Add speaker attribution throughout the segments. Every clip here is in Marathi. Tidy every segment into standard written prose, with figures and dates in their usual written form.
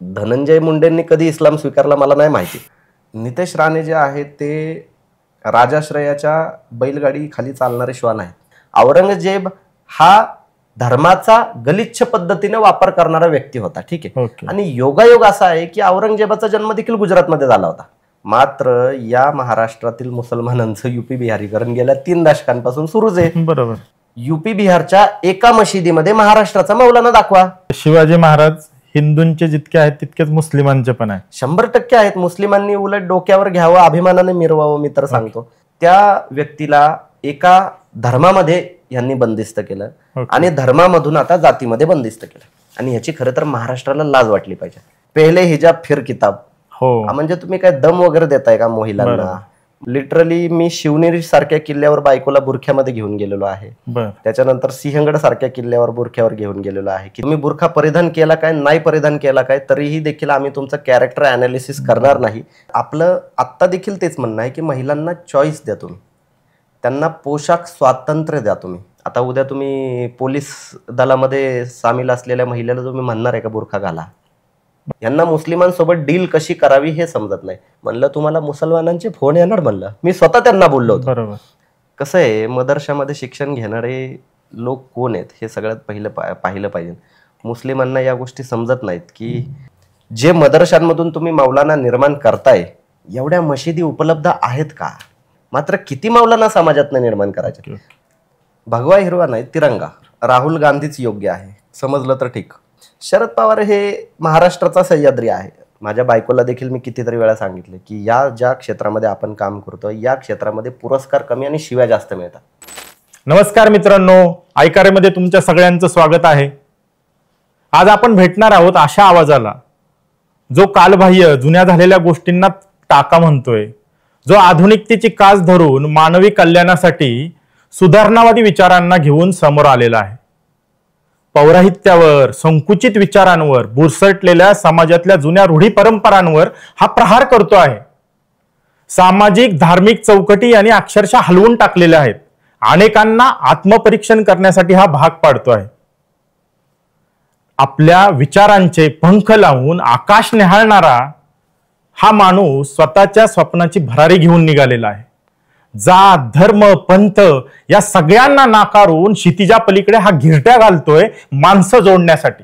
Speaker 1: धनंजय मुंडेंनी कधी इस्लाम स्वीकारला मला नाही माहिती. नितेश राणे जे आहेत ते राजाश्रयाच्या बैलगाडी खाली चालणारे श्वान आहेत. औरंगजेब हा धर्माचा गलिच्छ पद्धतीने वापर करणारा व्यक्ती होता. ठीक आहे. आणि योगायोग असा आहे की औरंगजेबाचा जन्म देखील गुजरातमध्ये झाला होता. मात्र या महाराष्ट्रातील मुसलमानांचं युपी बिहारीकरण गेल्या 3 दशकांपासून सुरूच आहे.
Speaker 2: बरोबर.
Speaker 1: युपी बिहारच्या एका मशिदीमध्ये महाराष्ट्राचा मौलाना दाखवा.
Speaker 2: शिवाजी महाराज हिंदूंचे जितके आहेत तितकेच मुस्लिमांचे पण आहे.
Speaker 1: 100% आहेत. मुस्लिमांनी उलट डोक्यावर घ्यावं, अभिमानाने मिरवावं. मी तर सांगतो त्या व्यक्तीला एका धर्मामध्ये यांनी बंदिस्त केलं आणि धर्मामधून आता जातीमध्ये बंदिस्त केलं. आणि ह्याची खरं तर महाराष्ट्राला लाज वाटली पाहिजे. पहिले हिजाब फिर किताब. म्हणजे तुम्ही काय दम वगैरे देताय का महिलांना? लिटरली मी शिवनेरी सारख्या किल्ल्यावर बायकोला बुरख्यामध्ये घेऊन गेलेलो आहे. त्याच्यानंतर सिंहगड सारख्या किल्ल्यावर बुरख्यावर घेऊन गेलेलो आहे की तुम्ही बुरखा परिधान केला काय, नाही परिधान केला काय, तरीही देखील आम्ही तुमचं कॅरेक्टर अनालिसिस करणार नाही. आपलं आत्ता देखील तेच म्हणणं आहे की महिलांना चॉईस द्या तुम्ही, त्यांना पोशाख स्वातंत्र्य द्या तुम्ही. आता उद्या तुम्ही पोलीस दलामध्ये सामील असलेल्या महिलेला तुम्ही म्हणणार आहे का बुरखा घाला? यांना मुस्लिमांसोबत डील कशी करावी हे समजत नाही. म्हणलं तुम्हाला मुसलमानांचे फोन येणार, म्हणलं मी स्वतः त्यांना बोललो होतो.
Speaker 2: बरोबर.
Speaker 1: कसं आहे, मदरशामध्ये शिक्षण घेणारे लोक कोण आहेत हे सगळ्यात पाहिलं पाहिजे. मुस्लिमांना या गोष्टी समजत नाहीत की जे मदरशांमधून तुम्ही मौलाना निर्माण करताय एवढ्या मशिदी उपलब्ध आहेत का? मात्र किती मौलाना समाजातनं निर्माण करायचे? भगवा हिरवा नाही तिरंगा. राहुल गांधीच योग्य आहे समजलं तर ठीक. शरद पवार हे महाराष्ट्राचा सह्याद्री आहे. माझ्या बायकोला देखील मी कितीतरी वेळा सांगितलं की या ज्या क्षेत्रामध्ये आपण काम करतो या क्षेत्रामध्ये पुरस्कार कमी आणि शिव्या जास्त मिळतात.
Speaker 2: नमस्कार मित्रांनो, ऐकारेमध्ये तुमच्या सगळ्यांचं स्वागत आहे. आज आपण भेटणार आहोत अशा आवाजाला जो कालबाह्य जुन्या झालेल्या गोष्टींना टाका म्हणतोय, जो आधुनिकतेची कास धरून मानवी कल्याणासाठी सुधारणावादी विचारांना घेऊन समोर आलेला आहे. पौराहित्यावर, संकुचित विचारांवर, बुरसटलेल्या समाजातल्या जुन्या रूढी परंपरांवर हा प्रहार करतो आहे. सामाजिक धार्मिक चौकटी यांनी अक्षरशः हलवून टाकलेल्या आहेत. अनेकांना आत्मपरीक्षण करण्यासाठी हा भाग पाडतो आहे. आपल्या विचारांचे पंख लावून आकाश न्याहाळणारा हा माणूस स्वतःच्या स्वप्नाची भरारी घेऊन निघालेला आहे. जात, धर्म, पंथ या सगळ्यांना नाकारून क्षितिजा पलीकडे हा घिरट्या घालतोय माणसं जोडण्यासाठी.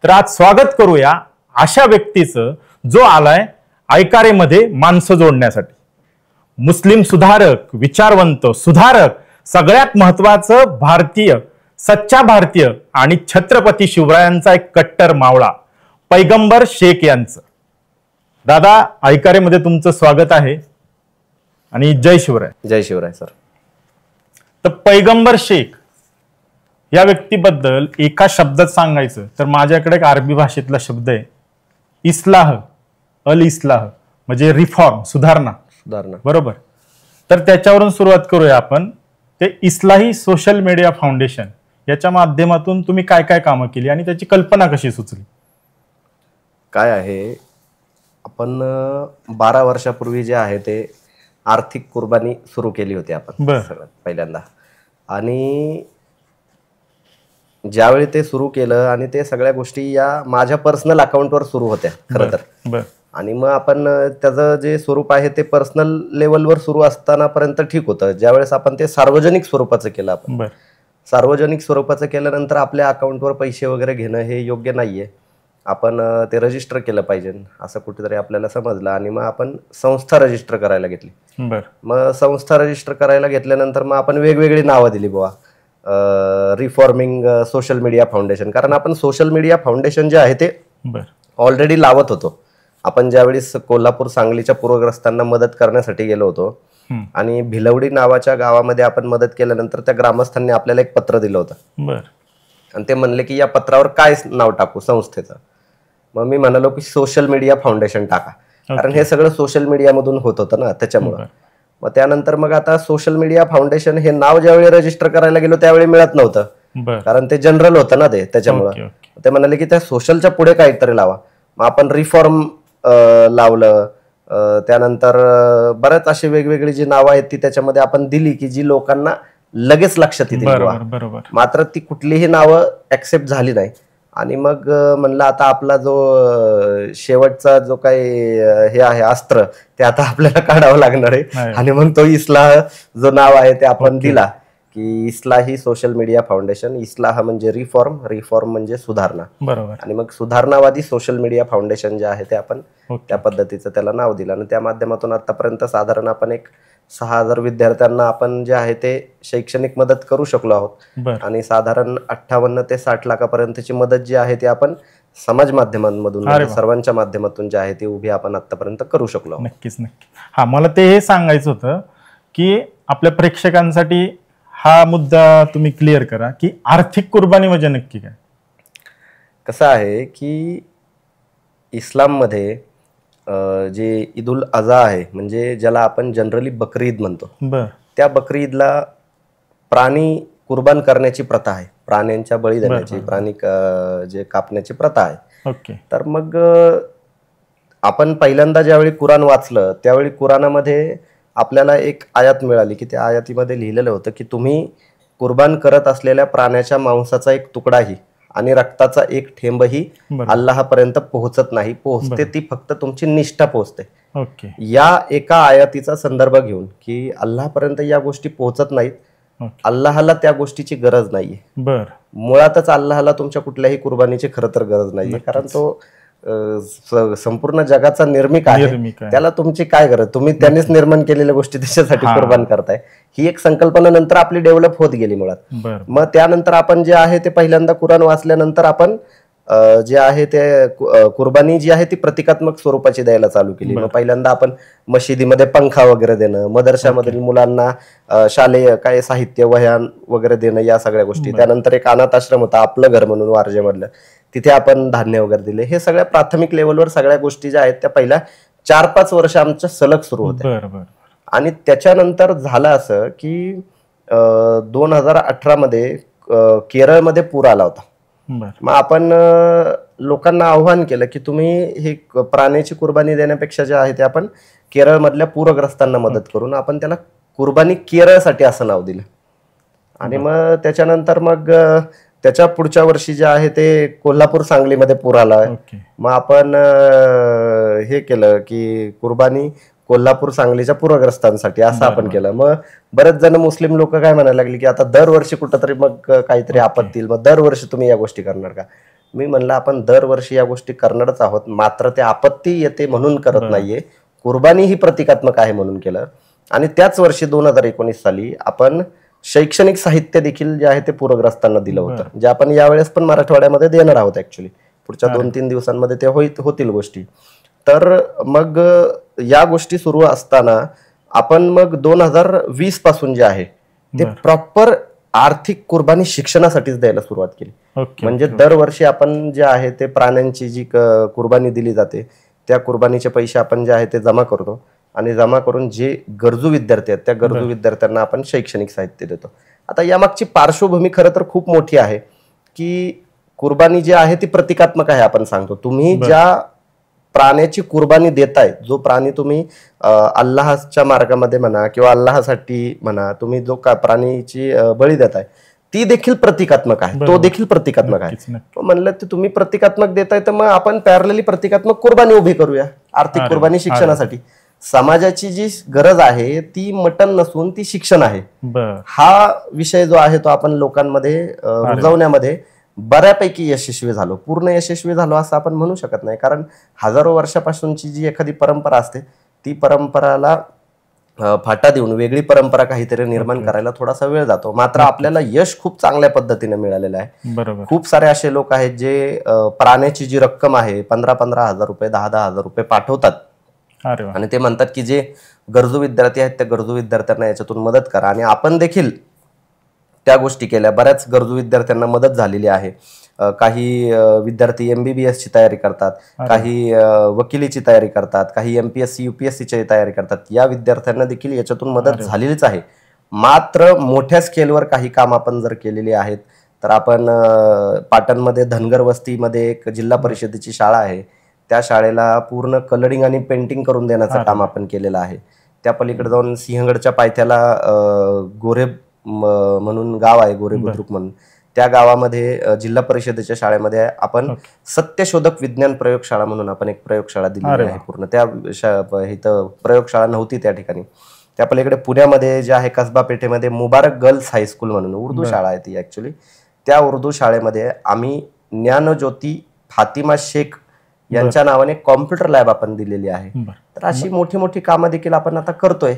Speaker 2: तर आज स्वागत करूया अशा व्यक्तीचं जो आलाय ऐकारेमध्ये माणसं जोडण्यासाठी. मुस्लिम सुधारक, विचारवंत, सुधारक, सगळ्यात महत्वाचं भारतीय, सच्चा भारतीय आणि छत्रपती शिवरायांचा एक कट्टर मावळा पैगंबर शेख यांचं. दादा, ऐकारेमध्ये तुमचं स्वागत आहे आणि जय शिवराय.
Speaker 1: जय शिवराय सर.
Speaker 2: तर पैगंबर शेख या व्यक्तीबद्दल एका शब्दात सांगायचं तर माझ्याकडे एक अरबी भाषेतला शब्द आहे, इस्लाह, अल इस्लाह, म्हणजे रिफॉर्म, सुधारणा. बरोबर. तर त्याच्यावरून सुरुवात करूया आपण. ते इस्लाही सोशल मीडिया फाउंडेशन याच्या माध्यमातून तुम्ही काय काय कामं केली आणि त्याची कल्पना कशी सुचली?
Speaker 1: काय आहे, आपण 12 वर्षापूर्वी जे आहे ते आर्थिक कुर्बानी सुरू केली होती आपण सगळ्यात पहिल्यांदा. आणि ज्यावेळी ते सुरू केलं आणि ते सगळ्या गोष्टी या माझ्या पर्सनल अकाउंटवर सुरू होत्या खरं तर. आणि मग आपण त्याचं जे स्वरूप आहे ते पर्सनल लेवलवर सुरू असताना पर्यंत ठीक होतं. ज्यावेळेस आपण ते सार्वजनिक स्वरूपाचं केलं, आपण सार्वजनिक स्वरूपाचं केल्यानंतर आपल्या अकाउंटवर पैसे वगैरे घेणं हे योग्य नाहीये. आपण ते रजिस्टर केलं पाहिजे असं कुठेतरी आपल्याला समजलं आणि मग आपण संस्था रजिस्टर करायला घेतली. मग संस्था रजिस्टर करायला घेतल्यानंतर मग आपण वेगवेगळी नावं दिली बुवा, रिफॉर्मिंग सोशल मीडिया फाउंडेशन. कारण आपण सोशल मीडिया फाउंडेशन जे आहे ते ऑलरेडी लावत होतो. आपण ज्यावेळेस कोल्हापूर सांगलीच्या पूरग्रस्तांना मदत करण्यासाठी गेलो होतो आणि भिलवडी नावाच्या गावामध्ये आपण मदत केल्यानंतर त्या ग्रामस्थांनी आपल्याला एक पत्र दिलं होतं आणि ते म्हणले की या पत्रावर काय नाव टाकू संस्थेचं. मग मी म्हणालो की सोशल मीडिया फाउंडेशन टाका, कारण हे सगळं सोशल मीडियामधून होत होतं ना त्याच्यामुळं. मग त्यानंतर मग आता सोशल मीडिया फाउंडेशन हे नाव ज्यावेळी रजिस्टर करायला गेलो त्यावेळी मिळत नव्हतं, कारण ते जनरल होतं ना ते. त्याच्यामुळं ते म्हणाले की त्या सोशलच्या पुढे काहीतरी लावा. मग आपण रिफॉर्म लावलं. त्यानंतर बऱ्याच अशी वेगवेगळी जी नावं आहेत ती त्याच्यामध्ये आपण दिली की जी लोकांना लगेच लक्षात येतील. मात्र ती कुठलीही नावं ऍक्सेप्ट झाली नाही आणि मग म्हणलं आता आपला जो शेवटचा जो काही हे आहे अस्त्र ते आता आपल्याला काढावं लागणार आहे. आणि मग तो इस्लाह जो नाव आहे ते आपण दिला की इस्लाही सोशल मीडिया फाउंडेशन. इस्लाह म्हणजे रिफॉर्म, रिफॉर्म म्हणजे सुधारणा.
Speaker 2: बरोबर.
Speaker 1: आणि मग सुधारणावादी सोशल मीडिया फाउंडेशन जे आहे ते आपण त्या पद्धतीचं त्याला नाव दिलं. आणि त्या माध्यमातून आतापर्यंत साधारण आपण एक 6,000 विद्यार्थ्यांना आपण जे आहे ते शैक्षणिक मदत करू शकलो आहोत. आणि साधारण 58 ते 60 लाखापर्यंतची मदत जी आहे ती आपण समाज माध्यमांमधून सर्वांच्या माध्यमातून जे आहे ती उभी आपण आतापर्यंत करू शकलो.
Speaker 2: नक्कीच नक्की. हा, मला ते हे सांगायचं होतं की आपल्या प्रेक्षकांसाठी हा मुद्दा तुम्ही क्लिअर करा की आर्थिक कुर्बानी म्हणजे नक्की काय.
Speaker 1: कसं आहे की इस्लाममध्ये जे ईद उल अझा आहे म्हणजे ज्याला आपण जनरली बकरी ईद म्हणतो, त्या बकरी ईदला प्राणी कुर्बान करण्याची प्रथा आहे. प्राण्यांच्या बळी देण्याची, प्राणी जे कापण्याची प्रथा आहे. तर मग आपण पहिल्यांदा ज्यावेळी कुराण वाचलं त्यावेळी कुराणामध्ये आपल्याला एक आयात मिळाली की त्या आयातीमध्ये लिहिलेलं होतं की तुम्ही कुर्बान करत असलेल्या प्राण्याच्या मांसाचा एक तुकडाही आणि रक्ताचा एक थेंबही अल्लाहपर्यंत पोहोचत नाही. पोहोचते ती फक्त तुमची निष्ठा पोहोचते. या एका आयातीचा संदर्भ घेऊन की अल्लाहपर्यंत या गोष्टी पोहोचत नाहीत, अल्लाहला त्या गोष्टीची गरज नाहीये. मुळातच अल्लाहला तुमच्या कुठल्याही कुर्बानीची खरं तर गरज नाहीये, कारण तो संपूर्ण जगाचा निर्मिक आहे. त्याला तुमची काय गरज, तुम्ही त्यांनीच निर्माण केलेल्या गोष्टी त्याच्यासाठी कुर्बान करताय. ही एक संकल्पना नंतर आपली डेव्हलप होत गेली मुळात. मग त्यानंतर आपण जे आहे ते पहिल्यांदा कुराण वाचल्यानंतर आपण जे आहे ते कुर्बानी जी आहे ती प्रतिकात्मक स्वरूपाची द्यायला चालू केली. मग पहिल्यांदा आपण मशिदीमध्ये पंखा वगैरे देणं, मदरशामधील मुलांना शालेय काय साहित्य वह्या वगैरे देणं, या सगळ्या गोष्टी. त्यानंतर एक अनाथ आश्रम होता आपलं घर म्हणून वारजेमधलं, तिथे आपण धान्य वगैरे दिले. हे सगळ्या प्राथमिक लेवलवर सगळ्या गोष्टी ज्या आहेत त्या पहिल्या 4-5 वर्ष आमच्या सलग सुरू होत्या. आणि त्याच्यानंतर झालं असं की 2018 मध्ये केरळमध्ये पूर आला होता. मग आपण लोकांना आव्हान केलं की तुम्ही हे प्राण्याची कुर्बानी देण्यापेक्षा जे आहे ते आपण केरळमधल्या पूरग्रस्तांना मदत करून आपण त्याला कुर्बानी केरळसाठी असं नाव दिलं. आणि मग त्याच्यानंतर मग त्याच्या पुढच्या वर्षी जे आहे ते कोल्हापूर सांगलीमध्ये पूर आला. मग आपण हे केलं की कुर्बानी कोल्हापूर सांगलीच्या पूरग्रस्तांसाठी असं आपण केलं. मग बरेच जण मुस्लिम लोक काय म्हणायला लागले की आता दरवर्षी कुठंतरी मग काहीतरी आपत्ती येईल, मग दरवर्षी तुम्ही या गोष्टी करणार का. मी म्हणलं आपण दरवर्षी या गोष्टी करणारच आहोत, मात्र ते आपत्ती येते म्हणून करत नाहीये, कुर्बानी ही प्रतिकात्मक आहे म्हणून केलं. आणि त्याच वर्षी 2019 साली आपण शैक्षणिक साहित्य देखील जे आहे ते पूरग्रस्तांना दिलं होतं, जे आपण यावेळेस पण मराठवाड्यामध्ये देणार आहोत. ऍक्च्युली पुढच्या 2-3 दिवसांमध्ये ते होतील गोष्टी. तर मग या गोष्टी सुरू असताना आपण मग 2020 पासून जे आहे ते प्रॉपर आर्थिक कुर्बानी शिक्षणासाठीच द्यायला सुरुवात केली. म्हणजे दरवर्षी आपण जे आहे ते प्राण्यांची जी कुर्बानी दिली जाते त्या कुर्बानीचे पैसे आपण जे आहे ते जमा करतो आणि जमा करून जे गरजू विद्यार्थी आहेत त्या गरजू विद्यार्थ्यांना आपण शैक्षणिक साहित्य देतो. आता यामागची पार्श्वभूमी खरं तर खूप मोठी आहे की कुर्बानी जी आहे ती प्रतिकात्मक आहे. आपण सांगतो तुम्ही ज्या प्राण्याची कुर्बानी देताय, जो प्राणी तुम्ही अल्लाहच्या मार्गामध्ये म्हणा किंवा अल्लाहसाठी म्हणा तुम्ही जो प्राणीची बळी देताय ती देखील प्रतिकात्मक आहे, तो देखील प्रतिकात्मक आहे. म्हणलं तर तुम्ही प्रतिकात्मक देताय तर मग आपण पॅरलली प्रतिकात्मक कुर्बानी उभी करूया, आर्थिक कुर्बानी शिक्षणासाठी. समाजाची जी गरज आहे ती मटण नसून ती शिक्षण आहे. हा विषय जो आहे तो आपण लोकांमध्ये रुजवण्यामध्ये बऱ्यापैकी यशस्वी झालो. पूर्ण यशस्वी झालो असं आपण म्हणू शकत नाही, कारण हजारो वर्षापासूनची जी एखादी परंपरा असते ती परंपराला फाटा देऊन वेगळी परंपरा काहीतरी निर्माण करायला थोडासा वेळ जातो. मात्र आपल्याला यश खूप चांगल्या पद्धतीने मिळालेलं आहे. खूप सारे असे लोक आहेत जे प्राण्याची जी रक्कम आहे 15-15 हजार रुपये 10-10 हजार रुपये पाठवतात आणि ते म्हणतात की जे गरजू विद्यार्थी आहेत त्या गरजू विद्यार्थ्यांना याच्यातून मदत करा. आणि आपण देखील त्या गोष्टी केल्या, बऱ्याच गरजू विद्यार्थ्यांना मदत झालेली आहे. काही विद्यार्थी MBBS ची तयारी करतात, काही वकिलीची तयारी करतात, काही MPSC UPSC ची तयारी करतात. या विद्यार्थ्यांना देखील याच्यातून मदत झालेलीच आहे. मात्र मोठ्या स्केलवर काही काम आपण जर केलेली आहेत तर आपण पाटणमध्ये धनगर वस्तीमध्ये एक जिल्हा परिषदेची शाळा आहे, त्या शाळेला पूर्ण कलरिंग आणि पेंटिंग करून देण्याचं काम आपण केलेलं आहे. त्या पलीकडे जाऊन सिंहगडच्या पायथ्याला गोरे म्हणून गाव आहे, गोरे बुद्रुक म्हणून, त्या गावामध्ये जिल्हा परिषदेच्या शाळेमध्ये आपण सत्यशोधक विज्ञान प्रयोगशाळा म्हणून आपण एक प्रयोगशाळा दिली आहे पूर्ण. त्या इथं प्रयोगशाळा नव्हती त्या ठिकाणी. त्या पलीकडे पुण्यामध्ये जे आहे कसबा पेठेमध्ये मुबारक गर्ल्स हायस्कूल म्हणून उर्दू शाळा आहे ती ऍक्च्युली. त्या उर्दू शाळेमध्ये आम्ही ज्ञानज्योती फातिमा शेख यांच्या नावाने कॉम्प्युटर लॅब आपण दिलेली आहे. तर अशी मोठी मोठी कामं देखील आपण आता करतोय.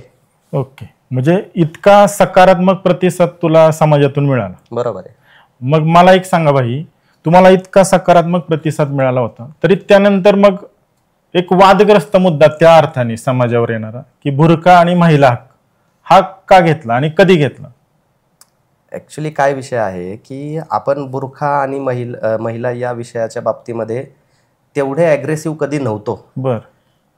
Speaker 2: ओके, म्हणजे इतका सकारात्मक प्रतिसाद तुला समाजातून मिळाला.
Speaker 1: बरोबर आहे.
Speaker 2: मग मला एक सांगा भाई, तुम्हाला इतका सकारात्मक प्रतिसाद मिळाला होता तरी त्यानंतर मग एक वादग्रस्त मुद्दा त्या अर्थाने समाजावर येणारा की बुरखा आणि महिला हक्क हा का घेतला आणि कधी घेतला?
Speaker 1: ऍक्च्युली काय विषय आहे की आपण बुरखा आणि महिला या विषयाच्या बाबतीमध्ये तेवढे अग्रेसिव्ह कधी नव्हतो.
Speaker 2: बर,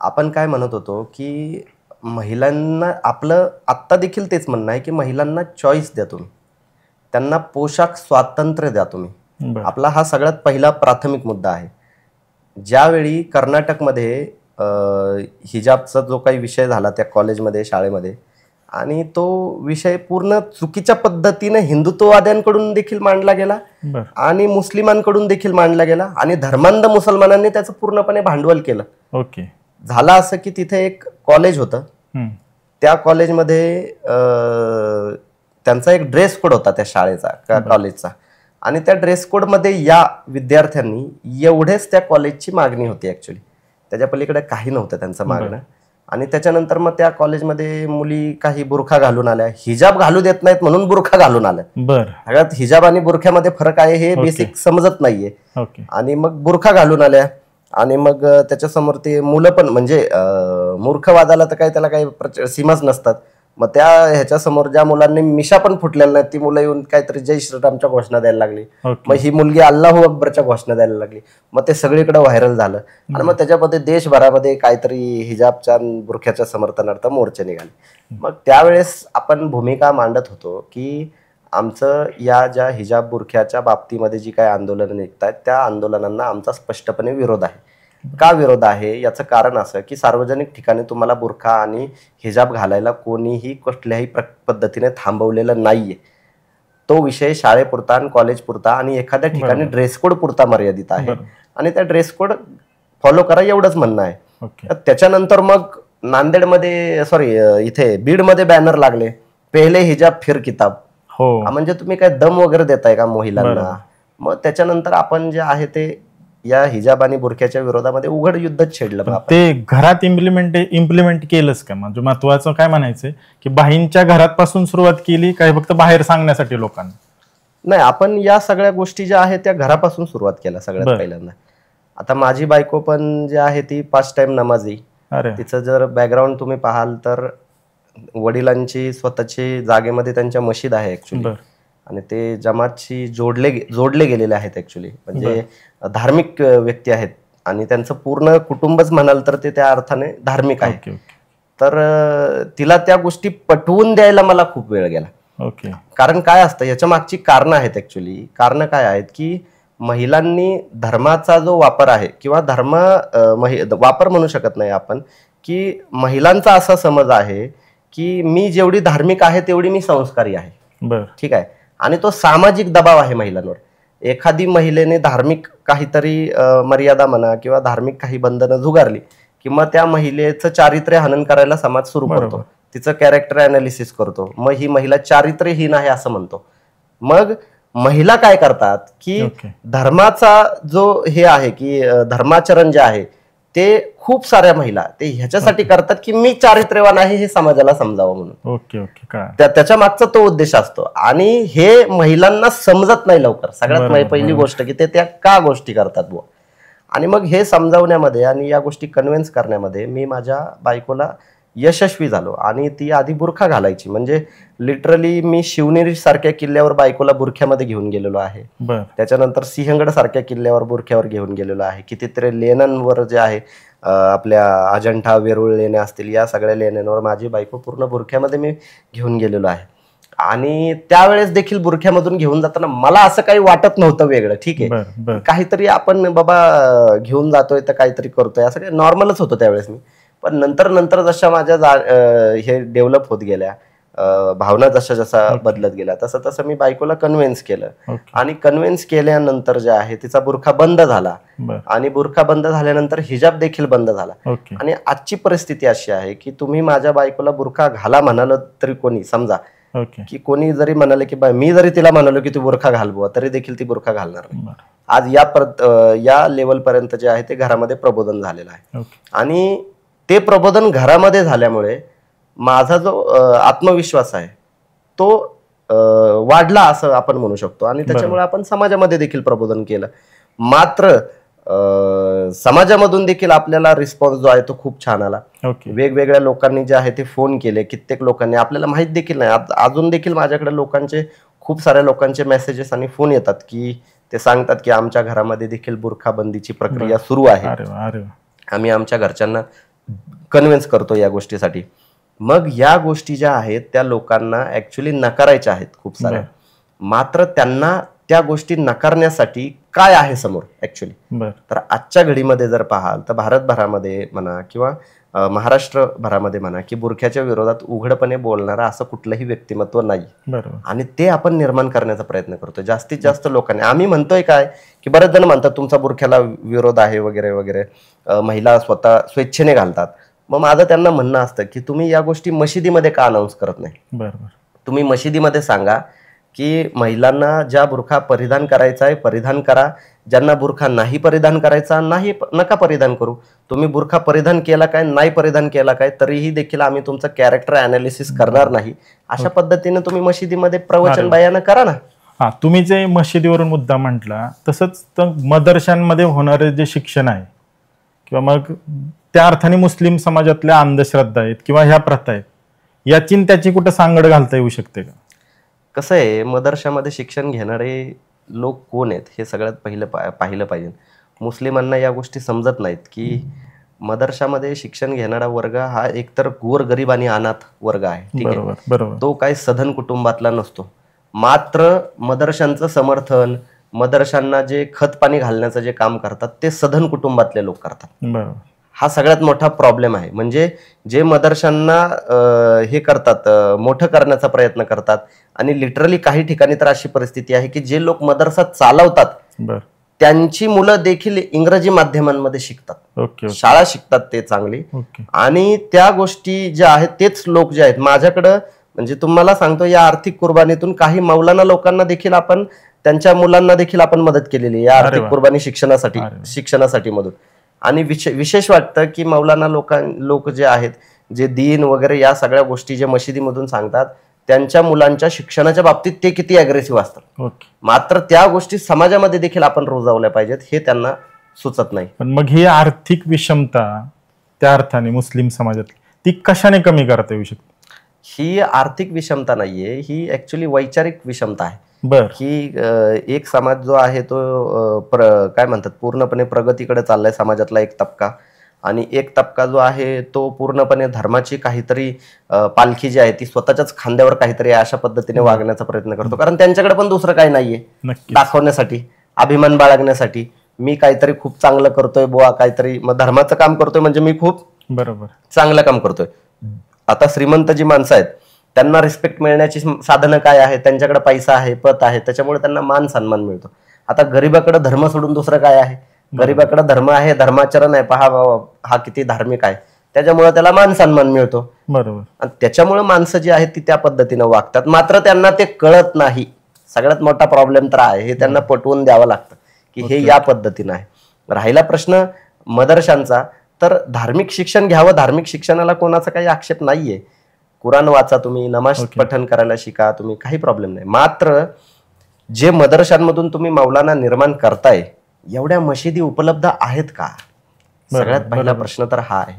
Speaker 1: आपण काय म्हणत होतो की महिलांना आपलं आत्ता देखील तेच म्हणणं आहे की महिलांना चॉईस द्या तुम्ही, त्यांना पोशाख स्वातंत्र्य द्या तुम्ही. आपला हा सगळ्यात पहिला प्राथमिक मुद्दा आहे. ज्यावेळी कर्नाटकमध्ये हिजाबचा जो काही विषय झाला त्या कॉलेजमध्ये शाळेमध्ये, आणि तो विषय पूर्ण चुकीच्या पद्धतीने हिंदुत्ववाद्यांकडून देखील मांडला गेला आणि मुस्लिमांकडून देखील मांडला गेला आणि धर्मांध मुसलमानांनी त्याचं पूर्णपणे भांडवल केलं.
Speaker 2: ओके,
Speaker 1: झालं असं की तिथे एक कॉलेज होतं, त्या कॉलेजमध्ये त्यांचा एक ड्रेस कोड होता त्या शाळेचा कॉलेजचा, आणि त्या ड्रेस कोडमध्ये या विद्यार्थ्यांनी एवढेच त्या कॉलेजची मागणी होती ऍक्च्युली, त्याच्या पलीकडे काही नव्हतं त्यांचं मागणं. आणि त्याच्यानंतर मग त्या कॉलेजमध्ये मुली काही बुरखा घालून आल्या, हिजाब घालू देत नाहीत म्हणून बुरखा घालून आल्या. सगळ्यात हिजाब आणि बुरख्यामध्ये फरक आहे हे बेसिक समजत नाहीये. आणि मग बुरखा घालून आल्या आणि मग त्याच्यासमोर ते मुलं पण म्हणजे मूर्खवादाला तर काही त्याला काही सीमाच नसतात. मग त्या ह्याच्यासमोर ज्या मुलांनी मिशा पण फुटलेल्या नाहीत ती मुलं येऊन काहीतरी जय श्रीरामच्या घोषणा द्यायला लागली. मग ही मुलगी अल्लाहू अकबरच्या घोषणा द्यायला लागली. मग ते सगळीकडे व्हायरल झालं आणि मग त्याच्यामध्ये देशभरामध्ये काहीतरी हिजाबच्या बुरख्याच्या समर्थनार्थ मोर्चे निघाले. मग त्यावेळेस आपण भूमिका मांडत होतो की आमचं या ज्या हिजाब बुरख्याच्या बाबतीमध्ये जी काही आंदोलनं निघत आहेत त्या आंदोलनांना आमचा स्पष्टपणे विरोध आहे. का विरोध आहे याचं कारण असं की सार्वजनिक ठिकाणी तुम्हाला बुरखा आणि हिजाब घालायला कोणीही कुठल्याही पद्धतीने थांबवलेलं नाहीये. तो विषय शाळेपुरता आणि कॉलेजपुरता आणि एखाद्या ठिकाणी ड्रेस कोड पुरता मर्यादित आहे आणि त्या ड्रेस कोड फॉलो करा एवढंच म्हणणं आहे. त्याच्यानंतर मग नांदेडमध्ये इथे बीडमध्ये बॅनर लागले, पहिले हिजाब फिर किताब. म्हणजे तुम्ही काय दम वगैरे देताय का महिलांना? मग त्याच्यानंतर आपण जे आहे ते या हिजाब आणि बुरख्याच्या विरोधामध्ये उघड युद्धच छेडलं.
Speaker 2: ते घरात इम्प्लिमेंट केलंच का? म्हणजे महत्वाचं काय म्हणायचंय की बाईंच्या घरापासून सुरुवात केली काय फक्त बाहेर सांगण्यासाठी लोकांना?
Speaker 1: नाही, आपण या सगळ्या गोष्टी ज्या आहेत त्या घरापासून सुरुवात केल्या सगळ्यात पहिल्यांदा. आता माझी बायको पण जे आहे ती 5 टाइम नमाजी. तिचं जर बॅकग्राऊंड तुम्ही पाहाल तर वडिलांची स्वतःची जागेमध्ये त्यांच्या मशीद आहे ऍक्च्युली, आणि ते जमातशी जोडले गेलेले आहेत ऍक्च्युली. म्हणजे धार्मिक व्यक्ती आहेत आणि त्यांचं पूर्ण कुटुंबच म्हणाल तर ते त्या अर्थाने धार्मिक आहे. तर तिला त्या गोष्टी पटवून द्यायला मला खूप वेळ गेला. कारण काय असतं याच्या मागची कारणं आहेत ऍक्च्युली. कारणं काय आहेत की महिलांनी धर्माचा जो वापर आहे किंवा वापर म्हणू शकत नाही आपण, की महिलांचा असा समज आहे की मी जेवढी धार्मिक आहे तेवढी मी संस्कारी आहे. ठीक आहे, आणि तो सामाजिक दबाव आहे महिलांवर. एखादी महिलेने धार्मिक काहीतरी मर्यादा म्हणा किंवा धार्मिक काही बंधनं झुगारली की मग त्या महिलेचं चारित्र्य हनन करायला समाज सुरू करतो, तिचं कॅरेक्टर अनालिसिस करतो, मग ही महिला चारित्र्यहीन आहे असं म्हणतो. मग महिला काय करतात की धर्माचा जो हे आहे की धर्माचरण जे आहे ते खूप साऱ्या महिला ते ह्याच्यासाठी करतात की मी चारित्र्यवान आहे हे समाजाला समजावं म्हणून. त्याच्या मागचा तो उद्देश असतो आणि हे महिलांना समजत नाही लवकर. सगळ्यात पहिली गोष्ट की ते त्या का गोष्टी करतात बुवा. आणि मग हे समजावण्यामध्ये आणि या गोष्टी कन्व्हिन्स करण्यामध्ये मी माझ्या बायकोला यशस्वी झालो. आणि ती आधी बुरखा घालायची, म्हणजे लिटरली मी शिवनेरी सारख्या किल्ल्यावर बायकोला बुरख्यामध्ये घेऊन गेलेलो आहे. त्याच्यानंतर सिंहगड सारख्या किल्ल्यावर बुरख्यावर घेऊन गेलेलो आहे. कितीतरी लेण्यांवर जे आहे आपल्या अजंठा वेरूळ लेण्या असतील या सगळ्या लेण्यांवर माझी बायको पूर्ण बुरख्यामध्ये मी घेऊन गेलेलो आहे. आणि त्यावेळेस देखील बुरख्यामधून घेऊन जाताना मला असं काही वाटत नव्हतं वेगळं. ठीक आहे, काहीतरी आपण बाबा घेऊन जातोय तर काहीतरी करतोय असं काही नॉर्मलच होतं त्यावेळेस मी. पण नंतर जशा माझ्या हे डेव्हलप होत गेल्या, भावना जशा जशा बदलत गेल्या तसं तसं मी बायकोला कन्व्हिन्स केलं आणि कन्व्हिन्स केल्यानंतर जे आहे तिचा बुरखा बंद झाला आणि बुरखा बंद झाल्यानंतर हिजाब देखील बंद झाला. आणि आजची परिस्थिती अशी आहे की तुम्ही माझ्या बायकोला बुरखा घाला म्हणाल तरी कोणी समजा की कोणी जरी म्हणाले की मी जरी तिला म्हणालो की तू बुरखा घाल बुवा तरी देखील ती बुरखा घालणार नाही. आज या लेवल पर्यंत जे आहे ते घरामध्ये प्रबोधन झालेलं आहे. आणि ते प्रबोधन घरामध्ये झाल्यामुळे माझा जो आत्मविश्वास आहे तो वाढला असं आपण म्हणू शकतो. आणि त्याच्यामुळे आपण समाजामध्ये देखील प्रबोधन केलं. मात्र समाजामधून देखील आपल्याला रिस्पॉन्स जो आहे तो खूप छान आला. वेगवेगळ्या लोकांनी जे आहे ते फोन केले. कित्येक लोकांनी, आपल्याला माहित देखील नाही, अजून देखील माझ्याकडे लोकांचे खूप साऱ्या लोकांचे मेसेजेस आणि फोन येतात की ते सांगतात की आमच्या घरामध्ये देखील बुरखाबंदीची प्रक्रिया सुरू आहे. आम्ही आमच्या घरच्यांना कन्व्हिन्स करतो या गोष्टीसाठी. मग या गोष्टी ज्या आहेत त्या लोकांना ऍक्च्युली नकारायच्या आहेत खूप साऱ्या. मात्र त्यांना त्या गोष्टी नकारण्यासाठी काय आहे समोर ऍक्च्युली, तर आजच्या घडीमध्ये जर पाहाल तर भारतभरामध्ये म्हणा किंवा महाराष्ट्रभरामध्ये म्हणा की बुरख्याच्या विरोधात उघडपणे बोलणारा असं कुठलंही व्यक्तिमत्व नाही. आणि ते आपण निर्माण करण्याचा प्रयत्न करतोय जास्तीत जास्त लोकांनी. आम्ही म्हणतोय काय की बरेच जण म्हणतात तुमचा बुरख्याला विरोध आहे वगैरे वगैरे, महिला स्वतः स्वेच्छेने घालतात. मग माझं त्यांना म्हणणं असतं की तुम्ही या गोष्टी मशिदीमध्ये का अनाऊन्स करत नाही? तुम्ही मशिदीमध्ये सांगा की महिलांना ज्या बुरखा परिधान करायचा आहे परिधान करा, ज्यांना बुरखा नाही परिधान करायचा नका परिधान करू. तुम्ही बुरखा परिधान केला काय नाही परिधान केला काय तरीही देखील आम्ही तुमचं कॅरेक्टर अनालिसिस करणार नाही. अशा पद्धतीने तुम्ही मशिदीमध्ये प्रवचन बयान करा ना.
Speaker 2: तुम्ही जे मशिदीवरून मुद्दा म्हटला तसंच मदरशांमध्ये होणारे जे शिक्षण आहे किंवा मग त्या अर्थाने मुस्लिम समाजातल्या अंधश्रद्धा आहेत किंवा ह्या प्रथा आहेत, याची त्याची कुठं सांगड घालता येऊ शकते का?
Speaker 1: कसं आहे, मदरशामध्ये शिक्षण घेणारे लोक कोण आहेत हे सगळ्यात पाहिलं पाहिजे. मुस्लिमांना या गोष्टी समजत नाहीत की मदरशामध्ये शिक्षण घेणारा वर्ग हा एकतर गोरगरीब आणि अनाथ वर्ग आहे. ठीक आहे, तो काही सधन कुटुंबातला नसतो. मात्र मदरशांचं समर्थन, मदरशांना जे खत पाणी घालण्याचं जे काम करतात ते सधन कुटुंबातले लोक करतात. हा सगळ्यात मोठा प्रॉब्लेम आहे. म्हणजे जे मदरशांना हे करतात, मोठं करण्याचा प्रयत्न करतात आणि लिटरली काही ठिकाणी तर अशी परिस्थिती आहे की जे लोक मदरसा चालवतात त्यांची मुलं देखील इंग्रजी माध्यमांमध्ये शिकतात, शाळा शिकतात ते चांगली. आणि त्या गोष्टी ज्या आहेत तेच लोक जे आहेत माझ्याकडं, म्हणजे तुम्हाला सांगतो या आर्थिक कुर्बानीतून काही मौलाना लोकांना देखील आपण त्यांच्या मुलांना देखील आपण मदत केलेली या आर्थिक कुर्बानी शिक्षणासाठी मदत. आणि विशेष वाटतं की मौलाना लोक जे आहेत जे दीन वगैरे या सगळ्या गोष्टी जे मशिदीमधून सांगतात त्यांच्या मुलांच्या शिक्षणाच्या बाबतीत ते किती अग्रेसिव्ह असतात. मात्र त्या गोष्टी समाजामध्ये देखील आपण रुजवल्या पाहिजेत हे त्यांना सुचत नाही.
Speaker 2: पण मग ही आर्थिक विषमता त्या अर्थाने मुस्लिम समाजात ती कशाने कमी करता येऊ शकते?
Speaker 1: ही आर्थिक विषमता नाहीये, ही ऍक्च्युली वैचारिक विषमता आहे. की एक समाज जो आहे तो काय म्हणतात पूर्णपणे प्रगतीकडे चाललाय समाजातला एक तबका, आणि एक तबका जो आहे तो पूर्णपणे धर्माची काहीतरी पालखी जी आहे ती स्वतःच्याच खांद्यावर काहीतरी अशा पद्धतीने वागण्याचा प्रयत्न करतो. कारण त्यांच्याकडे पण दुसरं काही नाहीये दाखवण्यासाठी, अभिमान बाळगण्यासाठी. मी काहीतरी खूप चांगलं करतोय बुवा, काहीतरी मग धर्माचं काम करतोय म्हणजे मी खूप चांगलं काम करतोय. आता श्रीमंत जी माणसं आहेत त्यांना रिस्पेक्ट मिळण्याची साधनं काय आहे? त्यांच्याकडे पैसा आहे, पत आहे, त्याच्यामुळे त्यांना मान सन्मान मिळतो. आता गरीबाकडे धर्म सोडून दुसरं काय आहे? गरीबाकडे धर्म आहे, धर्माचरण आहे, पहा हा किती धार्मिक आहे, त्याच्यामुळे त्याला मान सन्मान मिळतो.
Speaker 2: बरोबर.
Speaker 1: आणि त्याच्यामुळे माणसं जी आहेत ती त्या पद्धतीनं वागतात. मात्र त्यांना ते कळत नाही. सगळ्यात मोठा प्रॉब्लेम तर आहे, हे त्यांना पटवून द्यावं लागतं की हे या पद्धतीनं आहे. राहिला प्रश्न मदरशांचा, तर धार्मिक शिक्षण घ्यावं, धार्मिक शिक्षणाला कोणाचा काही आक्षेप नाहीये. कुराण वाचा तुम्ही, नमाज पठण करायला शिका तुम्ही, काही प्रॉब्लेम नाही. मात्र जे मदरशांमधून तुम्ही मौलाना निर्माण करताय एवढ्या मशिदी उपलब्ध आहेत का? सगळ्यात पहिला प्रश्न तर हा आहे.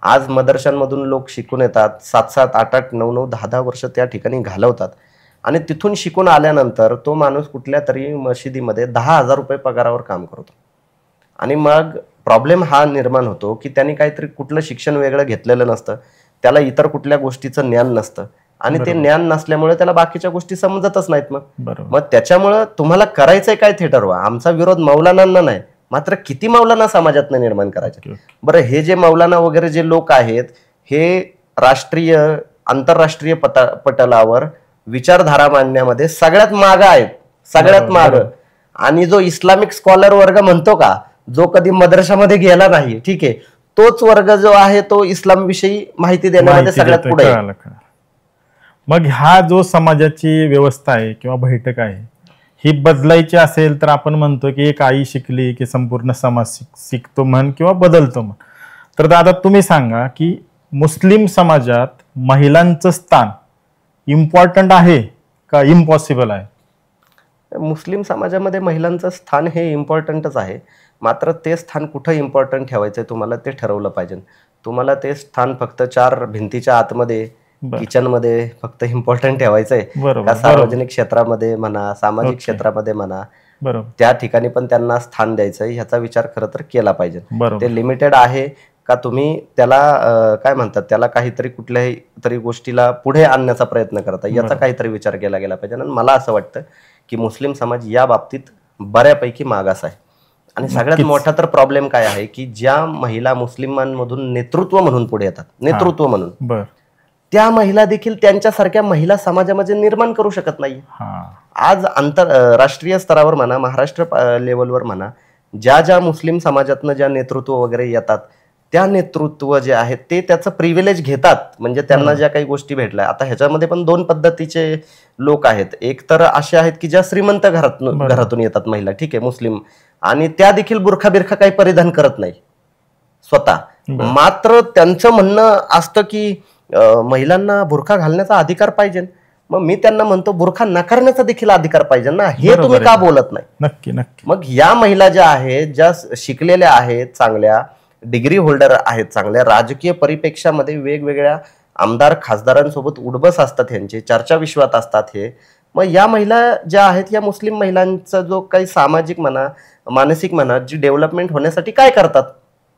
Speaker 1: आज मदरशांमधून लोक शिकून येतात, 7-7, 8-8, 9-9, 10-10 वर्ष त्या ठिकाणी घालवतात आणि तिथून शिकून आल्यानंतर तो माणूस कुठल्या तरी मशिदीमध्ये 10,000 रुपये पगारावर काम करतो. आणि मग प्रॉब्लेम हा निर्माण होतो की त्यांनी काहीतरी कुठलं शिक्षण वेगळं घेतलेलं नसतं, त्याला इतर कुठल्या गोष्टीचं ज्ञान नसतं आणि ते ज्ञान नसल्यामुळे त्याला बाकीच्या गोष्टी समजतच नाहीत. मग त्याच्यामुळे तुम्हाला करायचंय काय ते ठरवा. आमचा विरोध मौलानांना नाही, मात्र किती मौलाना समाजातनं निर्माण करायचे. बरं, हे जे मौलाना वगैरे जे लोक आहेत हे राष्ट्रीय आंतरराष्ट्रीय पटलावर विचारधारा मांडण्यामध्ये सगळ्यात मागं आहेत, सगळ्यात मागं. आणि जो इस्लामिक स्कॉलर वर्ग म्हणतो का, जो कधी मद्रसामध्ये गेला नाही, ठीक आहे, तोच वर्ग जो आहे तो इस्लाम विषयी माहिती देण्यामध्ये सगळ्यात पुढे आहे.
Speaker 2: मग हा जो समाजाची व्यवस्था आहे किंवा बैठक आहे ही बदलायची असेल तर आपण म्हणतो की एक आई शिकली की संपूर्ण समाज शिकतो म्हण किंवा बदलतो म्हण. तर दादा तुम्ही सांगा की मुस्लिम समाजात महिलांचं स्थान इम्पॉर्टंट आहे का इम्पॉसिबल आहे?
Speaker 1: मुस्लिम समाजामध्ये महिलांचं स्थान हे इम्पॉर्टंटच आहे, मात्र ते स्थान कुठं इम्पॉर्टंट ठेवायचंय तुम्हाला ते ठरवलं पाहिजे. तुम्हाला ते स्थान फक्त 4 भिंतीच्या आतमध्ये किचन मध्ये फक्त इम्पॉर्टंट ठेवायचंय का सार्वजनिक क्षेत्रामध्ये म्हणा, सामाजिक क्षेत्रामध्ये म्हणा, त्या ठिकाणी पण त्यांना स्थान द्यायचंय ह्याचा विचार खरं तर केला पाहिजे. ते लिमिटेड आहे का तुम्ही त्याला काय म्हणतात, त्याला काहीतरी कुठल्याही तरी गोष्टीला पुढे आणण्याचा प्रयत्न करता, याचा काहीतरी विचार केला गेला पाहिजे. आणि मला असं वाटतं की मुस्लिम समाज या बाबतीत बऱ्यापैकी मागास आहे. आणि सगळ्यात मोठा तर प्रॉब्लेम काय आहे की ज्या महिला मुस्लिमांमधून नेतृत्व म्हणून पुढे येतात, नेतृत्व म्हणून, त्या महिला देखील त्यांच्यासारख्या महिला समाजामध्ये निर्माण करू शकत नाही. आज आंतरराष्ट्रीय स्तरावर म्हणा, महाराष्ट्र लेवलवर म्हणा, ज्या मुस्लिम समाजातनं ज्या नेतृत्व वगैरे येतात त्या नेतृत्व जे आहे ते त्याचं प्रिव्हिलेज घेतात. म्हणजे त्यांना ज्या काही गोष्टी भेटल्या, आता ह्याच्यामध्ये पण 2 पद्धतीचे लोक आहेत. एक तर असे आहेत की ज्या श्रीमंत घरातून येतात महिला, ठीक आहे, मुस्लिम, आणि त्या देखील बुरखा बिरखा काही परिधान करत नाही स्वतः, मात्र त्यांचं म्हणणं असतं की महिलांना बुरखा घालण्याचा अधिकार पाहिजे. मग मी त्यांना म्हणतो बुरखा नाकारण्याचा देखील अधिकार पाहिजे ना, हे तुम्ही का बोलत नाही?
Speaker 2: नक्की नक्की.
Speaker 1: मग या महिला ज्या आहेत, ज्या शिकलेल्या आहेत, चांगल्या डिग्री होल्डर आहेत, चांगल्या राजकीय परिप्रेक्षामध्ये वेगवेगळ्या आमदार खासदारांसोबत उडबस असतात, यांचे चर्चा विश्वात असतात हे. मग या महिला ज्या आहेत, या मुस्लिम महिलांचा जो काही सामाजिक म्हणा, मानसिक म्हणा, जी डेव्हलपमेंट होण्यासाठी काय करतात?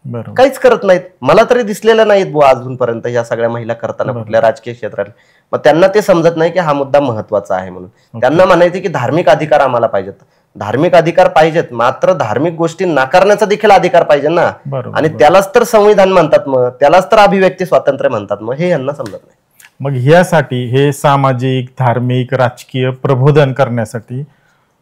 Speaker 1: काहीच करत नाहीत. मला तरी दिसलेलं नाहीत बुवा अजूनपर्यंत या सगळ्या महिला करताना कुठल्या राजकीय क्षेत्रात. मग त्यांना ते समजत नाही की हा मुद्दा महत्वाचा आहे म्हणून. त्यांना म्हणायचे की धार्मिक अधिकार आम्हाला पाहिजेत, धार्मिक अधिकार पाहिजेत, मात्र धार्मिक गोष्टी नाकारण्याचा देखील अधिकार पाहिजे ना. आणि त्यालाच तर संविधान म्हणतात, मग त्यालाच तर अभिव्यक्ती स्वातंत्र्य म्हणतात. मग हे यांना समजत नाही.
Speaker 2: मग ह्यासाठी हे सामाजिक, धार्मिक, राजकीय प्रबोधन करण्यासाठी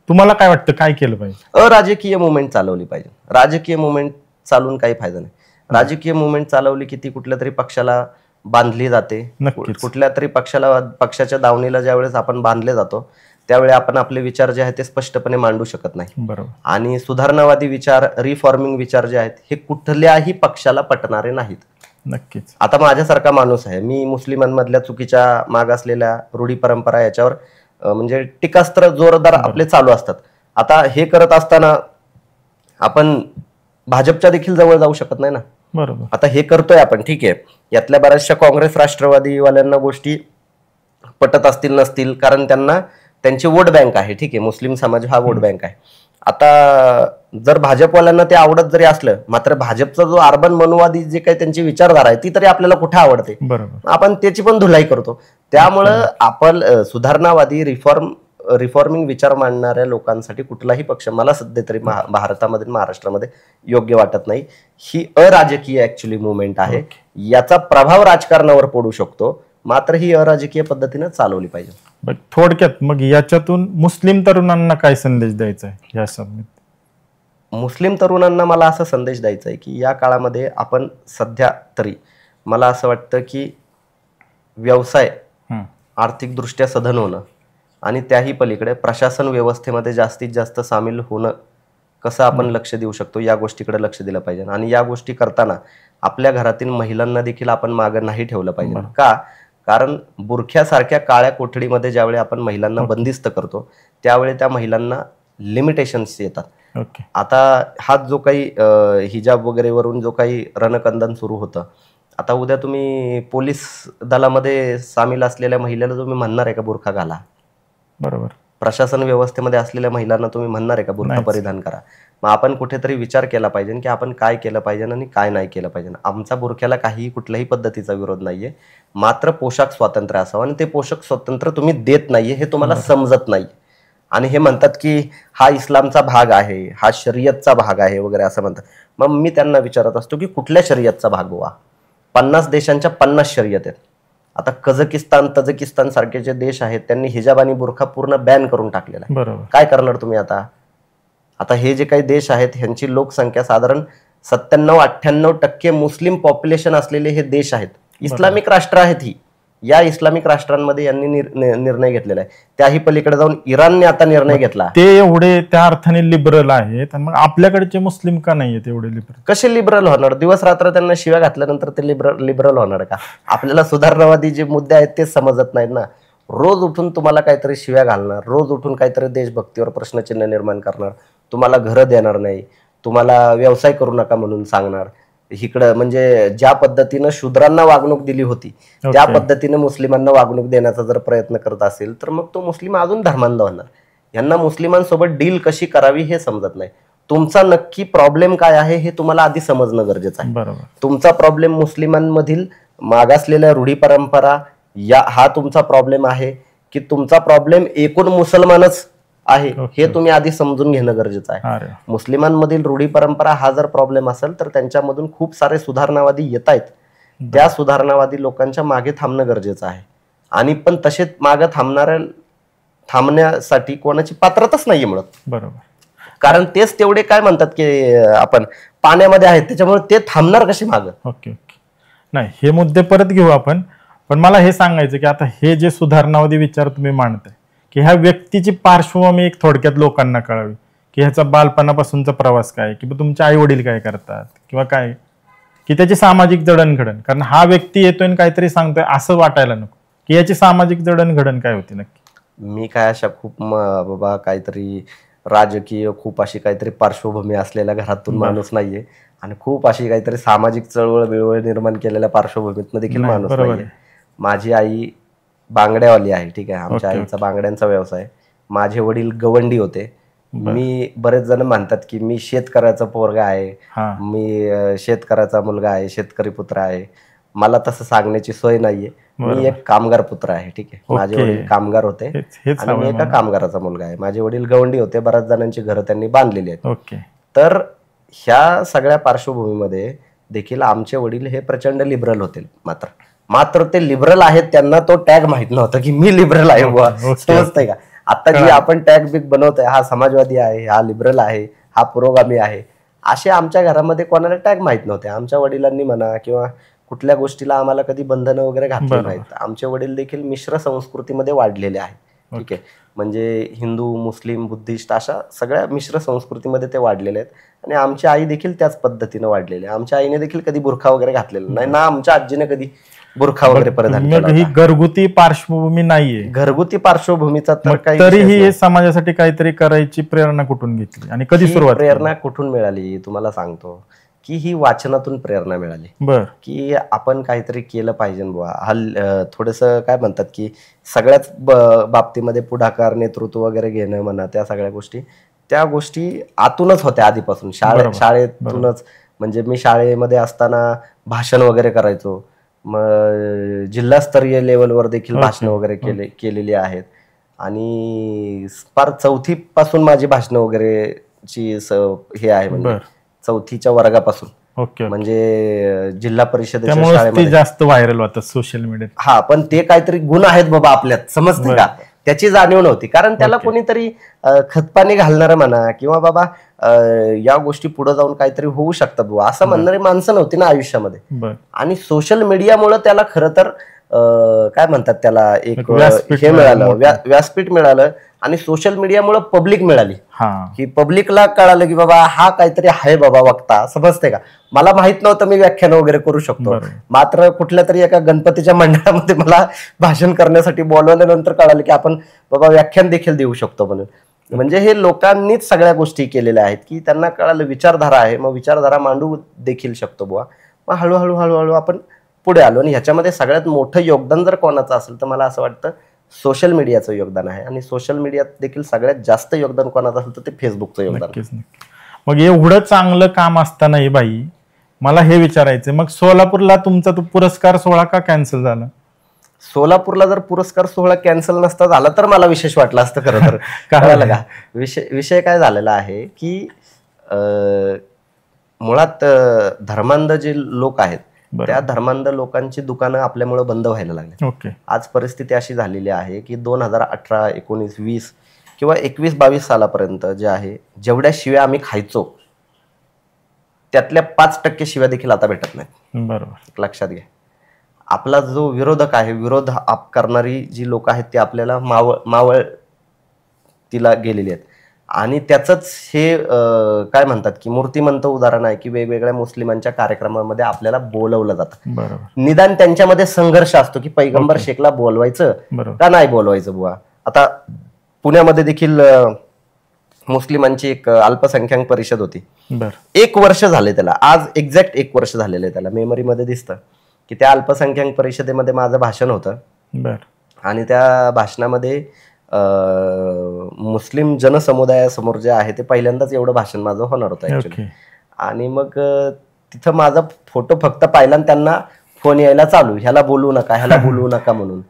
Speaker 2: तुम्हाला काय वाटतं, काय केलं पाहिजे?
Speaker 1: अराजकीय मुवमेंट चालवली पाहिजे. राजकीय मुवमेंट चालून काही फायदा नाही. राजकीय मुवमेंट चालवली की ती कुठल्या तरी पक्षाला बांधली जाते. कुठल्या तरी पक्षाच्या दावणीला ज्यावेळेस आपण बांधले जातो त्यावेळी आपण आपले विचार जे आहेत ते स्पष्टपणे मांडू शकत नाही. आणि सुधारणावादी विचार, रिफॉर्मिंग विचार जे आहेत हे कुठल्याही पक्षाला पटणारे नाहीत.
Speaker 2: नक्कीच.
Speaker 1: आता माझ्यासारखा माणूस आहे, मी मुस्लिमांमधल्या चुकीच्या मागासलेल्या रूढी परंपरा याच्यावर म्हणजे टीकास्त्र जोरदार आपले चालू असतात. आता हे करत असताना आपण भाजपच्या देखील जवळ जाऊ शकत नाही ना.
Speaker 2: बरोबर.
Speaker 1: आता हे करतोय आपण, ठीक आहे, यातल्या बऱ्याचशा काँग्रेस राष्ट्रवादीवाल्यांना गोष्टी पटत असतील नसतील, कारण त्यांना त्यांची वोट बँक आहे, ठीक आहे, मुस्लिम समाज हा वोट बँक आहे. आता जर भाजपवाल्यांना ते आवडत जरी असलं, मात्र भाजपचा जो अर्बन मनुवादी जे काही त्यांची विचारधारा आहे ती तरी आपल्याला कुठे आवडते, आपण त्याची पण धुलाई करतो. त्यामुळं आपण सुधारणावादी रिफॉर्मिंग विचार मांडणाऱ्या लोकांसाठी कुठलाही पक्ष मला सध्या तरी भारतामध्ये, महाराष्ट्रामध्ये योग्य वाटत नाही. ही अराजकीय ऍक्च्युअली मुवमेंट आहे. याचा प्रभाव राजकारणावर पडू शकतो, मात्र ही अराजकीय पद्धतीने चालवली पाहिजे.
Speaker 2: थोडक्यात मग याच्यातून मुस्लिम तरुणांना काय संदेश द्यायचा आहे? या
Speaker 1: मुस्लिम तरुणांना मला असा संदेश द्यायचा आहे की या काळामध्ये आपण सध्या तरी मला असं वाटतं की व्यवसाय आर्थिकदृष्ट्या सधन होणं आणि त्याही पलीकडे प्रशासन व्यवस्थेमध्ये जास्तीत जास्त सामील होणं, कसं आपण लक्ष देऊ शकतो या गोष्टीकडे लक्ष दिलं पाहिजे. आणि या गोष्टी करताना आपल्या घरातील महिलांना देखील आपण मागं नाही ठेवलं पाहिजे. का? कारण बुरख्यासारख्या काळ्या कोठडीमध्ये ज्यावेळी आपण महिलांना बंदिस्त करतो त्यावेळी त्या महिलांना लिमिटेशन्स येतात. आता हा जो काही हिजाब वगैरे वरून जो काही रणकंदन सुरू होतं, आता उद्या तुम्ही पोलीस दलामध्ये सामील असलेल्या महिलेला तुम्ही म्हणणार आहे का बुरखा घाला?
Speaker 2: बरोबर.
Speaker 1: प्रशासन व्यवस्थेमध्ये असलेल्या महिलांना तुम्ही म्हणणार आहे का बुरखा परिधान करा? मग आपण कुठेतरी विचार केला पाहिजे की आपण काय केलं पाहिजे आणि काय नाही केलं पाहिजे. आमचा बुरख्याला काही कुठल्याही पद्धतीचा विरोध नाहीये, मात्र पोशाख स्वातंत्र्य असावं. आणि ते पोशाख स्वातंत्र्य तुम्ही देत नाहीये हे तुम्हाला समजत नाही. आणि हे म्हणतात की हा इस्लामचा भाग आहे, हा शरीयतचा भाग आहे वगैरे असं म्हणतात. मग मी त्यांना विचारत असतो की कुठल्या शरीयतचा भाग? बुवा 50 देशांच्या 50 शरीयत आहेत. आता कझाकिस्तान तजाकिस्तान सारखे जे देश आहेत त्यांनी हिजाब आणि बुरखा पूर्ण बॅन करून टाकलेला आहे.
Speaker 2: बरोबर.
Speaker 1: काय करणार तुम्ही आता हे जे काही देश आहेत ह्यांची लोकसंख्या साधारण 97-98% मुस्लिम पॉप्युलेशन असलेले हे देश आहेत. इस्लामिक राष्ट्र आहेत ही. या इस्लामिक राष्ट्रांमध्ये यांनी निर्णय घेतलेला आहे. त्याही पलीकडे जाऊन इराणने आता निर्णय घेतला.
Speaker 2: ते एवढे त्या अर्थाने लिबरल आहेत, मग आपल्याकडचे मुस्लिम का नाही आहेत एवढे लिबरल?
Speaker 1: कसे लिबरल होणार? दिवस रात्र त्यांना शिव्या घातल्यानंतर ते लिबरल होणार का? आपल्याला सुधारणावादी जे मुद्दे आहेत ते समजत नाहीत ना. रोज उठून तुम्हाला काहीतरी शिव्या घालणार, रोज उठून काहीतरी देशभक्तीवर प्रश्नचिन्ह निर्माण करणार, तुम्हाला घरं देणार नाही, तुम्हाला व्यवसाय करू नका म्हणून सांगणार. इकडं म्हणजे ज्या पद्धतीनं शूद्रांना वागणूक दिली होती त्या पद्धतीने मुस्लिमांना वागणूक देण्याचा जर प्रयत्न करत असेल तर मग तो मुस्लिम अजून धर्मांध होणार. यांना मुस्लिमांसोबत डील कशी करावी हे समजत नाही. तुमचा नक्की प्रॉब्लेम काय आहे हे तुम्हाला आधी समजणं गरजेचं आहे.
Speaker 2: बरोबर.
Speaker 1: तुमचा प्रॉब्लेम मुस्लिमांमधील मागासलेल्या रूढी परंपरा हा तुमचा प्रॉब्लेम आहे की तुमचा प्रॉब्लेम एकूण मुसलमानच आहे हे तुम्ही आधी समजून घेणं गरजेचं आहे. मुस्लिमांमधील रूढी परंपरा हा जर प्रॉब्लेम असेल तर त्यांच्यामधून खूप सारे सुधारणावादी येत आहेत. त्या सुधारणावादी लोकांच्या मागे थांबणं गरजेचं आहे. आणि पण तसेच मागे थांबण्यासाठी कोणाची पात्रताच नाहीये मुळात.
Speaker 2: बरोबर.
Speaker 1: कारण तेच तेवढे काय म्हणतात की आपण पाण्यामध्ये आहेत त्याच्यामुळे ते थांबणार कसे मागं.
Speaker 2: Okay okay. नाही, हे मुद्दे परत घेऊ आपण. पण मला हे सांगायचं की आता हे जे सुधारणावादी विचार तुम्ही मांडताय की ह्या व्यक्तीची पार्श्वभूमी एक थोडक्यात लोकांना कळावी, की ह्याचा बालपणापासूनचा प्रवास काय, किंवा तुमचे आई वडील काय करतात किंवा काय, की त्याची सामाजिक जडणघडण. कारण हा व्यक्ती येतोय आणि काहीतरी सांगतोय असं वाटायला नको की याची सामाजिक जडणघडण काय होती नक्की.
Speaker 1: मी काय अशा खूप बाबा काहीतरी राजकीय खूप अशी काहीतरी पार्श्वभूमी असलेल्या घरातून माणूस नाहीये आणि खूप अशी काहीतरी सामाजिक चळवळ निर्माण केलेल्या पार्श्वभूमीतनं देखील माणूस नाहीये. माझी आई बांगड्यावाली आहे. ठीक आहे. आमच्या आईचा बांगड्यांचा व्यवसाय. माझे वडील गवंडी होते. मी बरेच जण म्हणतात की मी शेतकऱ्याचा पोरगा आहे, मी शेतकऱ्याचा मुलगा आहे, शेतकरी पुत्र आहे. मला तसं सांगण्याची सोय नाहीये. मी एक कामगार पुत्र आहे. ठीक आहे. माझे वडील कामगार होते आणि मी एका कामगाराचा मुलगा आहे. माझे वडील गवंडी होते. बऱ्याच जणांची घरं त्यांनी बांधलेली आहेत. तर ह्या सगळ्या पार्श्वभूमीमध्ये देखील आमचे वडील हे प्रचंड लिबरल होते. मात्र ते लिबरल आहेत त्यांना तो टॅग माहित नव्हता की मी लिबरल आहे बुवा. समजतंय का? आता जी आपण टॅग बिग बनवतोय हा समाजवादी आहे, हा लिबरल आहे, हा पुरोगामी आहे, असे आमच्या घरामध्ये कोणाला टॅग माहित नव्हते. आमच्या वडिलांनी म्हणा किंवा कुठल्या गोष्टीला आम्हाला कधी बंधनं वगैरे घातली नाहीत. आमचे वडील देखील मिश्र संस्कृतीमध्ये वाढलेले आहेत. ठीक आहे. म्हणजे हिंदू, मुस्लिम, बुद्धिस्ट अशा सगळ्या मिश्र संस्कृतीमध्ये ते वाढलेले आहेत. आणि आमची आई देखील त्याच पद्धतीने वाढलेली आहे. आमच्या आईने देखील कधी बुरखा वगैरे घातलेला नाही ना आमच्या आजीने कधी बुरखा वगैरे परिधान केला.
Speaker 2: ही घरगुती पार्श्वभूमी नाहीये.
Speaker 1: घरगुती पार्श्वभूमीचा तर काही
Speaker 2: तरीही समाजासाठी काहीतरी करायची प्रेरणा कुठून घेतली आणि कधी सुरुवात?
Speaker 1: प्रेरणा कुठून मिळाली तुम्हाला सांगतो की ही वाचनातून प्रेरणा मिळाली. की आपण काहीतरी केलं पाहिजे बुवा. थोडस काय म्हणतात की सगळ्याच बाबतीमध्ये पुढाकार, नेतृत्व वगैरे घेणं म्हणा, त्या गोष्टी आतूनच होत्या आधीपासून. शाळेतूनच. म्हणजे मी शाळेमध्ये असताना भाषण वगैरे करायचो. मग जिल्हास्तरीय लेवलवर देखील भाषण वगैरे केलेली आहेत. आणि फार 4थी पासून माझी भाषण वगैरेची हे आहे. म्हणजे 4थीच्या वर्गापासून. म्हणजे जिल्हा परिषदेच्या शाळेमध्ये
Speaker 2: जास्त व्हायरल होतात सोशल मीडियात.
Speaker 1: हा, पण ते काहीतरी गुण आहेत बाबा आपल्यात, समजते का? त्याची जाणीव नव्हती. कारण त्याला कोणीतरी खतपाणी घालणार म्हणा किंवा बाबा या गोष्टी पुढे जाऊन काहीतरी होऊ शकतात बुवा असं म्हणणारी माणसं नव्हती ना आयुष्यामध्ये. आणि सोशल मीडियामुळे त्याला खरं तर काय म्हणतात त्याला एक हे मिळालं, व्यासपीठ मिळालं. आणि सोशल मीडियामुळे पब्लिक मिळाली की पब्लिकला कळालं की बाबा हा काहीतरी आहे बाबा वक्ता. समजते का? मला माहित नव्हतं मी व्याख्यान वगैरे करू शकतो. मात्र कुठल्या तरी एका गणपतीच्या मंडळामध्ये मला भाषण करण्यासाठी बोलवल्यानंतर कळालं की आपण बाबा व्याख्यान देखील देऊ शकतो म्हणून. म्हणजे हे लोकांनीच सगळ्या गोष्टी केलेल्या आहेत की त्यांना कळालं विचारधारा आहे, मग विचारधारा मांडू देखील शकतो बुवा. मग हळूहळू आपण पुढे आलो. आणि ह्याच्यामध्ये सगळ्यात मोठं योगदान जर कोणाचं असेल तर मला असं वाटतं सोशल मीडियाचं योगदान आहे. आणि सोशल मीडियात देखील सगळ्यात जास्त योगदान कोणाचं असेल तर ते फेसबुकचं योगदान.
Speaker 2: मग एवढं चांगलं काम असतानाही बाई मला हे विचारायचं, मग सोलापूरला तुमचा तो पुरस्कार सोहळा का कॅन्सल झाला?
Speaker 1: सोलापूरला जर पुरस्कार सोहळा कॅन्सल नसता झाला तर मला विशेष वाटलं असतं खरं तर. कळालं का? विषय काय झालेला आहे की मुळात धर्मांध जे लोक आहेत त्या धर्मांध लोकांची दुकानं आपल्यामुळे बंद व्हायला लागली.
Speaker 2: ओके.
Speaker 1: आज परिस्थिती अशी झालेली आहे की 2018, 19, 20 किंवा 21, 22 सालापर्यंत जे आहे, जेवढ्या शिव्या आम्ही खायचो त्यातल्या 5% शिव्या देखील आता भेटत नाहीत.
Speaker 2: बरोबर.
Speaker 1: लक्षात घ्या. आपला जो विरोधक आहे, विरोध करणारी जी लोक आहेत ती आपल्याला मावळ तिला गेलेली आहेत. आणि त्याचंच हे काय म्हणतात की मूर्तिमंत उदाहरण आहे की वेगवेगळ्या मुस्लिमांच्या कार्यक्रमामध्ये आपल्याला बोलवलं जातं. निदान त्यांच्यामध्ये संघर्ष असतो की पैगंबर शेखला बोलवायचं का नाही बोलवायचं बुवा. आता पुण्यामध्ये देखील मुस्लिमांची एक अल्पसंख्याक परिषद होती. 1 वर्ष झाले त्याला, आज एक्झॅक्ट 1 वर्ष झालेलं आहे त्याला. मेमरीमध्ये दिसतं की त्या अल्पसंख्याक परिषदेमध्ये माझं भाषण होतं. आणि त्या भाषणामध्ये मुस्लिम जनसमुदायासमोर जे आहे ते पहिल्यांदाच एवढं भाषण माझं होणार होतं ऍक्च्युली. आणि मग तिथं माझा फोटो फक्त पाहिला आणि त्यांना फोन यायला चालू, ह्याला बोलू नका, ह्याला बोलू नका म्हणून.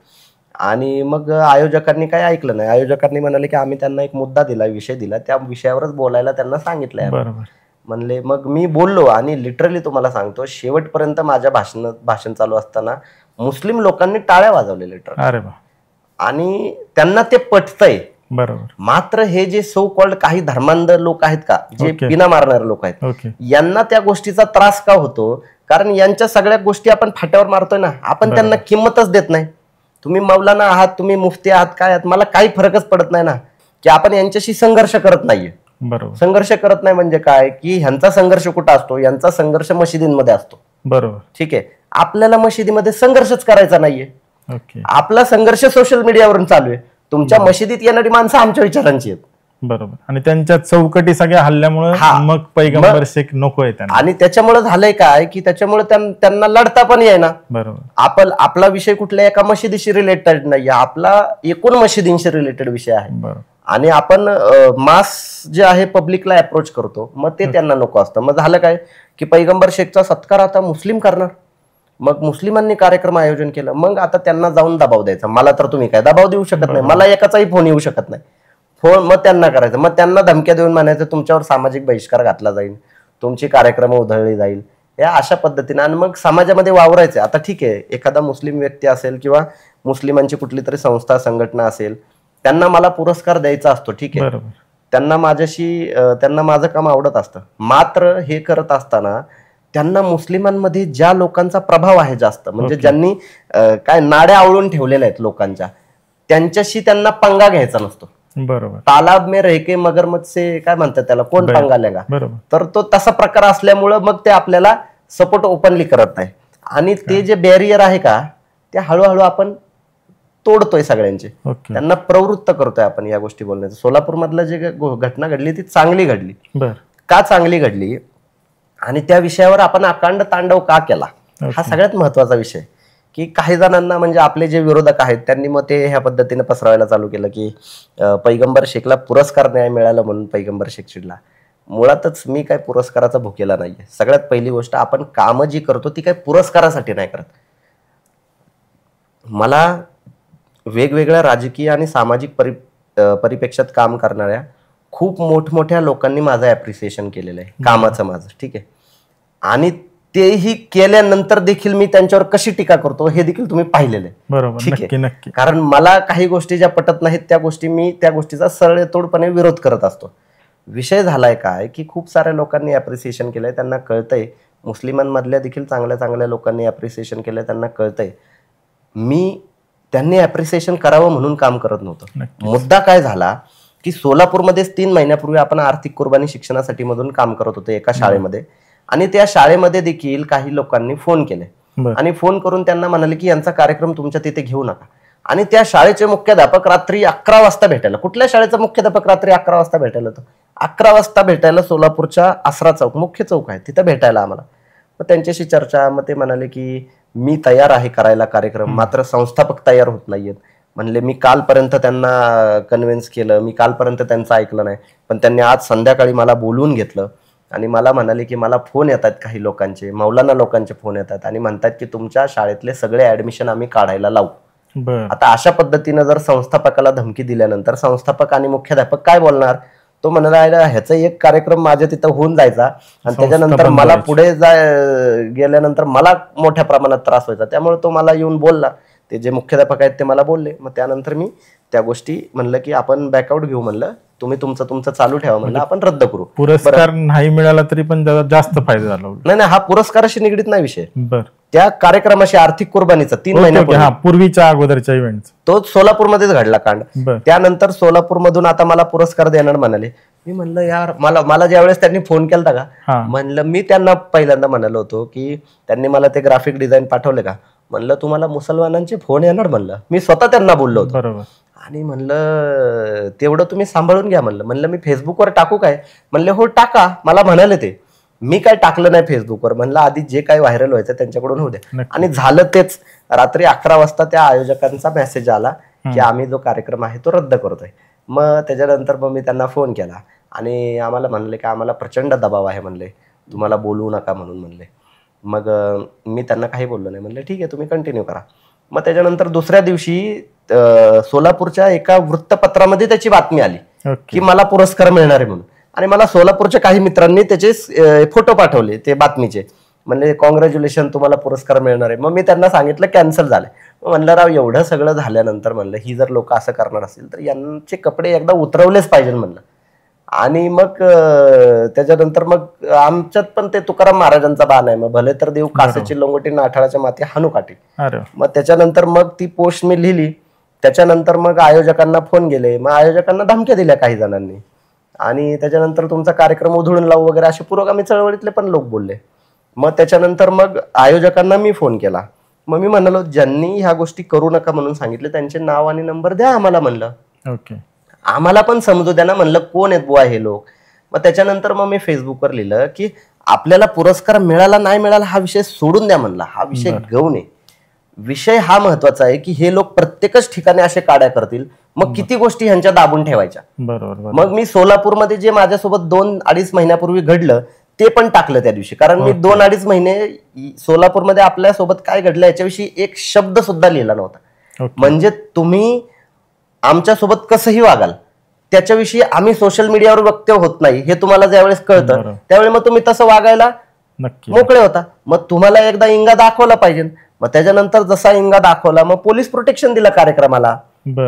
Speaker 1: आणि मग आयोजकांनी काय ऐकलं नाही. आयोजकांनी म्हणाले की आम्ही त्यांना एक मुद्दा दिला, विषय दिला, त्या विषयावरच बोलायला त्यांना सांगितलंय म्हणले. मग मी बोललो आणि लिटरली तुम्हाला सांगतो शेवटपर्यंत माझ्या भाषण चालू असताना मुस्लिम लोकांनी टाळ्या वाजवले लिटरली. आणि त्यांना ते पटतंय. मात्र हे जे सो कॉल्ड काही धर्मांध लोक आहेत का, जे पिना मारणारे लोक आहेत, यांना त्या गोष्टीचा त्रास का होतो? कारण यांच्या सगळ्या गोष्टी आपण फाट्यावर मारतोय ना, आपण त्यांना किंमतच देत नाही. तुम्ही मौलाना आहात, तुम्ही मुफ्ती आहात, काय आहात, मला काही फरकच पडत नाही ना, की आपण यांच्याशी संघर्ष करत नाहीये. संघर्ष करत नाही म्हणजे काय की ह्यांचा संघर्ष कुठं असतो? यांचा संघर्ष मशिदींमध्ये असतो. बरोबर, ठीक आहे. आपल्याला मशिदीमध्ये संघर्षच करायचा नाहीये. आपला संघर्ष सोशल मीडियावरून चालू आहे. तुमच्या मशिदीत येणारी माणसं आमच्या विचारांची आहेत.
Speaker 2: बरोबर. आणि त्यांच्या चौकटी सगळ्या हल्ल्यामुळे मग पैगंबर शेख नकोय त्यांना.
Speaker 1: आणि त्याच्यामुळे झालंय काय की त्याच्यामुळे त्यांना लढता पण येईना.
Speaker 2: बरोबर.
Speaker 1: आपला विषय कुठल्या एका मशिदीशी रिलेटेड नाही, आपला एकूण मशिदींशी रिलेटेड विषय आहे. आणि आपण मास जे आहे पब्लिकला अप्रोच करतो, मग ते त्यांना नको असतं. मग झालं काय की पैगंबर शेखचा सत्कार आता मुस्लिम करणार. मग मुस्लिमांनी कार्यक्रम आयोजन केलं. मग आता त्यांना जाऊन दबाव द्यायचा. मला तर तुम्ही काय दबाव देऊ शकत नाही, मला एकाचाही फोन येऊ शकत नाही. फोन मग त्यांना करायचं, मग त्यांना धमक्या देऊन म्हणायचं तुमच्यावर सामाजिक बहिष्कार घातला जाईल, तुमची कार्यक्रम उधळली जाईल, या अशा पद्धतीने. आणि मग समाजामध्ये वावरायचं. आता ठीक आहे, एखादा मुस्लिम व्यक्ती असेल किंवा मुस्लिमांची कुठली तरी संस्था संघटना असेल, त्यांना मला पुरस्कार द्यायचा असतो, ठीक आहे. त्यांना माझं काम आवडत असतं. मात्र हे करत असताना त्यांना मुस्लिमांमध्ये ज्या लोकांचा प्रभाव आहे जास्त, म्हणजे ज्यांनी काय नाड्या आवळून ठेवलेल्या आहेत लोकांच्या, त्यांच्याशी त्यांना पंगा घ्यायचा नसतो.
Speaker 2: बरोबर.
Speaker 1: तालाब में रह के मगरमच्छ से काय म्हणतात त्याला, कोण पंगा लेगा. तर तो तसा प्रकार असल्यामुळं मग ते आपल्याला सपोर्ट ओपनली करत नाही. आणि ते जे बॅरियर आहे का, ते हळूहळू आपण तोडतोय सगळ्यांचे. त्यांना प्रवृत्त करतोय आपण या गोष्टी बोलण्याचं. सोलापूर मधलं जे घटना घडली ती चांगली घडली. का चांगली घडली आणि त्या विषयावर आपण अखंड तांडव का केला, हा सगळ्यात महत्वाचा विषय. की काही जणांना म्हणजे आपले जे विरोधक आहेत त्यांनी मग ते ह्या पद्धतीने पसरवायला चालू केलं की पैगंबर शेखला पुरस्कार नाही मिळाला म्हणून पैगंबर शेख चिडला. मुळातच मी काय पुरस्काराचा भुकेला नाहीये. सगळ्यात पहिली गोष्ट, आपण कामं जी करतो ती काय पुरस्कारासाठी नाही करत. मला वेगवेगळ्या राजकीय आणि सामाजिक परिप्रेक्षात काम करणाऱ्या खूप मोठमोठ्या लोकांनी माझं ॲप्रिसिएशन केलेलं आहे कामाचं माझं, ठीक आहे. आणि तेही केल्यानंतर देखील मी त्यांच्यावर कशी टीका करतो हे देखील तुम्ही पाहिलेलं आहे.
Speaker 2: बरोबर, ठीक आहे.
Speaker 1: कारण मला काही गोष्टी ज्या पटत नाहीत त्या गोष्टी मी त्या गोष्टीचा सरळतोडपणे विरोध करत असतो. विषय झालाय काय की खूप साऱ्या लोकांनी ॲप्रिसिएशन केलंय, त्यांना कळतंय. मुस्लिमांमधल्या देखील चांगल्या चांगल्या लोकांनी ॲप्रिसिएशन केलंय, त्यांना कळतंय. मी त्यांनी ॲप्रिसिएशन करावं म्हणून काम करत नव्हतं. मुद्दा काय झाला की सोलापूरमध्येच 3 महिन्यापूर्वी आपण आर्थिक कुर्बानी शिक्षणासाठी मधून काम करत होतो एका शाळेमध्ये. आणि त्या शाळेमध्ये देखील काही लोकांनी फोन केले आणि फोन करून त्यांना म्हणाले की यांचा कार्यक्रम तुमच्या तिथे घेऊ नका. आणि त्या शाळेचे मुख्याध्यापक रात्री 11 वाजता भेटायला, कुठल्या शाळेचा मुख्याध्यापक रात्री 11 वाजता भेटायला होतं? 11 वाजता भेटायला सोलापूरच्या आसरा चौक, मुख्य चौक आहे तिथं भेटायला आम्हाला. मग त्यांच्याशी चर्चा, मग ते म्हणाले की मी तयार आहे करायला कार्यक्रम, मात्र संस्थापक तयार होत नाहीयेत. म्हणले मी कालपर्यंत त्यांना कन्व्हिन्स केलं, मी कालपर्यंत त्यांचं ऐकलं नाही, पण त्यांनी आज संध्याकाळी मला बोलवून घेतलं आणि मला म्हणाले की मला फोन येतात काही लोकांचे, मौलाना लोकांचे फोन येतात आणि म्हणतात की तुमच्या शाळेतले सगळे ऍडमिशन आम्ही काढायला लावू. आता अशा पद्धतीनं जर संस्थापकाला धमकी दिल्यानंतर संस्थापक आणि मुख्याध्यापक काय बोलणार? तो म्हणाला ह्याचा एक कार्यक्रम माझ्या तिथं होऊन जायचा आणि त्याच्यानंतर मला पुढे गेल्यानंतर मला मोठ्या प्रमाणात त्रास व्हायचा, त्यामुळे तो मला येऊन बोलला. ते जे मुख्याध्यापक आहेत ते मला बोलले. मग त्यानंतर मी त्या गोष्टी म्हणलं की आपण बॅकआउट घेऊ, म्हणलं तुम्ही तुमचं चालू ठेवा, म्हणलं आपण रद्द करू.
Speaker 2: पुरस्कार नाही मिळाला तरी पण जास्त फायदा झाला.
Speaker 1: नाही, हा पुरस्काराशी निगडीत नाही विषय, त्या कार्यक्रमाशी आर्थिक कुर्बानीचा 3
Speaker 2: महिन्यापूर्वीच्या अगोदरच्या इव्हेंट
Speaker 1: तो सोलापूरमध्येच घडला कांड. त्यानंतर सोलापूरमधून आता मला पुरस्कार देणार म्हणाले. मी म्हणलं यार, मला ज्यावेळेस त्यांनी फोन केला का, म्हणलं मी त्यांना पहिल्यांदा म्हणालो होतो की त्यांनी मला ते ग्राफिक डिझाईन पाठवले का, म्हणलं तुम्हाला मुसलमानांचे फोन येणार, म्हणलं मी स्वतः त्यांना बोललो होतो.
Speaker 2: बरोबर.
Speaker 1: आणि म्हणलं तेवढं तुम्ही सांभाळून घ्या, म्हणलं मी फेसबुकवर टाकू काय, म्हणले हो टाका. मला म्हणाले ते, मी काय टाकलं नाही फेसबुकवर, म्हणलं आधी जे काही व्हायरल व्हायचं त्यांच्याकडून होऊ द्या. आणि झालं तेच. रात्री 11 वाजता त्या आयोजकांचा मेसेज आला की आम्ही जो कार्यक्रम आहे तो रद्द करतोय. मग त्याच्यानंतर मग मी त्यांना फोन केला आणि आम्हाला म्हणले की आम्हाला प्रचंड दबाव आहे, म्हणले तुम्हाला बोलवू नका म्हणून म्हणले. मग मी त्यांना काही बोललो नाही, म्हणलं ठीक आहे तुम्ही कंटिन्यू करा. मग त्याच्यानंतर दुसऱ्या दिवशी सोलापूरच्या एका वृत्तपत्रामध्ये त्याची बातमी आली की मला पुरस्कार मिळणार आहे म्हणून. आणि मला सोलापूरच्या काही मित्रांनी त्याचे फोटो पाठवले ते बातमीचे, म्हणले कॉंग्रॅच्युलेशन तुम्हाला पुरस्कार मिळणार आहे. मग मी त्यांना सांगितलं कॅन्सल झालं. म्हणलं राव, एवढं सगळं झाल्यानंतर म्हणलं ही जर लोक असं करणार असेल तर यांचे कपडे एकदा उतरवलेच पाहिजे म्हणलं. आणि मग त्याच्यानंतर मग आमच्यात पण ते तुकाराम महाराजांचा बाण आहे, मग भले तर देव कासेची लंगोटी नाठाळाच्या माती हानू काठी. मग त्याच्यानंतर मग ती पोस्ट मी लिहिली. त्याच्यानंतर मग आयोजकांना फोन गेले, मग आयोजकांना धमक्या दिल्या काही जणांनी. आणि त्याच्यानंतर तुमचा कार्यक्रम उधळून लावू वगैरे असे पुरोगामी चळवळीतले पण लोक बोलले. मग त्याच्यानंतर मग आयोजकांना मी फोन केला. मग मी म्हणालो ज्यांनी ह्या गोष्टी करू नका म्हणून सांगितले त्यांचे नाव आणि नंबर द्या आम्हाला, म्हणलं आम्हाला पण समजू द्या ना, म्हणलं कोण आहेत बुवा हे लोक. मग त्याच्यानंतर मग मी फेसबुकवर लिहिलं की आपल्याला पुरस्कार मिळाला नाही मिळाला हा विषय सोडून द्या, म्हणला हा विषय घेऊ नये. विषय हा महत्वाचा आहे की हे लोक प्रत्येकच ठिकाणी असे काड्या करतील, मग किती गोष्टी ह्यांच्या दाबून ठेवायच्या.
Speaker 2: बरोबर.
Speaker 1: मग मी सोलापूरमध्ये जे माझ्यासोबत 2-2.5 महिन्यापूर्वी घडलं ते पण टाकलं त्या दिवशी, कारण मी 2-2.5 महिने सोलापूरमध्ये आपल्या सोबत काय घडलं याच्याविषयी एक शब्द सुद्धा लिहिला नव्हता. म्हणजे तुम्ही आमच्यासोबत कसंही वागाल त्याच्याविषयी आम्ही सोशल मीडियावर वक्तव्य होत नाही हे तुम्हाला ज्यावेळेस कळतं त्यावेळी मग तुम्ही तसं वागायला मोकळे होता. मग तुम्हाला एकदा इंगा दाखवला पाहिजे. मग त्याच्यानंतर जसा इंगा दाखवला मग पोलीस प्रोटेक्शन दिलं कार्यक्रमाला,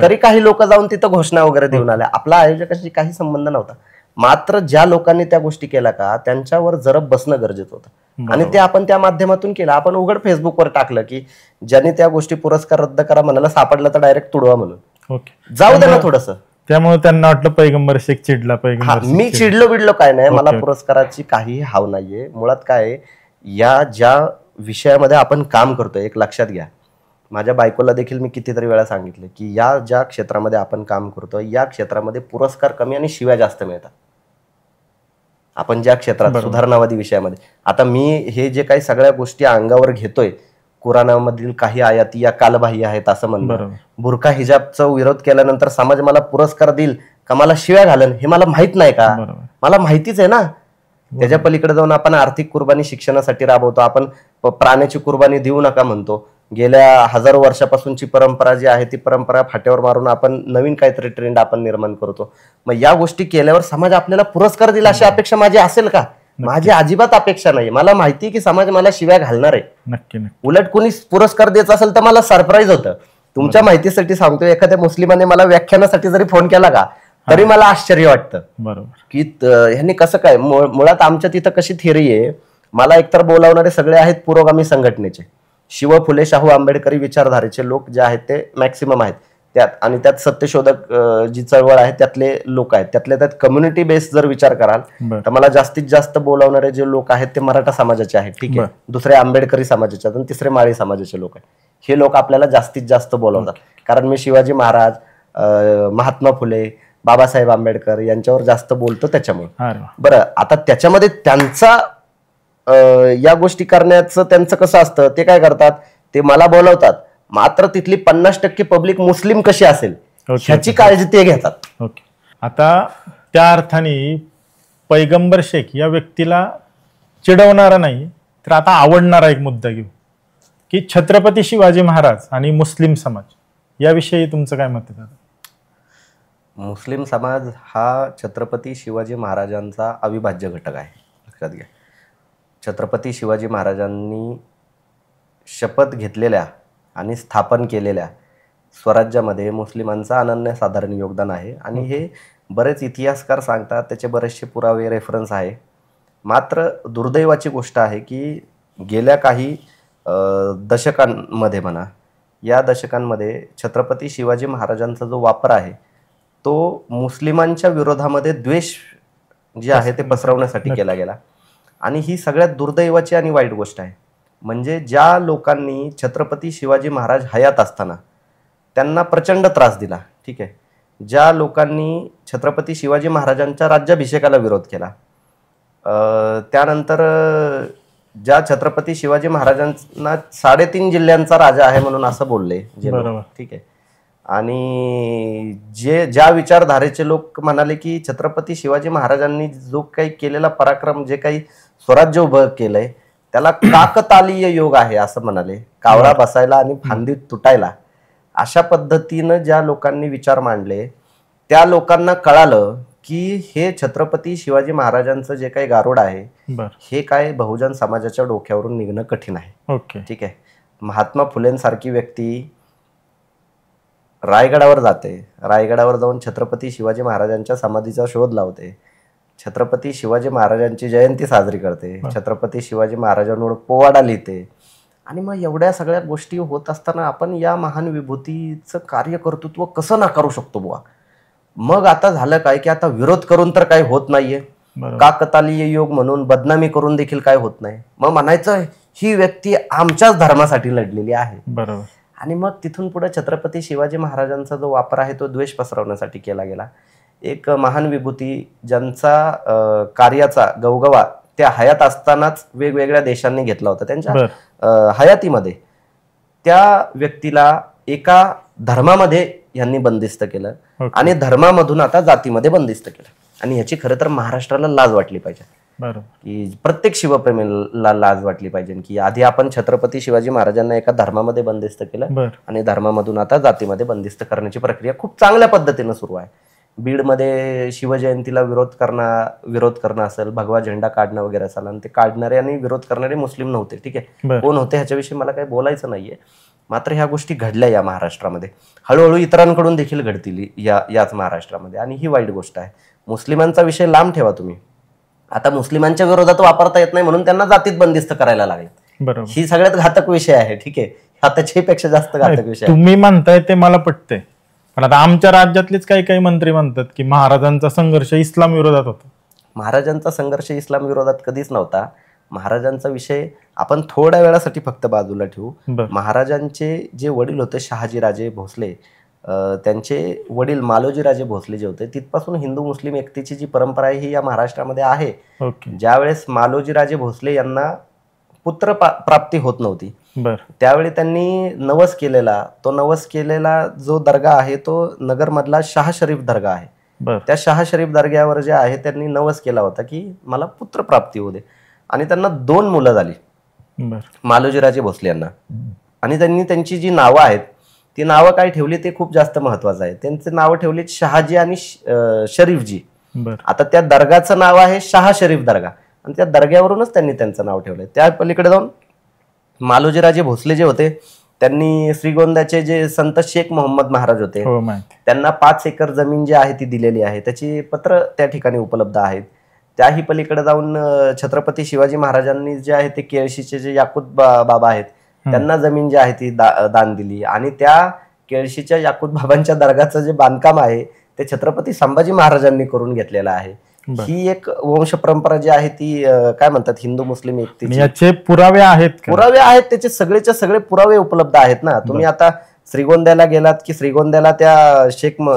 Speaker 1: तरी काही लोक जाऊन तिथं घोषणा वगैरे देऊन आल्या. आपला आयोजकाशी काही संबंध नव्हता. मात्र ज्या लोकांनी त्या गोष्टी केल्या का त्यांच्यावर जरब बसणं गरजेचं होतं आणि ते आपण त्या माध्यमातून केलं. आपण उघड फेसबुकवर टाकलं की ज्यांनी त्या गोष्टी पुरस्कार रद्द करा म्हणाला सापडला तर डायरेक्ट तुडवा म्हणून. जाऊ दे ना थोडस.
Speaker 2: त्यामुळे त्यांना वाटलं पैगंबर शेख चिडला.
Speaker 1: मी चिडलो बिडलो काय नाही, मला पुरस्काराची काही हाव नाहीये. मुळात काय या ज्या विषयामध्ये आपण काम करतोय एक लक्षात घ्या, माझ्या बायकोला देखील मी कितीतरी वेळा सांगितलं की या ज्या क्षेत्रामध्ये आपण काम करतोय या क्षेत्रामध्ये पुरस्कार कमी आणि शिव्या जास्त मिळतात. आपण ज्या क्षेत्रात सुधारणावादी विषयामध्ये आता मी हे जे काही सगळ्या गोष्टी अंगावर घेतोय, कुराणामधील काही आयाती या कालबाह्य आहेत असं म्हणणं, बुरखा हिजाबचा विरोध केल्यानंतर समाज मला पुरस्कार देईल का मला शिव्या घालन हे मला माहित नाही का, मला माहितीच आहे ना. त्याच्या पलीकडे जाऊन आपण आर्थिक कुर्बानी शिक्षणासाठी राबवतो, आपण प्राण्याची कुर्बानी देऊ नका म्हणतो. गेल्या हजारो वर्षापासूनची परंपरा जी आहे ती परंपरा फाट्यावर मारून आपण नवीन काहीतरी ट्रेंड आपण निर्माण करतो. मग या गोष्टी केल्यावर समाज आपल्याला पुरस्कार दिला अशी अपेक्षा माझी असेल का? माझी अजिबात अपेक्षा नाही. मला माहिती की समाज मला शिव्या घालणार आहे.
Speaker 2: नक्की.
Speaker 1: उलट कोणी पुरस्कार द्यायचा असेल तर मला सरप्राईज होतं. तुमच्या माहितीसाठी सांगतो, एखाद्या मुस्लिमाने मला व्याख्यानासाठी जरी फोन केला का तरी मला आश्चर्य वाटतं.
Speaker 2: बरोबर.
Speaker 1: की ह्यांनी कसं काय. मुळात आमच्या तिथं कशी थिअरी आहे, मला एकतर बोलावणारे सगळे आहेत पुरोगामी संघटनेचे, शिव फुले शाहू आंबेडकरी विचारधारेचे लोक जे आहेत ते मॅक्सिमम आहेत त्यात. आणि त्यात सत्यशोधक जी चळवळ आहे त्यातले लोक आहेत. त्यातल्या त्यात कम्युनिटी बेस जर विचार कराल तर मला जास्तीत जास्त बोलावणारे जे लोक आहेत ते मराठा समाजाचे आहेत, ठीक आहे, दुसरे आंबेडकरी समाजाचे आणि तिसरे माळी समाजाचे लोक आहेत. हे लोक आपल्याला जास्तीत जास्त बोलावतात कारण मी शिवाजी महाराज, महात्मा फुले, बाबासाहेब आंबेडकर यांच्यावर जास्त बोलतो त्याच्यामुळे. बरं, आता त्याच्यामध्ये त्यांचा या गोष्टी करण्याचं त्यांचं कसं असतं, ते काय करतात, ते मला बोलवतात मात्र तिथली 50% पब्लिक मुस्लिम कशी असेल ह्याची काळजी ते घेतात.
Speaker 2: ओके. आता त्या अर्थाने पैगंबर शेख या व्यक्तीला चिडवणारा नाही तर आता आवडणारा एक मुद्दा घेऊ की छत्रपती शिवाजी महाराज आणि मुस्लिम समाज याविषयी तुमचं काय मत आहे?
Speaker 1: मुस्लिम समाज हा छत्रपती शिवाजी महाराजांचा अविभाज्य घटक आहे, लक्षात घ्या. छत्रपती शिवाजी महाराजांनी शपथ घेतलेल्या आणि स्थापन केलेल्या स्वराज्यामध्ये मुस्लिमांचं अनन्यसाधारण योगदान आहे आणि हे बरेच इतिहासकार सांगतात, त्याचे बरेचसे पुरावे रेफरन्स आहे. मात्र दुर्दैवाची गोष्ट आहे की गेल्या काही दशकांमध्ये म्हणा, या दशकांमध्ये छत्रपती शिवाजी महाराजांचा जो वापर आहे तो मुस्लिमांच्या विरोधामध्ये द्वेष जे आहे ते पसरवण्यासाठी केला गेला. आणि ही सगळ्यात दुर्दैवाची आणि वाईट गोष्ट आहे. म्हणजे ज्या लोकांनी छत्रपती शिवाजी महाराज हयात असताना त्यांना प्रचंड त्रास दिला, ठीक आहे, ज्या लोकांनी छत्रपती शिवाजी महाराजांच्या राज्याभिषेकाला विरोध केला, त्यानंतर ज्या छत्रपती शिवाजी महाराजांना 3.5 जिल्ह्यांचा राजा आहे म्हणून असं बोलले जे, ठीक आहे, आणि ज्या विचारधारेचे लोक म्हणाले की छत्रपती शिवाजी महाराजांनी जो काही केलेला पराक्रम, जे काही स्वराज्य उभं केलंय त्याला काकतालीय योग आहे असं म्हणाले, कावळा बसायला आणि फांदी तुटायला, अशा पद्धतीनं ज्या लोकांनी विचार मांडले त्या लोकांना कळालं की हे छत्रपती शिवाजी महाराजांचं जे काही गारुड आहे हे काय बहुजन समाजाच्या डोक्यावरून निघणं कठीण आहे. ठीक आहे. महात्मा फुलेंसारखी व्यक्ती रायगडावर जाते, रायगडावर जाऊन छत्रपती शिवाजी महाराजांच्या समाधीचा शोध लावते, छत्रपती शिवाजी महाराजांची जयंती साजरी करते, छत्रपती शिवाजी महाराजांवर पोवाडा लिहिते, आणि मग एवढ्या सगळ्या गोष्टी होत असताना आपण या महान विभूतीचं कार्यकर्तृत्व कसं नाकारू शकतो बुवा. मग आता झालं काय की आता विरोध करून तर काही होत नाहीये, काकतालीय योग म्हणून बदनामी करून देखील काय होत नाही, मग म्हणायचं ही व्यक्ती आमच्याच धर्मासाठी लढलेली आहे.
Speaker 2: बरोबर.
Speaker 1: आणि मग तिथून पुढे छत्रपती शिवाजी महाराजांचा जो वापर आहे तो द्वेष पसरवण्यासाठी केला गेला. एक महान विभूती ज्यांचा कार्याचा गवगवा त्या हयात असतानाच वेगवेगळ्या देशांनी घेतला होता, त्यांच्या हयातीमध्ये त्या व्यक्तीला एका धर्मामध्ये यांनी बंदिस्त केलं आणि धर्मामधून आता जातीमध्ये बंदिस्त केलं. आणि याची खरं तर महाराष्ट्राला लाज वाटली पाहिजे, की प्रत्येक शिवप्रेमीला लाज वाटली पाहिजे की आधी आपण छत्रपती शिवाजी महाराजांना एका धर्मामध्ये बंदिस्त केलं आणि धर्मामधून आता जातीमध्ये बंदिस्त करण्याची प्रक्रिया खूप चांगल्या पद्धतीनं सुरू आहे. बीडमध्ये शिवजयंतीला विरोध करणं असेल, भगवा झेंडा काढणं वगैरे असेल, आणि ते काढणारे आणि विरोध करणारे मुस्लिम नव्हते, ठीक आहे, कोण होते ह्याच्याविषयी मला काही बोलायचं नाहीये. मात्र ह्या गोष्टी घडल्या या महाराष्ट्रामध्ये, हळूहळू इतरांकडून देखील घडतील याच महाराष्ट्रामध्ये, आणि ही वाईट गोष्ट आहे. मुस्लिमांचा विषय लांब ठेवा तुम्ही, आता मुस्लिमांच्या विरोधात वापरता येत नाही म्हणून त्यांना जातीत बंदिस्त करायला लागले, ही सगळ्यात घातक विषय आहे. ठीक आहे, हा त्याच्यापेक्षा जास्त घातक विषय.
Speaker 2: तुम्ही म्हणताय ते मला पटतंय, पण आता आमच्या राज्यातलेच काही मंत्री म्हणतात की महाराजांचा संघर्ष इस्लाम विरोधात होता.
Speaker 1: महाराजांचा संघर्ष इस्लाम विरोधात कधीच नव्हता. महाराजांचा विषय आपण थोड्या वेळासाठी फक्त बाजूला ठेवू. महाराजांचे जे वडील होते शहाजीराजे भोसले, त्यांचे वडील मालोजीराजे भोसले जे होते, तिथपासून हिंदू मुस्लिम एकतेची जी परंपरा आहे ही या महाराष्ट्रामध्ये आहे. ज्यावेळेस मालोजीराजे भोसले यांना पुत्र प्राप्ती होत नव्हती, त्यावेळी त्यांनी नवस केलेला जो दर्गा आहे तो नगरमधला शाह शरीफ दर्गा आहे. त्या शाह शरीफ दर्ग्यावर जे आहे त्यांनी नवस केला होता की मला पुत्र प्राप्ती होऊ दे, आणि त्यांना 2 मुलं झाली मालोजीराजे भोसले यांना. आणि त्यांनी त्यांची जी नावं आहेत ती नावं काय ठेवली ते खूप जास्त महत्वाचं आहे. त्यांचे नावं ठेवली शहाजी आणि शरीफजी. आता त्या दर्गाचं नाव आहे शाह शरीफ दर्गा, आणि त्या दर्ग्यावरूनच त्यांनी त्यांचं नाव ठेवलंय. त्या पलीकडे जाऊन मालोजीराजे भोसले जे होते त्यांनी श्रीगोंद्याचे जे संत शेख मोहम्मद महाराज होते त्यांना 5 एकर जमीन जी आहे ती दिलेली आहे, त्याची पत्र त्या ठिकाणी उपलब्ध आहेत. त्याही पलीकडे जाऊन छत्रपती शिवाजी महाराजांनी जे आहे ते केळशीचे जे याकूत बाबा आहेत त्यांना जमीन जी आहे ती दान दिली, आणि त्या केळशीच्या याकूत बाबांच्या दर्गाचं जे बांधकाम आहे ते छत्रपती संभाजी महाराजांनी करून घेतलेलं आहे. ही एक वंश परंपरा जी आहे ती काय म्हणतात हिंदू मुस्लिम एकतेची.
Speaker 2: याचे पुरावे आहेत,
Speaker 1: त्याचे सगळेच्या सगळे पुरावे उपलब्ध आहेत ना. तुम्ही आता श्रीगोंद्याला गेलात की श्रीगोंद्याला त्या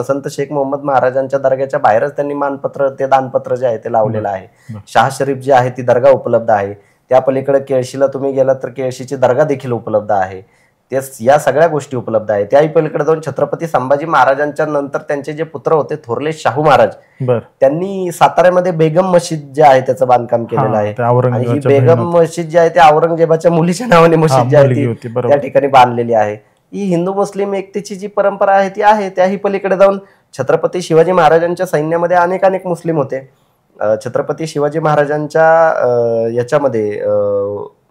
Speaker 1: संत शेख मोहम्मद महाराजांच्या दर्ग्याच्या बाहेरच त्यांनी मानपत्र, ते दानपत्र जे आहे ते लावलेलं आहे. शाह शरीफ जी आहे ती दर्गा उपलब्ध आहे. त्या पलीकडे केळशीला तुम्ही गेलात तर केळशीची दर्गा देखील उपलब्ध आहे. या सगळ्या गोष्टी उपलब्ध आहेत. त्याही पलीकडे जाऊन छत्रपती संभाजी महाराजांच्या नंतर त्यांचे जे पुत्र होते थोरले शाहू महाराज, त्यांनी साताऱ्यामध्ये बेगम मशीद जे आहे त्याचं बांधकाम केलेलं आहे. आणि ही बेगम मशीद जी आहे ती औरंगजेबाच्या मुलीच्या नावाने मशीद जी आहे ती त्या ठिकाणी बांधलेली आहे. ही हिंदू मुस्लिम एकतेची जी परंपरा आहे ती आहे. त्याही पलीकडे जाऊन छत्रपती शिवाजी महाराजांच्या सैन्यामध्ये अनेक मुस्लिम होते. छत्रपती शिवाजी महाराजांच्या याच्यामध्ये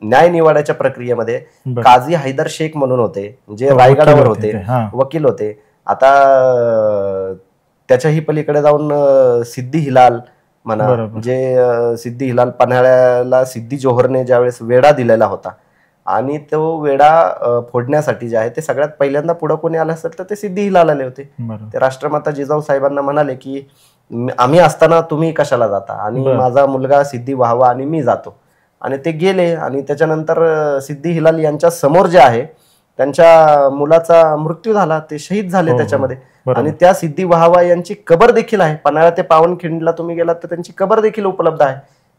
Speaker 1: न्याय निवाड्याच्या प्रक्रियेमध्ये काझी हैदर शेख म्हणून होते, जे रायगडावर होते, वकील होते. आता त्याच्याही पलीकडे जाऊन सिद्दी हिलाल म्हणा, जे सिद्दी हिलाल पन्हाळ्याला सिद्दी जोहरने ज्यावेळेस वेढा दिलेला होता आणि तो वेढा फोडण्यासाठी जे आहे ते सगळ्यात पहिल्यांदा पुढे कोणी आलं असेल तर ते सिद्दी हिलाल आले होते. ते राष्ट्रमाता जिजाऊ साहेबांना म्हणाले की आम्ही असताना तुम्ही कशाला जाता आणि माझा मुलगा सिद्दी व्हावा आणि मी जातो. आणि ते गेले आणि त्याच्यानंतर सिद्दी हिलाल यांच्या समोर जे आहे त्यांच्या मुलाचा मृत्यू झाला, ते शहीद झाले त्याच्यामध्ये. आणि त्या सिद्दी वहावा यांची कबर देखील आहे, पन्हाळा ते पावनखिंडला तुम्ही गेलात तर त्यांची कबर देखील उपलब्ध आहे.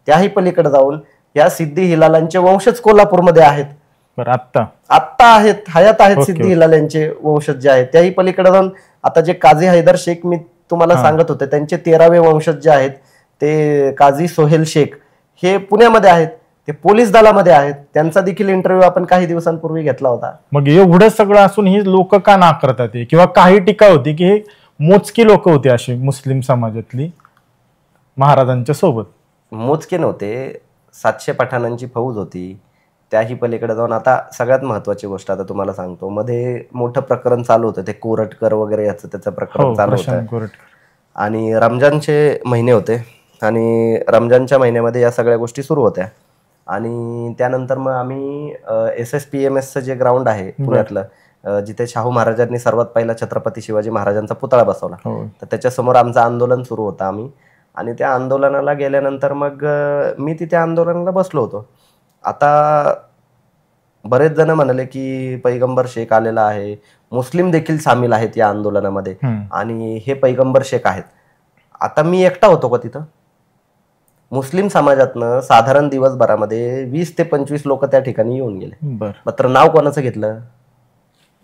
Speaker 1: त्याही पलीकडे जाऊन या सिद्दी हिलालांचे वंशज कोल्हापूरमध्ये आहेत, आत्ता आहेत, हयात आहेत सिद्दी हिलाल यांचे वंशज जे आहेत. त्याही पलीकडे जाऊन आता जे काझी हैदर शेख मी तुम्हाला सांगत होते त्यांचे 13वे वंशज जे आहेत ते काझी सोहेल शेख हे पुण्यामध्ये आहेत, ते पोलीस दलामध्ये आहेत. त्यांचा देखील इंटरव्ह्यू आपण काही दिवसांपूर्वी घेतला होता.
Speaker 2: मग एवढं सगळं असून ही लोक का नाकारतात, किंवा काही टीका होती की हे मोजकी लोक होती अशी मुस्लिम समाजातली महाराजांच्या सोबत?
Speaker 1: मोजके नव्हते, 700 पठाणांची फौज होती. त्याही पलीकडे जाऊन आता सगळ्यात महत्वाची गोष्ट आता तुम्हाला सांगतो, मध्ये मोठं प्रकरण चालू होतं, ते कोरटकर वगैरे याचं त्याचं प्रकरण चालू होतं. आणि रमजानचे महिने होते आणि रमजानच्या महिन्यामध्ये या सगळ्या गोष्टी सुरू होत्या. आणि त्यानंतर मग आम्ही SSPMS जे ग्राउंड आहे पुण्यातलं, जिथे शाहू महाराजांनी सर्वात पहिला छत्रपती शिवाजी महाराजांचा पुतळा बसवला, तर त्याच्यासमोर आमचं आंदोलन सुरू होतं आम्ही. आणि त्या आंदोलनाला गेल्यानंतर मग मी तिथे आंदोलनाला बसलो होतो. आता बरेच जण म्हणाले की पैगंबर शेख आलेला आहे, मुस्लिम देखील सामील आहेत या आंदोलनामध्ये आणि हे पैगंबर शेख आहेत. आता मी एकटा होतो का तिथं? मुस्लिम समाजातनं साधारण दिवसभरामध्ये 20 ते 25 लोक त्या ठिकाणी येऊन गेले. मात्र नाव कोणाचं घेतलं?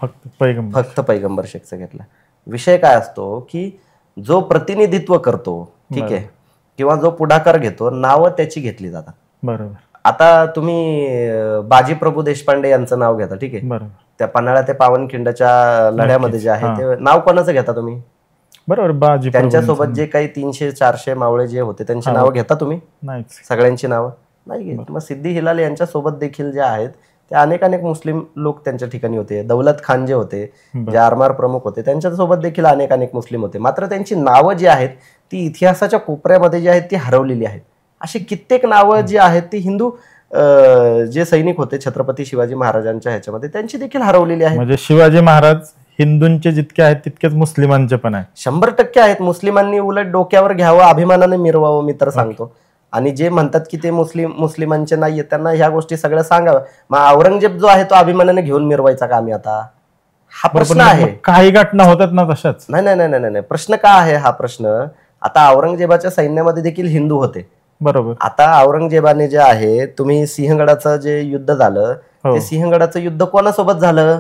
Speaker 1: फक्त पैगंबर शेखचं घेतलं. विषय काय असतो की जो प्रतिनिधित्व करतो, ठीक आहे, किंवा जो पुढाकार घेतो, नावं त्याची घेतली जातात.
Speaker 2: बरोबर.
Speaker 1: आता तुम्ही बाजीप्रभू देशपांडे यांचं नाव घेता, ठीक आहे, त्या पन्हाळा ते पावनखिंडच्या लढ्यामध्ये जे आहे ते नाव कोणाचं घेता तुम्ही?
Speaker 2: बरोबर.
Speaker 1: त्यांच्यासोबत जे काही 300-400 मावळे जे होते त्यांची नावं घेता तुम्ही? सगळ्यांची नावं नाही घेत. मग सिद्दी हिलाल यांच्या सोबत देखील जे आहेत ते अनेक मुस्लिम लोक त्यांच्या ठिकाणी होते. दौलत खान जे होते, जे आरमार प्रमुख होते, त्यांच्यासोबत देखील अनेक मुस्लिम होते. मात्र त्यांची नावं जी आहेत ती इतिहासाच्या कोपऱ्यामध्ये जी आहेत ती हरवलेली आहेत. अशी कित्येक नावं जी आहेत ती हिंदू जे सैनिक होते छत्रपती शिवाजी महाराजांच्या ह्याच्यामध्ये त्यांची देखील हरवलेली आहेत.
Speaker 2: म्हणजे शिवाजी महाराज हिंदूंचे जितके आहेत तितकेच मुस्लिमांचे पण आहेत.
Speaker 1: 100% आहेत. मुस्लिमांनी उलट डोक्यावर घ्यावं, अभिमानाने मिरवावं मी तर सांगतो. आणि जे म्हणतात की ते मुस्लिमांचे नाहीये त्यांना ह्या गोष्टी सगळ्या सांगाव्या. मग औरंगजेब जो आहे तो अभिमानाने घेऊन मिरवायचा का आम्ही आता? हा प्रश्न आहे.
Speaker 2: काही घटना होतात ना तशाच.
Speaker 1: नाही. प्रश्न का आहे हा प्रश्न? आता औरंगजेबाच्या सैन्यामध्ये देखील हिंदू होते.
Speaker 2: बरोबर.
Speaker 1: आता औरंगजेबाने जे आहे, तुम्ही सिंहगडाचं जे युद्ध झालं ते सिंहगडाचं युद्ध कोणासोबत झालं?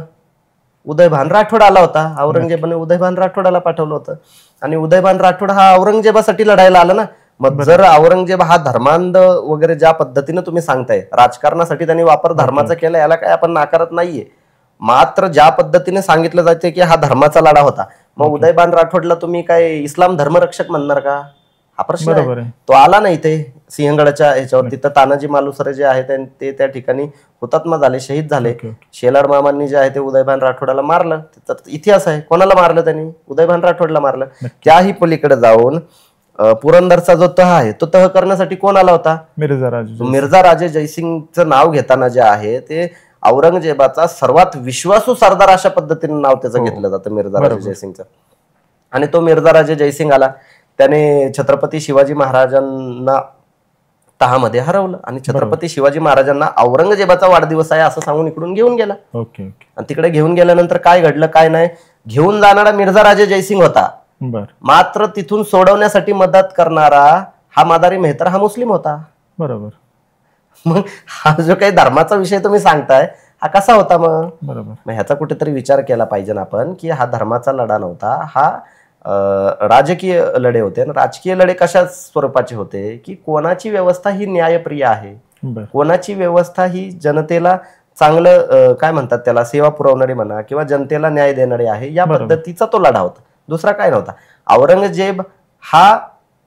Speaker 1: उदयभान राठोड आला होता. औरंगजेबाने उदयभान राठोडाला पाठवलं होतं आणि उदयभान राठोड हा औरंगजेबासाठी लढायला आला ना. मग जर औरंगजेब हा धर्मांध वगैरे ज्या पद्धतीने तुम्ही सांगताय, राजकारणासाठी त्यांनी वापर धर्माचा केला, याला काय आपण नाकारत नाहीये. मात्र ज्या पद्धतीने सांगितलं जाते की हा धर्माचा लढा होता, मग उदयभान राठोडला तुम्ही काय इस्लाम धर्मरक्षक म्हणणार का? हा प्रश्न आहे. तो आला नाही ते सिंहगडाच्या ह्याच्यावर. तिथं तानाजी मालुसरे जे आहे ते त्या ठिकाणी हुतात्मा झाले, शहीद झाले. शेलार मामांनी जे आहे ते उदयभान राठोडाला मारलं. इतिहास आहे. कोणाला मारलं त्यांनी? उदयभान राठोडला मारलं. त्याही पलीकडे जाऊन पुरंदरचा जो तह आहे तो तह करण्यासाठी कोण आला होता? मिर्झा राजे जयसिंगचं नाव घेताना जे आहे ते औरंगजेबाचा सर्वात विश्वासू सरदार अशा पद्धतीने नाव त्याचं घेतलं जातं, मिर्झा राजे जयसिंगचं. आणि तो मिर्झा राजे जयसिंग आला, त्याने छत्रपती शिवाजी महाराजांना तहामध्ये हरवलं आणि छत्रपती शिवाजी महाराजांना औरंगजेबाचा वाढदिवस आहे असं सांगून इकडून घेऊन गेला. आणि तिकडे घेऊन गेल्यानंतर काय घडलं काय नाही, घेऊन जाणारा मिर्झा राजे जयसिंग होता, मात्र तिथून सोडवण्यासाठी मदत करणारा हा मादारी मेहतर हा मुस्लिम होता.
Speaker 2: बरोबर.
Speaker 1: मग हा जो काही धर्माचा विषय तुम्ही सांगताय हा कसा होता? मग ह्याचा कुठेतरी विचार केला पाहिजे ना आपण, की हा धर्माचा लढा नव्हता, हा राजकीय लढे होते. राजकीय लढे कशा स्वरूपाचे होते की कोणाची व्यवस्था ही न्यायप्रिय आहे, कोणाची व्यवस्था ही जनतेला चांगलं काय म्हणतात त्याला सेवा पुरवणारी म्हणा किंवा जनतेला न्याय देणारी आहे, या पद्धतीचा तो लढा होता. दुसरा काय नव्हता. औरंगजेब हा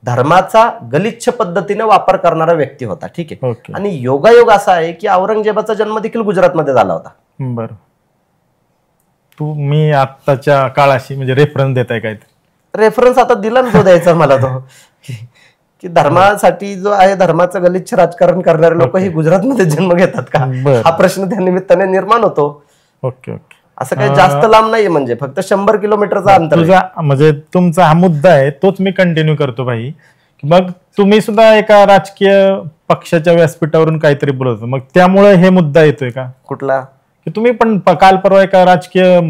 Speaker 1: धर्माचा गलिच्छ पद्धतीने वापर करणारा व्यक्ती होता. ठीक आहे. आणि योगायोग असा आहे की औरंगजेबाचा जन्म देखील गुजरातमध्ये झाला होता.
Speaker 2: बरं. तुम्ही आत्ताच्या काळाशी म्हणजे रेफरन्स देताय काय?
Speaker 1: रेफरन्स आता दिला ना जो द्यायचा मला तो, की धर्मासाठी जो आहे धर्माचं गलिच्छ राजकारण करणारे लोक ही गुजरातमध्ये जन्म घेतात का, हा प्रश्न त्या निमित्ताने निर्माण होतो.
Speaker 2: Okay okay.
Speaker 1: असं काही जास्त लांब नाहीये, म्हणजे फक्त 100 किलोमीटरचा अंतर.
Speaker 2: तुझा म्हणजे तुमचा हा मुद्दा आहे तोच मी कंटिन्यू करतो भाई. मग तुम्ही सुद्धा एका राजकीय पक्षाच्या व्यासपीठावरून काहीतरी बोलत होता, मग त्यामुळे हे मुद्दा येतोय का
Speaker 1: कुठला?
Speaker 2: की तुम्ही पण काल परवा एका राजकीय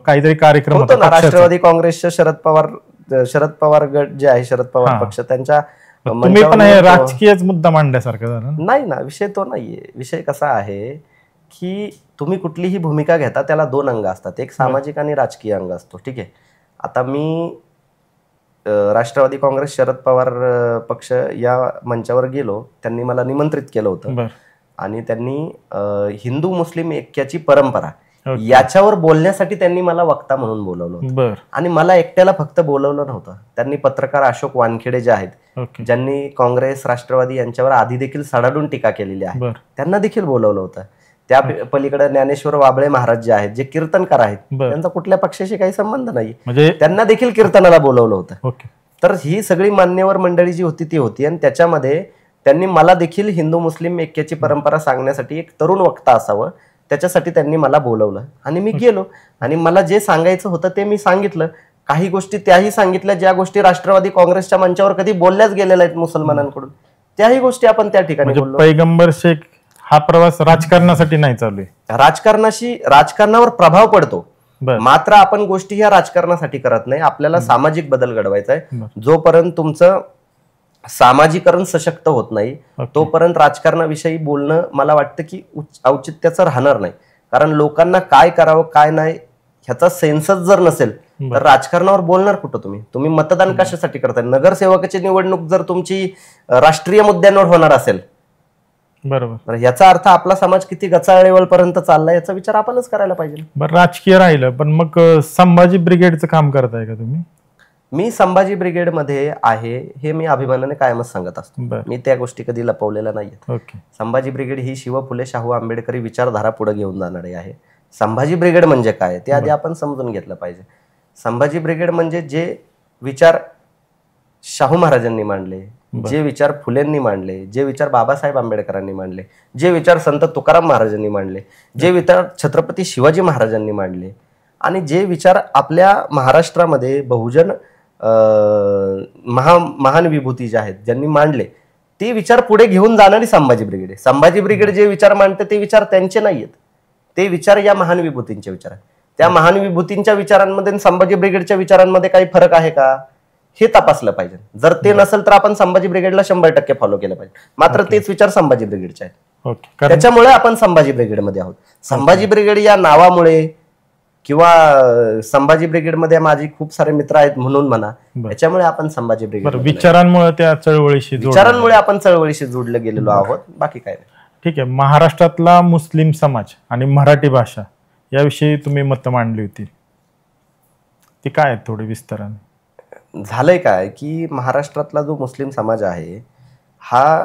Speaker 2: काहीतरी कार्यक्रम
Speaker 1: होतो ना, राष्ट्रवादी काँग्रेसच्या शरद पवार गट जे आहे, शरद पवार पक्ष, त्यांच्या
Speaker 2: तुम्ही पण हे राजकीयच मुद्दा मांडल्यासारखं झालं
Speaker 1: नाही ना. विषय तो नाहीये. विषय कसा आहे की तुम्ही कुठलीही भूमिका घेता त्याला 2 अंग असतात, एक सामाजिक आणि राजकीय अंग असतो. ठीक आहे. आता मी राष्ट्रवादी काँग्रेस शरद पवार पक्ष या मंचावर गेलो, त्यांनी मला निमंत्रित केलं होतं आणि त्यांनी हिंदू मुस्लिम ऐक्याची परंपरा याच्यावर बोलण्यासाठी त्यांनी मला वक्ता म्हणून बोलवलं होतं. आणि मला एकट्याला फक्त बोलवलं नव्हतं, त्यांनी पत्रकार अशोक वानखेडे जे आहेत, ज्यांनी काँग्रेस राष्ट्रवादी यांच्यावर आधी देखील सडाडून टीका केलेली आहे, त्यांना देखील बोलवलं होतं. त्या पलीकडे ज्ञानेश्वर वाबळे महाराज जे आहेत, जे कीर्तनकार आहेत, त्यांचा कुठल्या पक्षाशी काही संबंध नाही, त्यांना देखील कीर्तनाला बोलवलं होतं. तर ही सगळी मान्यवर मंडळी जी होती ती होती. आणि त्याच्यामध्ये त्यांनी मला देखील हिंदू मुस्लिम ऐक्याची परंपरा सांगण्यासाठी एक तरुण वक्ता असावं, त्याच्यासाठी त्यांनी मला बोलवलं. आणि मी गेलो आणि मला जे सांगायचं होतं ते मी सांगितलं. काही गोष्टी त्याही सांगितल्या ज्या गोष्टी राष्ट्रवादी काँग्रेसच्या मंचावर कधी बोलल्याच गेलेल्या आहेत मुसलमानांकडून, त्याही गोष्टी आपण त्या ठिकाणी बोललो.
Speaker 2: पैगंबर शेख हा प्रवास राजकारणासाठी नाही चालू आहे.
Speaker 1: राजकारणावर प्रभाव पडतो, मात्र आपण गोष्टी ह्या राजकारणासाठी करत नाही. आपल्याला सामाजिक बदल घडवायचा आहे. जोपर्यंत तुमचं सामाजिकरण सशक्त होत नाही तोपर्यंत राजकारणाविषयी बोलणं मला वाटतं की औचित्याचं राहणार नाही. कारण लोकांना काय करावं काय नाही ह्याचा सेन्सच जर नसेल तर राजकारणावर बोलणार कुठं तुम्ही मतदान कशासाठी करताय? नगरसेवकाची निवडणूक जर तुमची राष्ट्रीय मुद्द्यांवर होणार असेल, बरोबर, याचा अर्थ आपला समाज किती गचाळ लेवलपर्यंत चाललाय याचा विचार आपणच करायला पाहिजे.
Speaker 2: बरं, राजकीय राहिलं, पण मग संभाजी ब्रिगेडचं काम करताय का तुम्ही?
Speaker 1: मी संभाजी ब्रिगेडमध्ये आहे हे मी अभिमानाने कायमच सांगत असतो. मी त्या गोष्टी कधी लपवलेल्या नाहीयेत. संभाजी ब्रिगेड ही शिव फुले शाहू आंबेडकरी विचारधारा पुढे घेऊन जाणारी आहे. संभाजी ब्रिगेड म्हणजे काय ते आधी आपण समजून घेतलं पाहिजे. संभाजी ब्रिगेड म्हणजे जे विचार शाहू महाराजांनी मांडले, जे विचार फुलेंनी मांडले, जे विचार बाबासाहेब आंबेडकरांनी मांडले, जे विचार संत तुकाराम महाराजांनी मांडले, जे विचार छत्रपती शिवाजी महाराजांनी मांडले आणि जे विचार आपल्या महाराष्ट्रामध्ये बहुजन महान विभूती जे आहेत ज्यांनी मांडले ते विचार पुढे घेऊन जाणारी संभाजी ब्रिगेड आहे. संभाजी ब्रिगेड जे विचार मांडते ते विचार त्यांचे नाहीयेत, ते विचार या महान विभूतींचे विचार आहेत. त्या महान विभूतींच्या विचारांमध्ये संभाजी ब्रिगेडच्या विचारांमध्ये काही फरक आहे का हे तपासलं पाहिजे. जर ते नसेल तर आपण संभाजी ब्रिगेडला 100% फॉलो केलं पाहिजे. मात्र तेच विचार संभाजी ब्रिगेडचे आहेत, त्याच्यामुळे आपण संभाजी ब्रिगेडमध्ये आहोत. संभाजी ब्रिगेड या नावामुळे किंवा संभाजी ब्रिगेडमध्ये माझी खूप सारे मित्र आहेत म्हणून म्हणा, त्याच्यामुळे आपण संभाजी ब्रिगेड
Speaker 2: विचारांमुळे
Speaker 1: आपण चळवळीशी जोडले गेलेलो आहोत, बाकी काय नाही.
Speaker 2: ठीक आहे. महाराष्ट्रातला मुस्लिम समाज आणि मराठी भाषा याविषयी तुम्ही मतं मांडली होती, ती काय थोडी विस्ताराने?
Speaker 1: झालंय काय की महाराष्ट्रातला जो मुस्लिम समाज आहे हा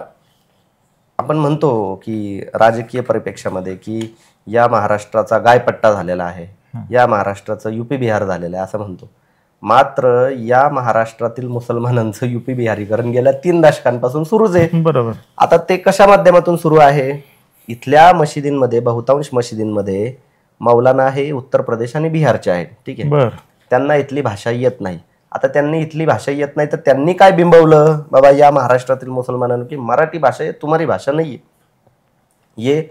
Speaker 1: आपण म्हणतो की राजकीय परिप्रेक्षामध्ये की या महाराष्ट्राचा गायपट्टा झालेला आहे, या महाराष्ट्राचं युपी बिहार झालेलं आहे असं म्हणतो. मात्र या महाराष्ट्रातील मुसलमानांचं युपी बिहारीकरण गेल्या 3 दशकांपासून सुरूच आहे.
Speaker 2: बरोबर.
Speaker 1: आता ते कशा माध्यमातून सुरू आहे? इथल्या मशिदींमध्ये, बहुतांश मशिदींमध्ये मौलाना हे उत्तर प्रदेश आणि बिहारचे आहेत. ठीक आहे. त्यांना इथली भाषा येत नाही. आता त्यांनी इथली भाषा येत नाही तर त्यांनी काय बिंबवलं बाबा या महाराष्ट्रातील मुसलमानांना की मराठी भाषा आहे, तुम्हारी भाषा नाहीये, ये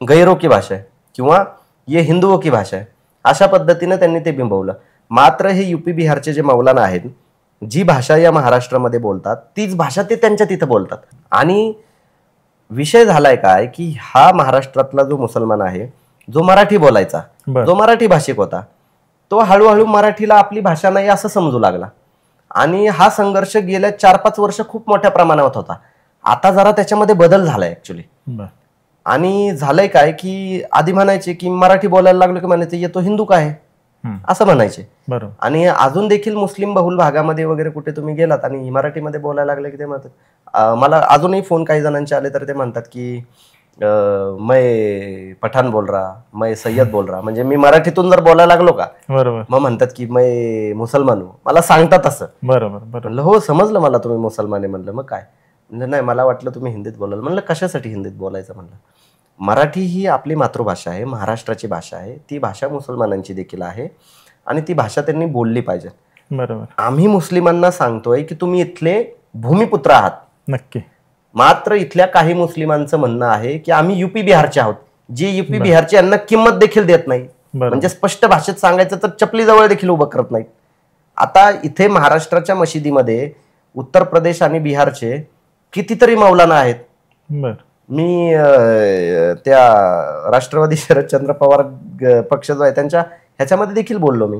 Speaker 1: गैरों की भाषा है किंवा ये हिंदुओं की भाषा है, अशा पद्धतीने त्यांनी ते बिंबवलं. मात्र हे युपी बिहारचे जे मौलाना आहेत जी भाषा या महाराष्ट्रामध्ये बोलतात तीच भाषा ते त्यांच्या तिथे बोलतात. आणि विषय झालाय काय की हा महाराष्ट्रातला जो मुसलमान आहे जो मराठी बोलायचा, जो मराठी भाषिक होता, तो हळूहळू मराठीला आपली भाषा नाही असं समजू लागला. आणि हा संघर्ष गेल्या 4-5 वर्ष खूप मोठ्या प्रमाणात होता. आता जरा त्याच्यामध्ये बदल झालाय ऍक्च्युली. आणि झालंय काय की आधी म्हणायचे की मराठी बोलायला लागलो की म्हणायचे येतो हिंदू का आहे, असं म्हणायचे.
Speaker 2: बरोबर.
Speaker 1: आणि अजून देखील मुस्लिम बहुल भागामध्ये वगैरे कुठे तुम्ही गेलात आणि मराठीमध्ये बोलायला लागले की ते म्हणतात, मला अजूनही फोन काही जणांचे आले तर ते म्हणतात की मै पठाण बोल रहा, मै सय्यद बोल रहा, म्हणजे मी मराठीतून जर बोलायला लागलो का
Speaker 2: बरोबर
Speaker 1: मग म्हणतात की मै मुसलमान हूं, मला सांगतात असं.
Speaker 2: बरोबर
Speaker 1: म्हणलं हो समजलं मला तुम्ही मुसलमान आहे. म्हणलं मग काय, म्हणलं नाही मला वाटलं तुम्ही हिंदीत बोलाल. म्हणलं कशासाठी हिंदीत बोलायचं. म्हणलं मराठी ही आपली मातृभाषा आहे, महाराष्ट्राची भाषा आहे, ती भाषा मुसलमानांची देखील आहे आणि ती भाषा त्यांनी बोलली पाहिजे.
Speaker 2: बरोबर.
Speaker 1: आम्ही मुस्लिमांना सांगतोय की तुम्ही इथले भूमिपुत्र आहात.
Speaker 2: नक्की.
Speaker 1: मात्र इथल्या काही मुस्लिमांचं म्हणणं आहे की आम्ही युपी बिहारचे आहोत, जे युपी बिहारचे यांना किंमत देखील देत नाही. म्हणजे स्पष्ट भाषेत सांगायचं तर चपली जवळ देखील उभं करत नाहीत. आता इथे महाराष्ट्राच्या मशिदीमध्ये उत्तर प्रदेश आणि बिहारचे कितीतरी मौलाना आहेत. मी त्या राष्ट्रवादी शरदचंद्र पवार पक्ष जो आहे त्यांच्या ह्याच्यामध्ये देखील बोललो मी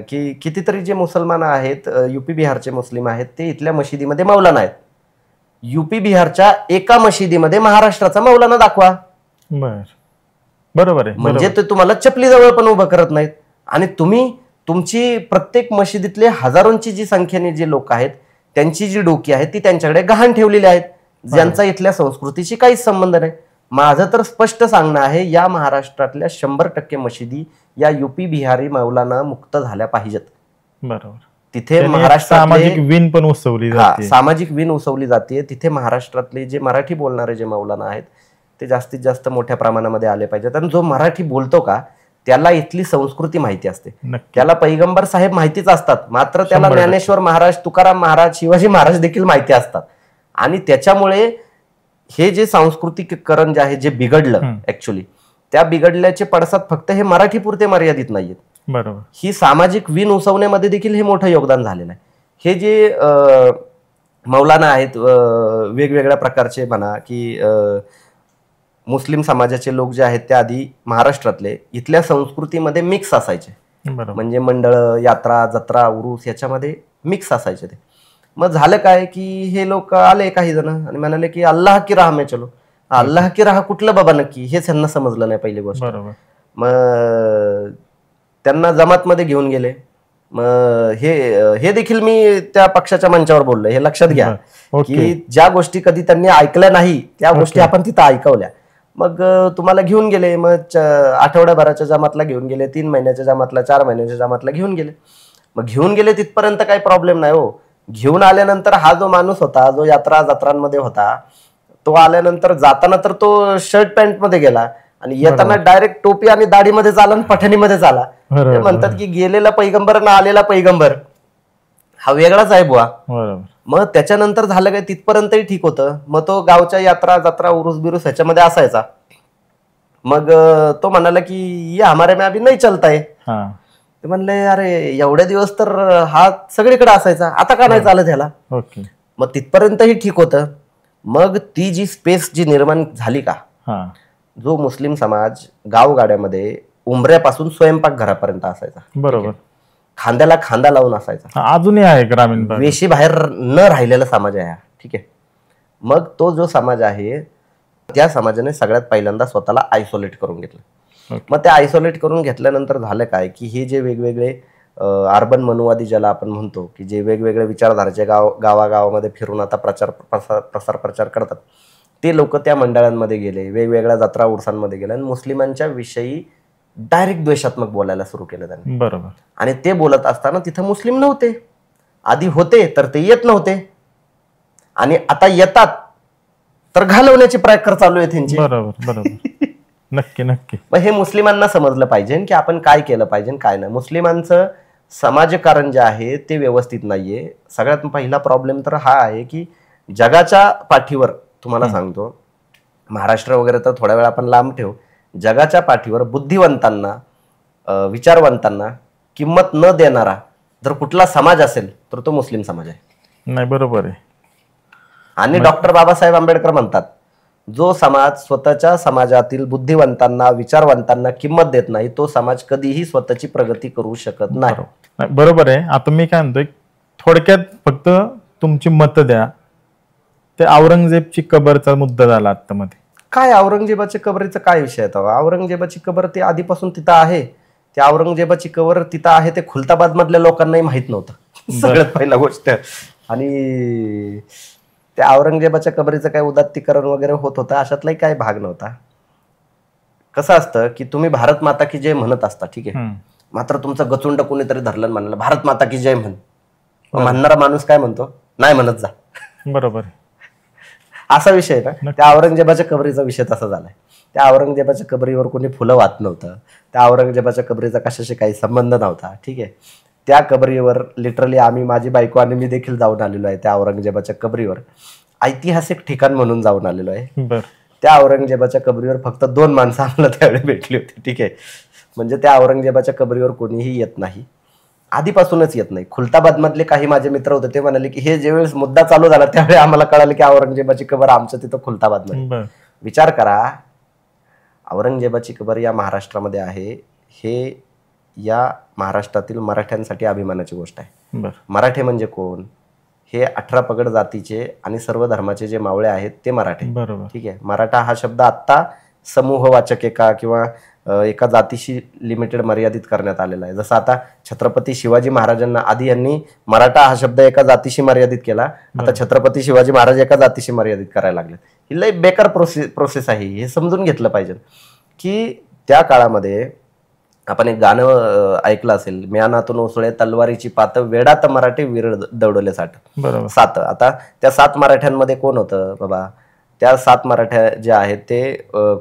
Speaker 1: की कितीतरी जे मुसलमान आहेत, युपी बिहारचे मुस्लिम आहेत, ते इथल्या मशिदीमध्ये मौलाना आहेत. युपी बिहारच्या एका मशिदीमध्ये महाराष्ट्राचा मौलाना दाखवा.
Speaker 2: बरोबर आहे.
Speaker 1: म्हणजे ते तुम्हाला चपली जवळ पण उभं करत नाहीत. आणि तुम्ही तुमची प्रत्येक मशिदीतले हजारोंची जी संख्येने जे लोक आहेत त्यांची जी डोकी आहेत ती त्यांच्याकडे गहाण ठेवलेली आहेत, ज्यांचा इथल्या संस्कृतीशी काहीच संबंध नाही. माझं तर स्पष्ट सांगणं आहे, या महाराष्ट्रातल्या 100% मशिदी या युपी बिहारी मौलाना मुक्त झाल्या पाहिजेत.
Speaker 2: बरोबर.
Speaker 1: तिथे महाराष्ट्रात
Speaker 2: सामाजिक विण पण उसवली जाते.
Speaker 1: सामाजिक विण उसवली जाते. तिथे महाराष्ट्रातले जे मराठी बोलणारे जे मौलाना आहेत ते जास्तीत जास्त मोठ्या प्रमाणामध्ये आले पाहिजेत. आणि जो मराठी बोलतो का त्याला इथली संस्कृती माहिती असते, त्याला पैगंबर साहेब माहितीच असतात, मात्र त्याला ज्ञानेश्वर महाराज, तुकाराम महाराज, शिवाजी महाराज देखील माहिती असतात. आणि त्याच्यामुळे हे जे सांस्कृतिकरण जे आहे जे बिघडलं ऍक्च्युली, त्या बिघडल्याचे पडसाद फक्त हे मराठी पुरते मर्यादित नाहीयेत.
Speaker 2: बरोबर.
Speaker 1: ही सामाजिक विण उसवण्यामध्ये देखील हे मोठं योगदान झालेलं आहे. हे जे मौलाना आहेत वेगवेगळ्या प्रकारचे म्हणा की मुस्लिम समाजाचे लोक जे आहेत ते आधी महाराष्ट्रातले इथल्या संस्कृतीमध्ये मिक्स असायचे. म्हणजे मंडळ, यात्रा, जत्रा, उरूस याच्यामध्ये मिक्स असायचे ते. मग झालं काय की हे लोक आले काही जण आणि म्हणाले की अल्लाह की राह में चलो. अल्लाह की राह कुठलं बाबा नक्की हेच त्यांना समजलं नाही पहिली गोष्ट. मग त्यांना जमातमध्ये घेऊन गेले. मग हे देखील मी त्या पक्षाच्या मंचावर बोललोय, हे लक्षात घ्या की ज्या गोष्टी कधी त्यांनी ऐकल्या नाही त्या गोष्टी आपण तिथं ऐकवल्या. मग तुम्हाला घेऊन गेले, मग आठवड्याभराच्या जमातला घेऊन गेले, 3 महिन्याच्या जमातला, 4 महिन्याच्या जमातला घेऊन गेले. मग घेऊन गेले तिथपर्यंत काही प्रॉब्लेम नाही हो. घेऊन आल्यानंतर हा जो माणूस होता, जो यात्रा जत्रांमध्ये होता, तो आल्यानंतर जाताना तर तो शर्ट पॅन्ट मध्ये गेला आणि येताना डायरेक्ट टोपी आणि दाढीमध्ये आला आणि पठाणीमध्ये आला. ते म्हणतात की गेलेला पैगंबर ना आलेला पैगंबर हा वेगळाच आहे बुवा. मग त्याच्यानंतर झालं काय, तिथपर्यंतही ठीक होतं. मग तो गावच्या यात्रा जत्रा उरूस बिरूस ह्याच्यामध्ये असायचा. मग तो म्हणाला की ये हमारे में अभी नहीं चलता है. ते म्हणले अरे एवढे दिवस तर हा सगळीकडे असायचा, आता का नाही चालत ह्याला. मग तिथपर्यंतही ठीक होतं. मग ती जी स्पेस जी निर्माण झाली का, जो मुस्लिम समाज गावगाड्यामध्ये उंबऱ्यापासून स्वयंपाक घरापर्यंत असायचा.
Speaker 2: बरोबर.
Speaker 1: खांद्याला खांदा लावून असायचा.
Speaker 2: अजूनही आहे ग्रामीण
Speaker 1: वेशी बाहेर न राहिलेला समाज आहे. ठीक आहे. मग तो जो समाज आहे त्या समाजाने सगळ्यात पहिल्यांदा स्वतःला आयसोलेट करून घेतलं. मग ते आयसोलेट करून घेतल्यानंतर झालं काय की हे जे वेगवेगळे अर्बन मनुवादी ज्याला आपण म्हणतो की जे वेगवेगळे विचारधाराचे गावागावामध्ये फिरून आता प्रसार प्रचार करतात, ते लोक त्या मंडळांमध्ये गेले, वेगवेगळ्या जत्रा उरसांमध्ये गेले आणि मुस्लिमांच्या विषयी डायरेक्ट द्वेषात्मक बोलायला सुरू केलं त्यांनी.
Speaker 2: बरोबर.
Speaker 1: आणि ते बोलत असताना तिथं मुस्लिम नव्हते. आधी होते तर ते येत नव्हते आणि आता येतात तर घालवण्याचे प्रयत्न चालू आहेत त्यांचे.
Speaker 2: बरोबर बरोबर. नक्की नक्की.
Speaker 1: मग हे मुस्लिमांना समजलं पाहिजे की आपण काय केलं पाहिजे काय नाही. मुस्लिमांचं समाजकारण जे आहे ते व्यवस्थित नाहीये. सगळ्यात पहिला प्रॉब्लेम तर हा आहे की जगाच्या पाठीवर तुम्हाला सांगतो, महाराष्ट्र वगैरे तर थोड्या वेळ आपण लांब ठेवू, जगाच्या पाठीवर बुद्धिवंतांना, विचारवंतांना किंमत न देणारा जर कुठला समाज असेल तर तो मुस्लिम समाज आहे.
Speaker 2: नाही बरोबर आहे.
Speaker 1: आणि डॉक्टर बाबासाहेब आंबेडकर म्हणतात, जो समाज स्वतःच्या समाजातील बुद्धिवंतांना, विचारवंतांना किंमत देत नाही तो समाज कधीही स्वतःची प्रगती करू शकत नाही.
Speaker 2: बरोबर आहे. आता मी काय म्हणतोय, थोडक्यात फक्त तुमची मतं द्या. ते औरंगजेबची कबरचा मुद्दा झाला आता मध्ये.
Speaker 1: काय औरंगजेबाच्या कबरीचा काय विषय आहे? औरंगजेबाची कबर ती आधीपासून तिथं आहे, त्या औरंगजेबाची कबर तिथं आहे ते खुलताबाद मधल्या लोकांनाही माहित नव्हतं सगळ्यात पहिला गोष्ट. आणि त्या औरंगजेबाच्या कबरीचं काय उदात्तीकरण वगैरे होत होतं अशातलाही काही भाग नव्हता. कसं असतं की तुम्ही भारत माता की जय म्हणत असता, ठीक आहे, मात्र तुमचं गचुंड कोणीतरी धरलं म्हणलं भारत माता की जय म्हणणारा माणूस काय म्हणतो, नाही म्हणत जा.
Speaker 2: बरोबर,
Speaker 1: असा विषय ना. त्या औरंगजेबाच्या कबरीचा विषय तसा झालाय. त्या औरंगजेबाच्या कबरीवर कोणी फुलं वाहत नव्हतं, त्या औरंगजेबाच्या कबरीचा कशाशी काही संबंध नव्हता, ठीक आहे. त्या कबरीवर लिटरली आम्ही, माझी बायको आणि मी देखील जाऊन आलेलो आहे. त्या औरंगजेबाच्या कबरीवर ऐतिहासिक ठिकाण म्हणून जाऊन आलेलो आहे. त्या औरंगजेबाच्या कबरीवर फक्त 2 माणसं आम्हाला त्यावेळी भेटली होती, ठीक आहे. म्हणजे त्या औरंगजेबाच्या कबरीवर कोणीही येत नाही, आधीपासूनच येत नाही. खुलताबाद मधले काही माझे मित्र होते, ते म्हणाले की हे ज्यावेळेस मुद्दा चालू झाला त्यावेळी आम्हाला कळालं की औरंगजेबाची कबर आमच्या तिथं खुलताबाद मध्ये. विचार करा, औरंगजेबाची कबर या महाराष्ट्रामध्ये आहे, हे या महाराष्ट्रातील मराठ्यांसाठी अभिमानाची गोष्ट आहे. मराठे म्हणजे कोण, हे 18 पगड जातीचे आणि सर्व धर्माचे जे मावळे आहेत ते मराठे, ठीक आहे. मराठा हा शब्द आत्ता समूहवाचक एका किंवा एका जातीशी लिमिटेड मर्यादित करण्यात आलेला आहे. जसं आता छत्रपती शिवाजी महाराजांना आधी यांनी मराठा हा शब्द एका जातीशी मर्यादित केला, आता छत्रपती शिवाजी महाराज एका जातीशी मर्यादित करायला लागले. ही लय बेकार प्रोसेस आहे, हे समजून घेतलं पाहिजे. की त्या काळामध्ये आपण एक गाणं ऐकलं असेल, म्यानातून उसळे तलवारीची पात, वेडात मराठे वीर दौडले सात. आता त्या 7 मराठ्यांमध्ये कोण होतं बाबा, त्या 7 मराठ्या जे आहेत ते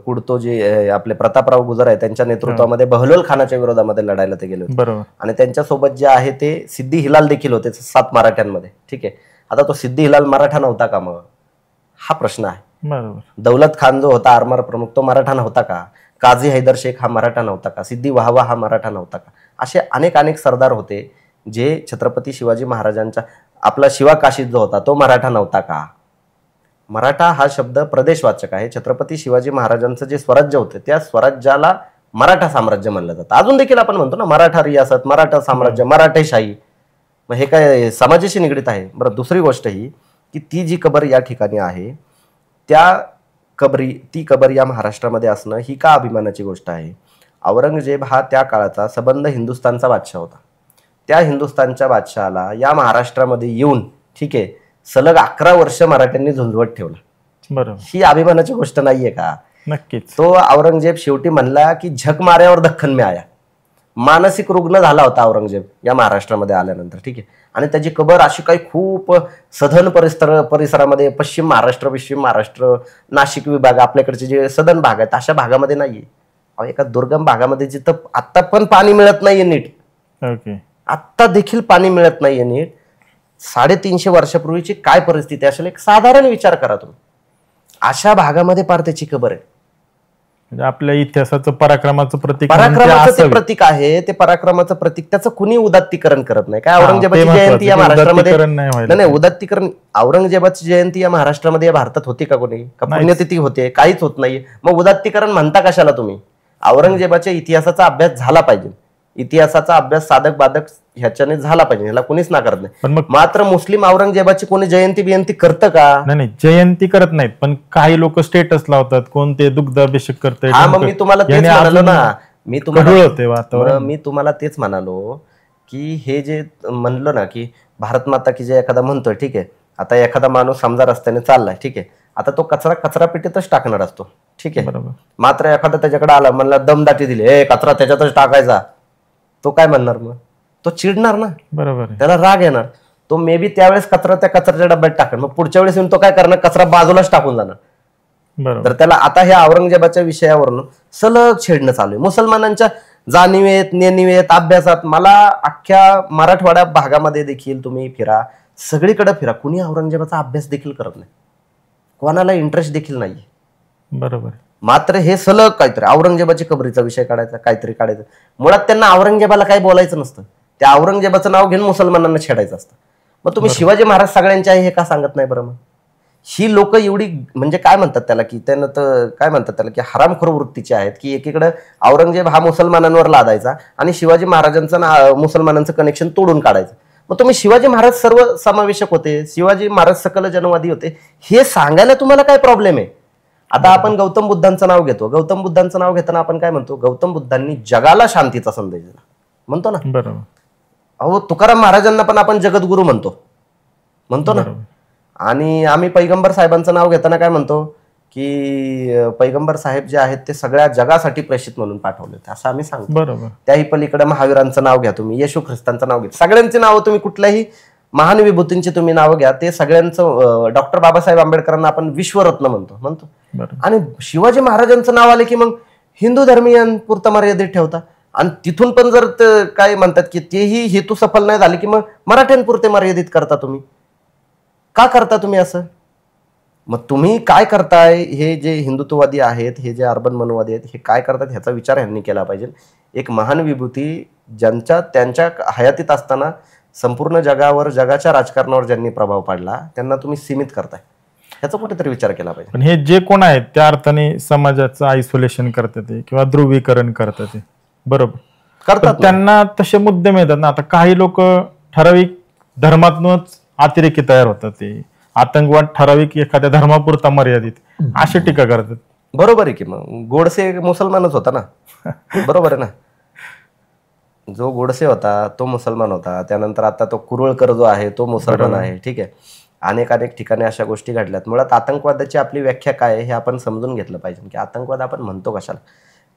Speaker 1: कुडतो जे आपले प्रतापराव गुजर आहे त्यांच्या नेतृत्वामध्ये बहलोल खानाच्या विरोधामध्ये लढायला ते गेले होते. आणि त्यांच्यासोबत जे आहे ते सिद्धी हिलाल देखील होते 7 मराठ्यांमध्ये, ठीक आहे. आता तो सिद्धी हिलाल मराठा नव्हता का मग, हा प्रश्न आहे. दौलत खान जो होता आरमार प्रमुख तो मराठा नव्हता का, काझी हैदर शेख हा मराठा नव्हता का, सिद्धी वाहवा हा मराठा नव्हता का. असे अनेक सरदार होते जे छत्रपती शिवाजी महाराजांच्या, आपला शिवा काशीद जो होता तो मराठा नव्हता का. मराठा हा शब्द प्रदेशवाचक आहे. छत्रपती शिवाजी महाराजांचं जे स्वराज्य होतं त्या स्वराज्याला मराठा साम्राज्य म्हणलं जातं. अजून देखील आपण म्हणतो ना मराठा रियासत, मराठा साम्राज्य, मराठेशाही. मग हे काय समाजाशी निगडीत आहे. बरं, दुसरी गोष्ट ही की ती जी कबर या ठिकाणी आहे ती कबर या महाराष्ट्रामध्ये असणं ही का अभिमानाची गोष्ट आहे. औरंगजेब हा त्या काळाचा सबंध हिंदुस्थानचा बादशाह होता. त्या हिंदुस्थानच्या बादशहाला या महाराष्ट्रामध्ये येऊन, ठीक आहे, सलग 11 वर्ष मराठ्यांनी झुंजवत ठेवलं.
Speaker 2: बरोबर,
Speaker 1: ही अभिमानाची गोष्ट नाहीये का.
Speaker 2: नक्कीच.
Speaker 1: तो औरंगजेब शेवटी म्हणला की झक माऱ्यावर दख्खन में आया. मानसिक रुग्ण झाला होता औरंगजेब या महाराष्ट्रामध्ये आल्यानंतर, ठीक आहे. आणि त्याची कबर अशी काही खूप सधन परिसरामध्ये पश्चिम महाराष्ट्र, नाशिक विभाग, आपल्याकडचे जे सधन भाग आहेत अशा भागामध्ये नाहीये. एका दुर्गम भागामध्ये जिथं आत्ता पण पाणी मिळत नाहीये नीट, आत्ता देखील पाणी मिळत नाहीये नीट. 350 वर्षापूर्वीची काय परिस्थिती असेल एक साधारण विचार करा तुम्ही. अशा भागामध्ये पार त्याची कबर आहे.
Speaker 2: आपल्या इतिहासाचं पराक्रमाचं प्रतीक
Speaker 1: प्रतीक आहे. ते पराक्रमाचं प्रतीक त्याचं कुणी उदात्तीकरण करत नाही. काय औरंगजेबाची जयंती या महाराष्ट्रामध्ये नाही, उदात्तीकरण औरंगजेबाची जयंती या महाराष्ट्रामध्ये या भारतात होती का कोणी, का पुण्यतिथी होते, काहीच होत नाही. मग उदात्तीकरण म्हणता कशाला तुम्ही. औरंगजेबाच्या इतिहासाचा अभ्यास झाला पाहिजे. इतिहासाचा अभ्यास साधक बाधक ह्याच्याने झाला पाहिजे, ह्याला कोणीच नाकारत नाही. मात्र मुस्लिम औरंगजेबाची कोणी जयंती करतं का.
Speaker 2: नाही, जयंती करत नाहीत, पण काही लोक स्टेटस लावतात, कोण ते दुग्धाभिषेक करते.
Speaker 1: मग मी तुम्हाला तेच म्हणालो ना, मी तुम्हाला तेच म्हणालो की हे जे म्हणलो ना की भारत माता की जे एखादा म्हणतोय, ठीक आहे. आता एखादा माणूस समजा रस्त्याने चाललाय, ठीक आहे, आता तो कचरा पेटीतच टाकणार असतो, ठीक आहे. मात्र एखादा त्याच्याकडे आला, म्हणला दमदाटी दिली, हे कचरा त्याच्यातच टाकायचा, तो काय म्हणणार, मग तो चिडणार ना.
Speaker 2: बरोबर,
Speaker 1: त्याला राग येणार. तो मे बी त्यावेळेस कचरा त्या कचऱ्याच्या डब्यात टाकेल, मग पुढच्या वेळेस येऊन तो काय करणार, कचरा बाजूलाच टाकून जाणार. तर त्याला आता ह्या औरंगजेबाच्या विषयावरून सलग छेडणं चालू आहे. मुसलमानांच्या जाणीवेत नेणीवेत अभ्यासात, मला अख्ख्या मराठवाड्या भागामध्ये देखील तुम्ही फिरा, सगळीकडे फिरा, कुणी औरंगजेबाचा अभ्यास देखील करत नाही, कोणाला इंटरेस्ट देखील नाहीये.
Speaker 2: बरोबर.
Speaker 1: मात्र हे सलग काहीतरी औरंगजेबाची कबरीचा विषय काढायचा, काहीतरी काढायचं. मुळात त्यांना औरंगजेबाला काही बोलायचं नसतं, त्या औरंगजेबाचं नाव घेऊन मुसलमानांना छेडायचं असतं. मग तुम्ही शिवाजी महाराज सगळ्यांचे आहे हे का सांगत नाही बरं. मग ही लोक एवढी म्हणजे काय म्हणतात त्याला, की त्यांना तर काय म्हणतात त्याला, की हरामखोर वृत्तीचे आहेत, की एकीकडे औरंगजेब हा मुसलमानांवर लादायचा आणि शिवाजी महाराजांचं मुसलमानांचं कनेक्शन तोडून काढायचं. मग तुम्ही शिवाजी महाराज सर्व समावेशक होते, शिवाजी महाराज सकल जनवादी होते, हे सांगायला तुम्हाला काय प्रॉब्लेम आहे. आता आपण गौतम बुद्धांचं नाव घेतो, गौतम बुद्धांचं नाव घेताना आपण काय म्हणतो, गौतम बुद्धांनी जगाला शांतीचा संदेश दिला म्हणतो ना.
Speaker 2: बरोबर.
Speaker 1: अहो तुकाराम महाराजांना पण आपण जगद्गुरू म्हणतो ना. आणि आम्ही पैगंबर साहेबांचं नाव घेताना काय म्हणतो की पैगंबर साहेब जे आहेत ते सगळ्या जगासाठी प्रेषित म्हणून पाठवले असं आम्ही सांगतो.
Speaker 2: बरोबर.
Speaker 1: त्याही पलीकडे महावीरांचं नाव घ्या तुम्ही, येशू ख्रिस्तांचं नाव घ्या, सगळ्यांची नावं तुम्ही कुठल्याही महान विभूतींची तुम्ही नावं घ्या, ते सगळ्यांचं डॉक्टर बाबासाहेब आंबेडकरांना आपण विश्वरत्न म्हणतो. आणि शिवाजी महाराजांचं नाव आले की मग हिंदू धर्मीयांपुरतं मर्यादित ठेवता. आणि तिथून पण जर काय म्हणतात की तेही हेतू सफल नाही झाले की मग मराठ्यांपुरते मर्यादित करता. तुम्ही का करता तुम्ही असं? मग तुम्ही काय करताय? हे जे हिंदुत्ववादी आहेत, हे जे अर्बन मनोवादी आहेत, हे काय करतात ह्याचा विचार ह्यांनी केला पाहिजे. एक महान विभूती त्यांच्या हयातीत असताना संपूर्ण जगावर, जगाच्या राजकारणावर ज्यांनी प्रभाव पाडला त्यांना तुम्ही सीमित करताय, ह्याचा कुठेतरी विचार केला पाहिजे.
Speaker 2: पण हे जे कोण आहेत त्या अर्थाने समाजाचं आयसोलेशन करतात किंवा ध्रुवीकरण करतात, बरोबर करतात, त्यांना तसे मुद्दे मिळतात ना. आता काही लोक ठराविक धर्मातूनच अतिरेकी तयार होतात, ते आतंकवाद ठराविक एखाद्या धर्मापुरता मर्यादित अशी टीका करतात.
Speaker 1: बरोबर आहे की मग गोडसे मुसलमानच होता ना. बरोबर आहे ना. जो गोडसे होता तो मुसलमान होता, त्यानंतर आता तो कुरुळकर जो आहे तो मुसलमान आहे. ठीक आहे, अनेक ठिकाणी अशा गोष्टी घडल्यात. मुळात आतंकवादाची आपली व्याख्या काय आहे हे आपण समजून घेतलं पाहिजे की आतंकवाद आपण म्हणतो कशाला.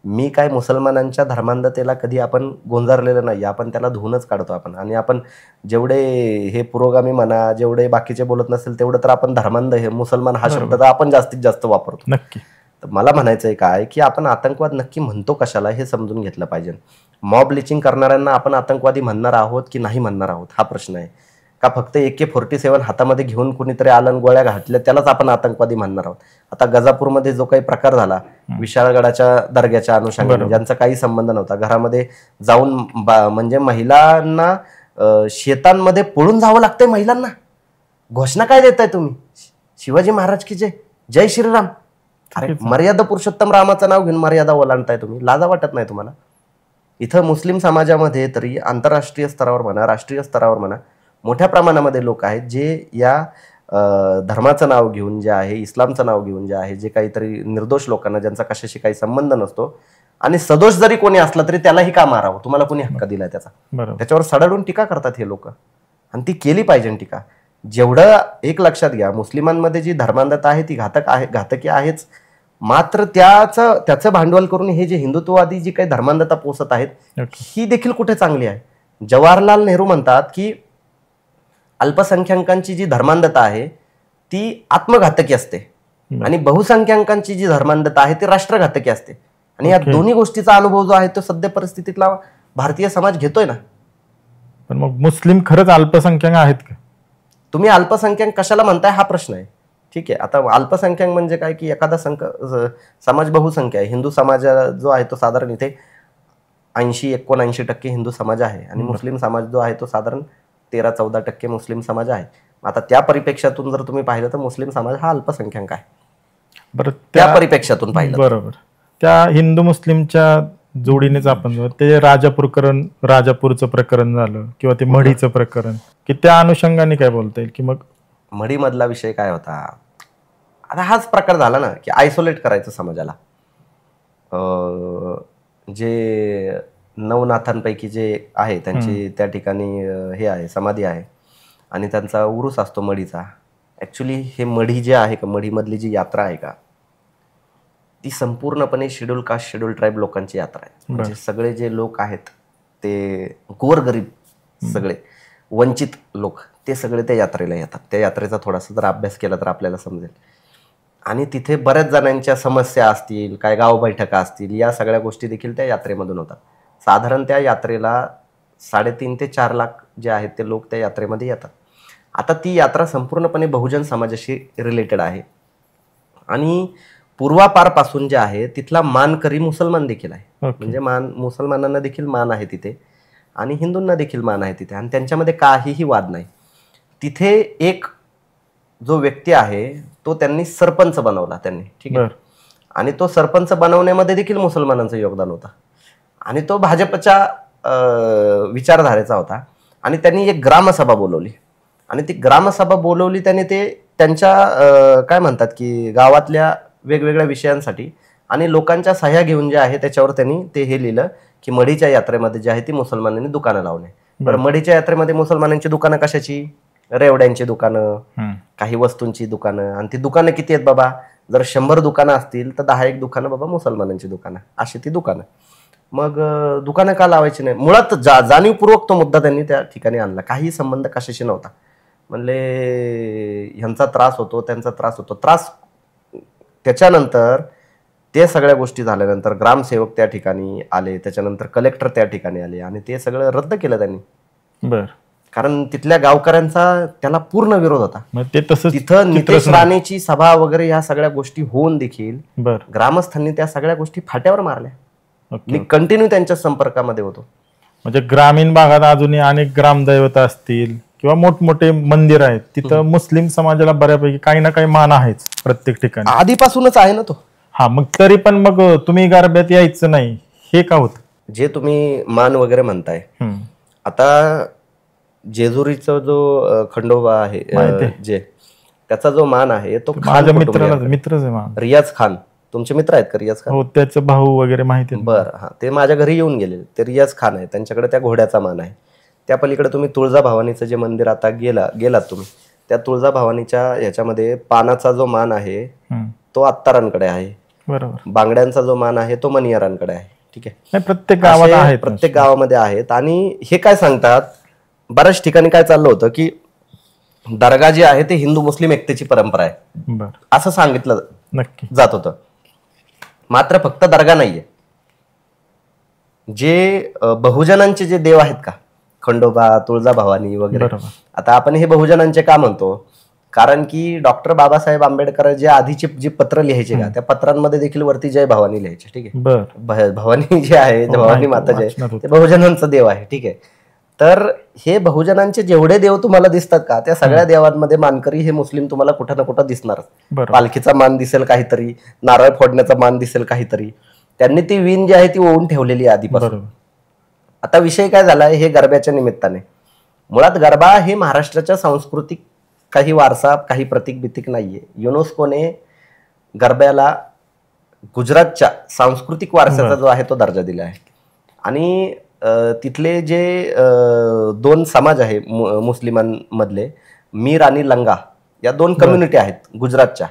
Speaker 1: मी काय मुसलमानांच्या धर्मांधतेला कधी आपण गोंजारलेलं नाही, आपण त्याला धुवूनच काढतो आपण. आणि आपण जेवढे हे पुरोगामी म्हणा, जेवढे बाकीचे बोलत नसेल तेवढं तर आपण धर्मांध, हे मुसलमान हा शब्द तर आपण जास्तीत जास्त वापरतो.
Speaker 2: नक्की.
Speaker 1: तर मला म्हणायचंय काय की आपण आतंकवाद नक्की म्हणतो कशाला हे समजून घेतलं पाहिजे. मॉब लिचिंग करणाऱ्यांना आपण आतंकवादी म्हणणार आहोत की नाही म्हणणार आहोत हा प्रश्न आहे. का फक्त AK-47 हातामध्ये घेऊन कुणीतरी आलन गोळ्या घातल्या त्यालाच आपण आतंकवादी म्हणणार आहोत? आता गजापूरमध्ये जो काही प्रकार झाला विशाळगडाच्या दर्ग्याच्या अनुषंगाने, ज्यांचा काही संबंध नव्हता, घरामध्ये जाऊन म्हणजे महिलांना शेतांमध्ये पळून जावं लागतंय महिलांना. घोषणा काय देताय तुम्ही? शिवाजी महाराज की जय, जय श्रीराम. अरे मर्यादा पुरुषोत्तम रामाचं नाव घेऊन मर्यादा ओलांडताय तुम्ही, लाजा वाटत नाही तुम्हाला? इथं मुस्लिम समाजामध्ये तरी आंतरराष्ट्रीय स्तरावर म्हणा, राष्ट्रीय स्तरावर म्हणा, मोठ्या प्रमाणामध्ये लोक आहेत जे या धर्माचं नाव घेऊन जे आहे, इस्लामचं नाव घेऊन जे आहे, जे काहीतरी निर्दोष लोकांना ज्यांचा कशाशी काही संबंध नसतो आणि सदोष जरी कोणी असला तरी त्यालाही का मारावं? तुम्हाला कोणी हक्क दिलाय त्याचा? त्याच्यावर सडाडून टीका करतात हे लोक, आणि ती केली पाहिजे टीका. जेवढं एक लक्षात घ्या, मुस्लिमांमध्ये जी धर्मांधता आहे ती घातकी आहेच, मात्र त्याचं भांडवल करून हे जे हिंदुत्ववादी जी काही धर्मांधता पोसत आहेत ही देखील कुठे चांगली आहे. जवाहरलाल नेहरू म्हणतात की अल्पसंख्याकांची जी धर्मांधता आहे ती आत्मघातकी असते आणि बहुसंख्याकांची जी धर्मांधता आहे ती राष्ट्रघातकी असते. आणि या दोन्ही गोष्टीचा अनुभव जो आहे तो सध्या परिस्थितीतला भारतीय समाज घेतोय ना.
Speaker 2: पण मग मुस्लिम खरंच अल्पसंख्याक आहेत का? तुम्ही
Speaker 1: अल्पसंख्याक कशाला म्हणताय हा प्रश्न आहे. ठीक आहे, आता अल्पसंख्याक म्हणजे काय की एखादा समाज बहुसंख्या आहे. हिंदू समाज जो आहे तो साधारण इथे 80-79% हिंदू समाज आहे आणि मुस्लिम समाज जो आहे तो साधारण 13-14% मुस्लिम समाज आहे. आता त्या परिप्रेक्षातून जर तुम्ही पाहिलं तर मुस्लिम समाज हा अल्पसंख्याक आहे.
Speaker 2: बरं,
Speaker 1: त्या परिप्रेक्षातून पाहिलं
Speaker 2: बरोबर. त्या हिंदू मुस्लिमच्या जोडीनेच आपण ते राजापूरचं प्रकरण झालं किंवा ते मढीचं प्रकरण, की त्या अनुषंगाने काय बोलता येईल? की मग
Speaker 1: मढीमधला विषय काय होता? आता हाच प्रकार झाला ना की आयसोलेट करायचं समाजाला. जे नवनाथांपैकी जे आहे त्यांची त्या ठिकाणी हे आहे, समाधी आहे आणि त्यांचा उरूस असतो मढीचा. ऍक्च्युली हे मढी जे आहे का, मढीमधली जी यात्रा आहे का, ती संपूर्णपणे शेड्यूल कास्ट शेड्यूल ट्राईब लोकांची यात्रा आहे. म्हणजे सगळे जे लोक आहेत ते गोरगरीब, सगळे वंचित लोक, ते सगळे त्या यात्रेला येतात. त्या यात्रेचा थोडासा जर अभ्यास केला तर आपल्याला समजेल. आणि तिथे बऱ्याच जणांच्या समस्या असतील, काय गाव बैठका असतील, या सगळ्या गोष्टी देखील त्या यात्रेमधून होतात. साधारण त्या यात्रेला 3.5 ते 4 लाख जे आहेत ते लोक त्या यात्रेमध्ये येतात. आता ती यात्रा संपूर्णपणे बहुजन समाजाशी रिलेटेड आहे आणि पूर्वापारपासून जे आहे तिथला मानकरी मुसलमान देखील आहे. म्हणजे मुसलमानांना देखील मान आहे तिथे आणि हिंदूंना देखील मान आहे तिथे, आणि त्यांच्यामध्ये काहीही वाद नाही. तिथे एक जो व्यक्ती आहे तो त्यांनी सरपंच बनवला त्यांनी, ठीक आहे, आणि तो सरपंच बनवण्यामध्ये देखील मुसलमानांचं योगदान होतं आणि तो भाजपच्या विचारधारेचा होता. आणि त्यांनी एक ग्रामसभा बोलवली आणि ती ग्रामसभा बोलवली त्यांनी, ते त्यांच्या काय म्हणतात की गावातल्या वेगवेगळ्या विषयांसाठी, आणि लोकांच्या सह्या घेऊन जे आहे त्याच्यावर त्यांनी ते हे लिहिलं की मढीच्या यात्रेमध्ये जे आहे ती मुसलमानांनी दुकानं लावणे. बरं, मढीच्या यात्रेमध्ये मुसलमानांची दुकानं कशाची? रेवड्यांची दुकानं, काही वस्तूंची दुकानं. आणि ती दुकानं किती आहेत बाबा? जर 100 दुकानं असतील तर 10-1 दुकानं बाबा मुसलमानांची दुकानं, अशी ती दुकानं. मग दुकानं का लावायची नाही? मुळात जाणीवपूर्वक तो मुद्दा त्यांनी त्या ठिकाणी आणला. काही संबंध कशाशी नव्हता. म्हणले ह्यांचा त्रास होतो, त्यांचा त्रास होतो. त्रास त्याच्यानंतर ते सगळ्या गोष्टी झाल्यानंतर ग्रामसेवक त्या ठिकाणी आले, त्याच्यानंतर कलेक्टर त्या ठिकाणी आले आणि ते सगळं रद्द केलं त्यांनी.
Speaker 2: बर,
Speaker 1: कारण तिथल्या गावकऱ्यांचा त्याला पूर्ण विरोध होता.
Speaker 2: ते तसं
Speaker 1: तिथं नितेश राणेची सभा वगैरे ह्या सगळ्या गोष्टी होऊन देखील ग्रामस्थांनी त्या सगळ्या गोष्टी फाट्यावर मारल्या. मी कंटिन्यू त्यांच्या संपर्कामध्ये होतो.
Speaker 2: म्हणजे ग्रामीण भागात अजूनही अनेक ग्रामदैवता असतील किंवा मोठमोठे मंदिर आहेत, तिथं मुस्लिम समाजाला बऱ्यापैकी काही ना काही मान आहेच प्रत्येक ठिकाणी,
Speaker 1: आधीपासूनच आहे ना तो.
Speaker 2: हा, मग तरी पण मग तुम्ही गरब्यात यायचं नाही हे का होत?
Speaker 1: जे तुम्ही मान वगैरे म्हणताय, आता जेजुरीचा जो खंडोबा आहे जे, त्याचा जो मान आहे तो
Speaker 2: माझ्या मित्रच आहे मान,
Speaker 1: रियाज खान. तुमचे मित्र आहेत का रियाज खान?
Speaker 2: हो, त्याचे भाऊ वगैरे माहिती.
Speaker 1: बरं, हा, ते माझ्या घरी येऊन गेले. ते रियाज खान आहे, त्यांच्याकडे त्या घोड्याचा मान आहे. त्या पलीकडे तुम्ही तुळजाभवानीचं जे मंदिर आता गेलात तुम्ही, त्या तुळजाभवानीच्या ह्याच्यामध्ये पानाचा जो मान आहे तो अत्तारांकडे आहे.
Speaker 2: बरोबर.
Speaker 1: बांगड्यांचा जो मान आहे तो मनियारांकडे आहे. ठीक आहे,
Speaker 2: प्रत्येक गावात आहे,
Speaker 1: प्रत्येक गावामध्ये आहेत. आणि हे काय सांगतात, बऱ्याच ठिकाणी काय चाललं होतं की दर्गा जे आहे ते हिंदू मुस्लिम एकतेची परंपरा आहे असं सांगितलं जात होतं. मात्र फक्त दर्गा नाहीये, जे बहुजनांचे जे देव आहेत का, खंडोबा, तुळजाभवानी वगैरे, आता आपण हे बहुजनांचे का म्हणतो? कारण की डॉक्टर बाबासाहेब आंबेडकर जे आधीचे जे पत्र लिहायचे का, त्या पत्रांमध्ये देखील वरती जय भवानी लिहायचे. ठीक आहे, भवानी जे आहे, भवानी माता जे आहे ते बहुजनांचं देव आहे. ठीक आहे, तर हे बहुजनांचे जेवढे देव तुम्हाला दिसतात का, त्या सगळ्या देवांमध्ये मानकरी हे मुस्लिम तुम्हाला कुठं ना कुठं दिसणार. पालखीचा मान दिसेल काहीतरी, नारळ फोडण्याचा मान दिसेल काहीतरी. त्यांनी ती विण जी आहे ती ओवून ठेवलेली आहे आधीपासून. आता विषय काय झालाय, हे गरब्याच्या निमित्ताने, मुळात गरबा हे महाराष्ट्राच्या सांस्कृतिक काही वारसा, काही प्रतीक बितीक नाहीये. युनेस्कोने गरब्याला गुजरातच्या सांस्कृतिक वारसाचा जो आहे तो दर्जा दिला आहे. आणि तिथले जे 2 समाज आहे मुस्लिमांमधले, मीर आणि लंगा, या 2 कम्युनिटी आहेत गुजरातच्या,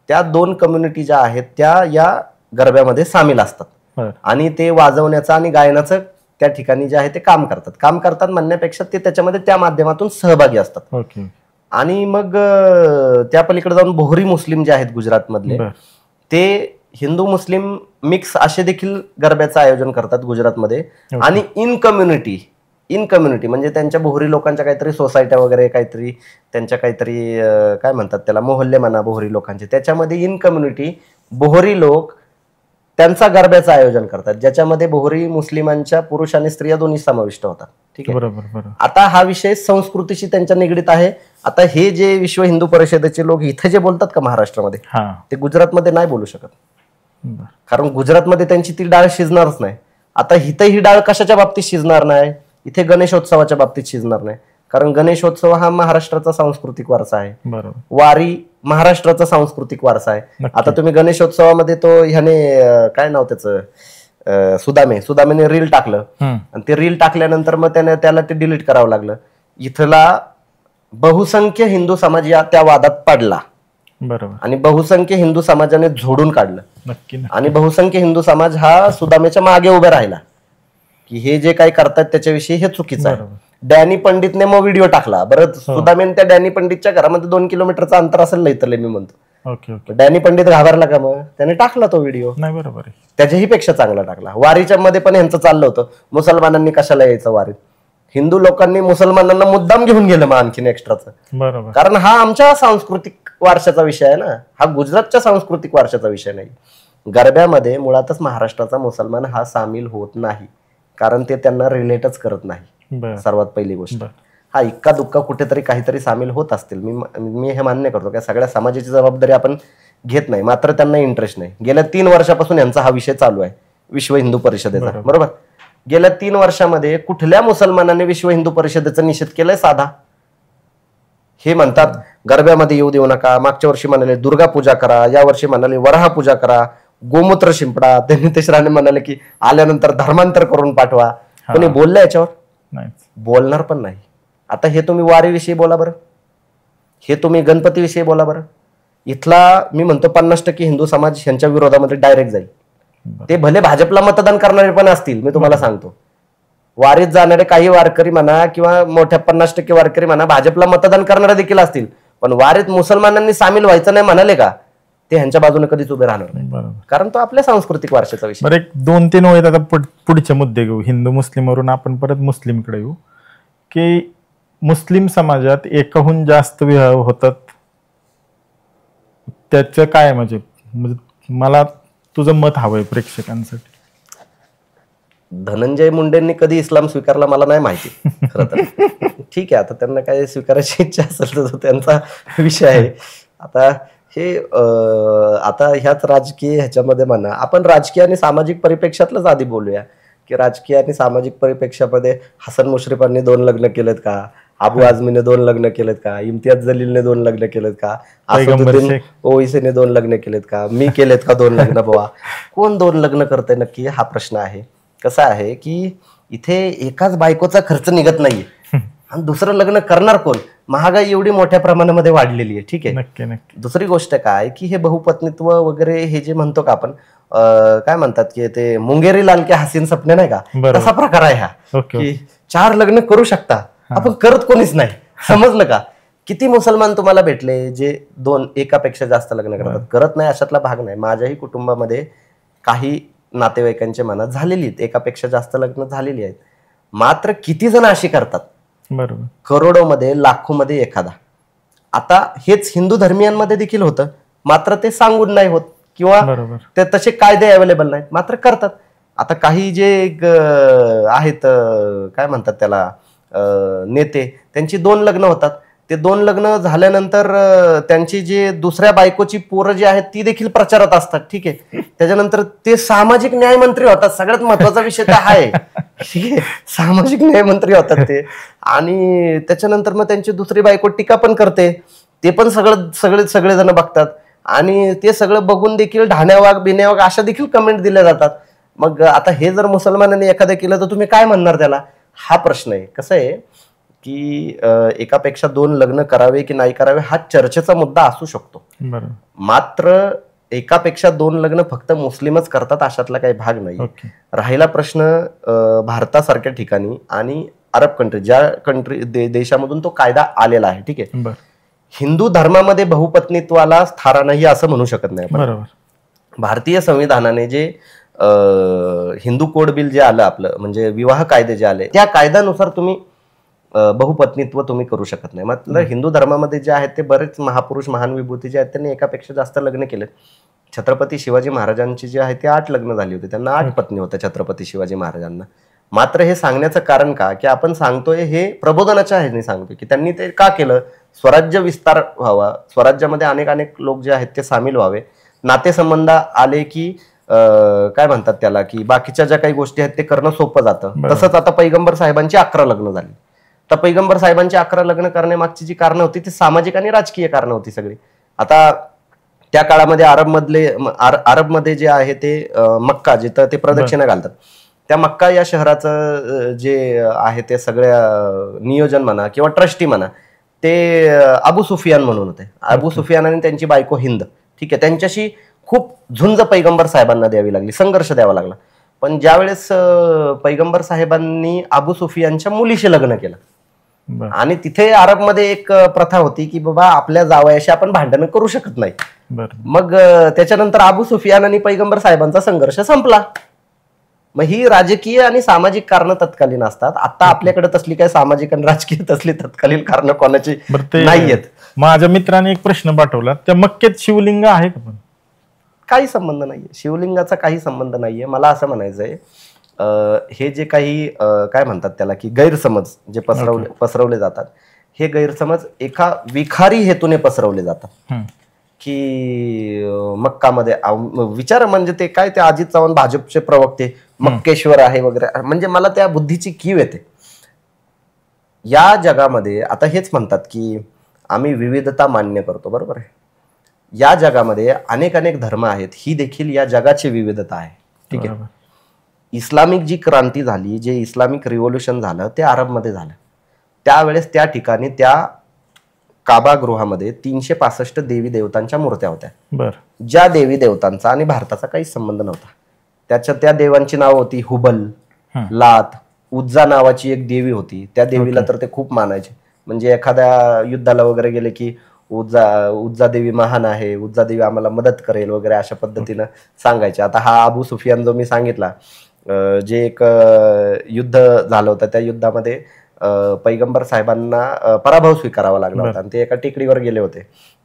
Speaker 1: त्या 2 कम्युनिटी ज्या आहेत त्या या गरब्यामध्ये सामील असतात. आणि ते वाजवण्याचं आणि गायनाचं त्या ठिकाणी जे आहे ते काम करतात म्हणण्यापेक्षा ते त्याच्यामध्ये त्या माध्यमातून सहभागी असतात. आणि मग त्या पलीकडे जाऊन बोहरी मुस्लिम जे आहेत गुजरातमधले, ते हिंदू मुस्लिम मिक्स असे देखील गरब्याचं आयोजन करतात गुजरातमध्ये. आणि इन कम्युनिटी म्हणजे त्यांच्या बोहरी लोकांच्या काहीतरी सोसायट्या वगैरे, काहीतरी त्यांच्या काहीतरी काय म्हणतात त्याला, मोहल्ले म्हणा बोहरी लोकांचे, त्याच्यामध्ये इन कम्युनिटी बोहरी लोक त्यांचा गरब्याचं आयोजन करतात, ज्याच्यामध्ये बोहरी मुस्लिमांच्या पुरुष आणि स्त्रिया दोन्ही समाविष्ट होतात. ठीक आहे,
Speaker 2: बरोबर.
Speaker 1: आता हा विषय संस्कृतीशी त्यांच्या निगडीत आहे. आता हे जे विश्व हिंदू परिषदेचे लोक इथे जे बोलतात का महाराष्ट्रामध्ये, ते गुजरातमध्ये नाही बोलू शकत, कारण गुजरातमध्ये त्यांची ती डाळ शिजणारच नाही. आता इथे ही डाळ कशाच्या बाबतीत शिजणार नाही, इथे गणेशोत्सवाच्या बाबतीत शिजणार नाही, कारण गणेशोत्सव हा महाराष्ट्राचा सांस्कृतिक वारसा आहे. वारी महाराष्ट्राचा सांस्कृतिक वारसा आहे. आता तुम्ही गणेशोत्सवामध्ये तो ह्याने काय नाव त्याचं, सुदामेने रील टाकलं, आणि ते रील टाकल्यानंतर मग त्याला ते डिलीट करावं लागलं. इथला बहुसंख्य हिंदू समाज या त्या वादात पडला.
Speaker 2: बरोबर.
Speaker 1: आणि बहुसंख्य हिंदू समाजाने झोडून काढलं. आणि बहुसंख्य हिंदू समाज हा सुदामेच्या मागे उभा राहिला की हे जे काही करतात त्याच्याविषयी हे चुकीचं आहे. डॅनी पंडितने मग व्हिडिओ टाकला. बरं, सुदामेने त्या डॅनी पंडितच्या घरामध्ये 2 किलोमीटरचं अंतर असेल नाही तर मी म्हणतो, डॅनी पंडित घाबरला का? मग त्याने टाकला तो व्हिडिओ. नाही, बरोबर, त्याच्याही पेक्षा चांगला टाकला. वारीच्या मध्ये पण यांचं चाललं होतं, मुसलमानांनी कशाला यायचं वारीत, हिंदू लोकांनी मुसलमानांना मुद्दाम घेऊन गेलं मग आणखीन एक्स्ट्राचं. बरोबर, कारण हा आमच्या सांस्कृतिक वारशाचा विषय आहे ना, हा गुजरातच्या सांस्कृतिक वारशाचा विषय नाही. गरब्यामध्ये मुळातच महाराष्ट्राचा मुसलमान हा सामील होत नाही, कारण ते त्यांना रिलेटच करत नाही. सर्वात पहिली गोष्ट, हा इक्का दुक्का कुठेतरी काहीतरी सामील होत असतील, मी हे मान्य करतो. काय सगळ्या समाजाची जबाबदारी आपण घेत नाही, मात्र त्यांना इंटरेस्ट नाही. गेल्या 3 वर्षापासून यांचा हा विषय चालू आहे विश्व हिंदू परिषदेचा. बरोबर, गेल्या 3 वर्षामध्ये कुठल्या मुसलमानाने विश्व हिंदू परिषदेचा निषेध केलाय साधा? हे म्हणतात गरब्यामध्ये येऊ देऊ नका, मागच्या वर्षी म्हणाले दुर्गा पूजा करा, या वर्षी म्हणाले वराह पूजा करा, गोमूत्र शिंपडा, त्यांनी तिसऱ्याने म्हणाले की आल्यानंतर धर्मांतर करून पाठवा. कोणी बोललं याच्यावर?
Speaker 2: नाही,
Speaker 1: बोलणार पण नाही. आता हे तुम्ही वारीविषयी बोला बरं, हे तुम्ही गणपतीविषयी बोला बरं. इथला मी म्हणतो 50% हिंदू समाज यांच्या विरोधामध्ये डायरेक्ट जाईल. ते भले भाजपला मतदान करणारे पण असतील, मी तुम्हाला सांगतो. वारीत जाणारे काही वारकरी म्हणा किंवा मोठ्या 50% वारकरी म्हणा भाजपला मतदान करणारे देखील असतील, पण वारीत मुसलमानांनी सामील व्हायचं नाही म्हणाले का, ते ह्यांच्या बाजूने कधीच उभे राहणार नाही, कारण तो आपल्या सांस्कृतिक वारशाचा विषय.
Speaker 2: बरं, एक 2-3 वेळेत आता पुढचे मुद्दे घेऊ. हिंदू मुस्लिमवरून आपण परत मुस्लिमकडे येऊ, की मुस्लिम समाजात एकाहून जास्त विवाह होतात, त्याचं काय म्हणजे मला तुझं मत हवंय प्रेक्षकांसाठी.
Speaker 1: धनंजय मुंडेंनी कधी इस्लाम स्वीकारला मला नाही माहिती खरं तर. ठीक आहे, आता त्यांना काय स्वीकारायची इच्छा असेल तर त्यांचा विषय आहे. आता हे आता ह्याच राजकीय ह्याच्यामध्ये म्हणा, आपण राजकीय आणि सामाजिक परिप्रेक्ष्यातलंच आधी बोलूया, की राजकीय आणि सामाजिक परिप्रेक्ष्यामध्ये हसन मुश्रीफांनी 2 लग्न केलेत का, अबू आझमीने 2 लग्न केलेत का, इम्तियाज जलीलने 2 लग्न केलेत का, असदुद्दीन ओवैसीने 2 लग्न केलेत का, मी केलेत का 2 लग्न? बाबा कोण 2 लग्न करतंय नक्की, हा प्रश्न आहे. कसं आहे की इथे एकाच बायकोचा खर्च निघत नाहीये आणि दुसरं लग्न करणार कोण? महागाई एवढी मोठ्या प्रमाणामध्ये वाढलेली आहे. ठीक आहे,
Speaker 2: नक्की नक्की.
Speaker 1: दुसरी गोष्ट काय की हे बहुपत्नीत्व वगैरे हे जे म्हणतो का आपण, काय म्हणतात की ते मुंगेरी लाल के हसीन सपने नाही का, तसा प्रकार आहे हा, की 4 लग्न करू शकता, आपण करत कोणीच नाही. समजलं का? किती मुसलमान तुम्हाला भेटले जे 2 एकापेक्षा जास्त लग्न करतात? करत नाही अशातला भाग नाही. माझ्याही कुटुंबामध्ये काही नातेवाईकांच्या मनात झालेली आहेत, एकापेक्षा जास्त लग्न झालेली आहेत. मात्र किती जण अशी करतात?
Speaker 2: बरोबर,
Speaker 1: करोडोमध्ये, लाखोमध्ये एखादा. आता हेच हिंदू धर्मियांमध्ये देखील होतं, मात्र ते सांगून नाही होत किंवा ते तसे कायदे अवेलेबल नाहीत, मात्र करतात. आता काही जे आहेत काय म्हणतात त्याला नेते, त्यांची 2 लग्न होतात. ते 2 लग्न झाल्यानंतर त्यांची जे दुसऱ्या बायकोची पोरं जी आहेत ती देखील प्रचारात असतात. ठीक आहे, त्याच्यानंतर ते सामाजिक न्यायमंत्री होतात. सगळ्यात महत्वाचा विषय तर आहे, ठीक आहे, सामाजिक न्यायमंत्री होतात ते. आणि त्याच्यानंतर मग त्यांची दुसरी बायको टीका पण करते, ते पण सगळेजण बघतात. आणि ते सगळं बघून देखील ढाण्यावाग बिण्यावाग अशा देखील कमेंट दिल्या जातात. मग आता हे जर मुसलमानांनी एखादं केलं तर तुम्ही काय म्हणणार त्याला? हा प्रश्न आहे. कसं आहे की एकापेक्षा 2 लग्न करावे की नाही करावे हा चर्चेचा मुद्दा असू शकतो, मात्र एकापेक्षा 2 लग्न फक्त मुस्लिमच करतात अशातला काही भाग नाही. राहिला प्रश्न भारतासारख्या ठिकाणी आणि अरब कंट्री, ज्या देशामधून तो कायदा आलेला आहे. ठीक आहे, हिंदू धर्मामध्ये बहुपत्नीत्वाला स्थारा नाही असं म्हणू शकत नाही. बरोबर, भारतीय संविधानाने जे हिंदू कोड बिल जे आलं आपलं, म्हणजे विवाह कायदे जे आले, त्या कायद्यानुसार तुम्ही बहुपत्नीत्व तुम्ही करू शकत नाही. मात्र हिंदू धर्मामध्ये जे आहेत ते बरेच महापुरुष महान विभूती जे आहेत त्यांनी एकापेक्षा जास्त लग्न केले. छत्रपती शिवाजी महाराजांची जे आहे ते 8 लग्न झाली होती, त्यांना 8 पत्नी होत्या छत्रपती शिवाजी महाराजांना. मात्र हे सांगण्याचं कारण का, की आपण सांगतोय हे प्रबोधनाच्या ह्याने सांगतोय की त्यांनी ते का केलं? स्वराज्य विस्तार व्हावा, स्वराज्यामध्ये अनेक लोक जे आहेत ते सामील व्हावे, नातेसंबंध आले की काय म्हणतात त्याला, की बाकीच्या ज्या काही गोष्टी आहेत ते करणं सोपं जातं. तसंच आता पैगंबर साहेबांची 11 लग्न झाली. तर पैगंबर साहेबांची 11 लग्न करण्यामागची जी कारणं होती ती सामाजिक आणि राजकीय कारणं होती सगळी. आता त्या काळामध्ये अरबमध्ये जे आहे ते मक्का, जिथं ते प्रदक्षिणा घालतात, त्या मक्का या शहराचं जे आहे ते सगळ्या नियोजन म्हणा किंवा ट्रस्टी म्हणा ते अबू सुफियान म्हणून होते. अबू सुफियान आणि त्यांची बायको हिंद. ठीक आहे, त्यांच्याशी खूप झुंज पैगंबर साहेबांना द्यावी लागली, संघर्ष द्यावा लागला. पण ज्यावेळेस पैगंबर साहेबांनी अबू सुफियानच्या मुलीशी लग्न केलं आणि तिथे अरबमध्ये एक प्रथा होती की बाबा आपल्या जावयाशी आपण भांडणं करू शकत नाही. मग त्याच्यानंतर अबू सुफियान आणि पैगंबर साहेबांचा संघर्ष संपला. मग ही राजकीय आणि सामाजिक कारणं तत्कालीन असतात. आता आपल्याकडे तसली काय सामाजिक आणि राजकीय तसली तत्कालीन कारणं कोणाची नाहीयेत.
Speaker 2: माझ्या मित्राने एक प्रश्न पाठवला, त्या मक्केत शिवलिंग आहे का? पण
Speaker 1: काही संबंध नाहीये, शिवलिंगाचा काही संबंध नाहीये. मला असं म्हणायचंय, हे जे काही काय म्हणतात त्याला की गैरसमज जे पसरवले जातात, हे गैरसमज एका विखारी हेतूने पसरवले जातात. की मक्कामध्ये विचार म्हणजे ते काय, ते अजित चव्हाण भाजपचे प्रवक्ते मक्केश्वर आहे वगैरे, म्हणजे मला त्या बुद्धीची कीव येते. या जगामध्ये आता हेच म्हणतात की आम्ही विविधता मान्य करतो, बरोबर आहे. या जगामध्ये अनेक अनेक धर्म आहेत, ही देखील या जगाची विविधता आहे. ठीक आहे. इस्लामिक जी क्रांती झाली, जे इस्लामिक रिव्होल्युशन झालं ते अरबमध्ये झालं. त्यावेळेस त्या ठिकाणी त्या काबागृहामध्ये 365 देवी देवतांच्या मूर्त्या होत्या. ज्या देवी देवतांचा आणि भारताचा काही संबंध नव्हता. त्या देवांची नाव होती हुबल, लात, उज्जा नावाची एक देवी होती. त्या देवीला तर ते खूप मानायचे. म्हणजे एखाद्या युद्धाला वगैरे गेले की उज्जा देवी महान आहे, उज्जा देवी आम्हाला मदत करेल वगैरे अशा पद्धतीनं सांगायचे. आता हा अबू सुफियान जो मी सांगितला, जे एक युद्ध झालं होतं, त्या युद्धामध्ये पैगंबर साहेबांना पराभव स्वीकारावा लागला होता आणि ते एका टेकडीवर गेले होते.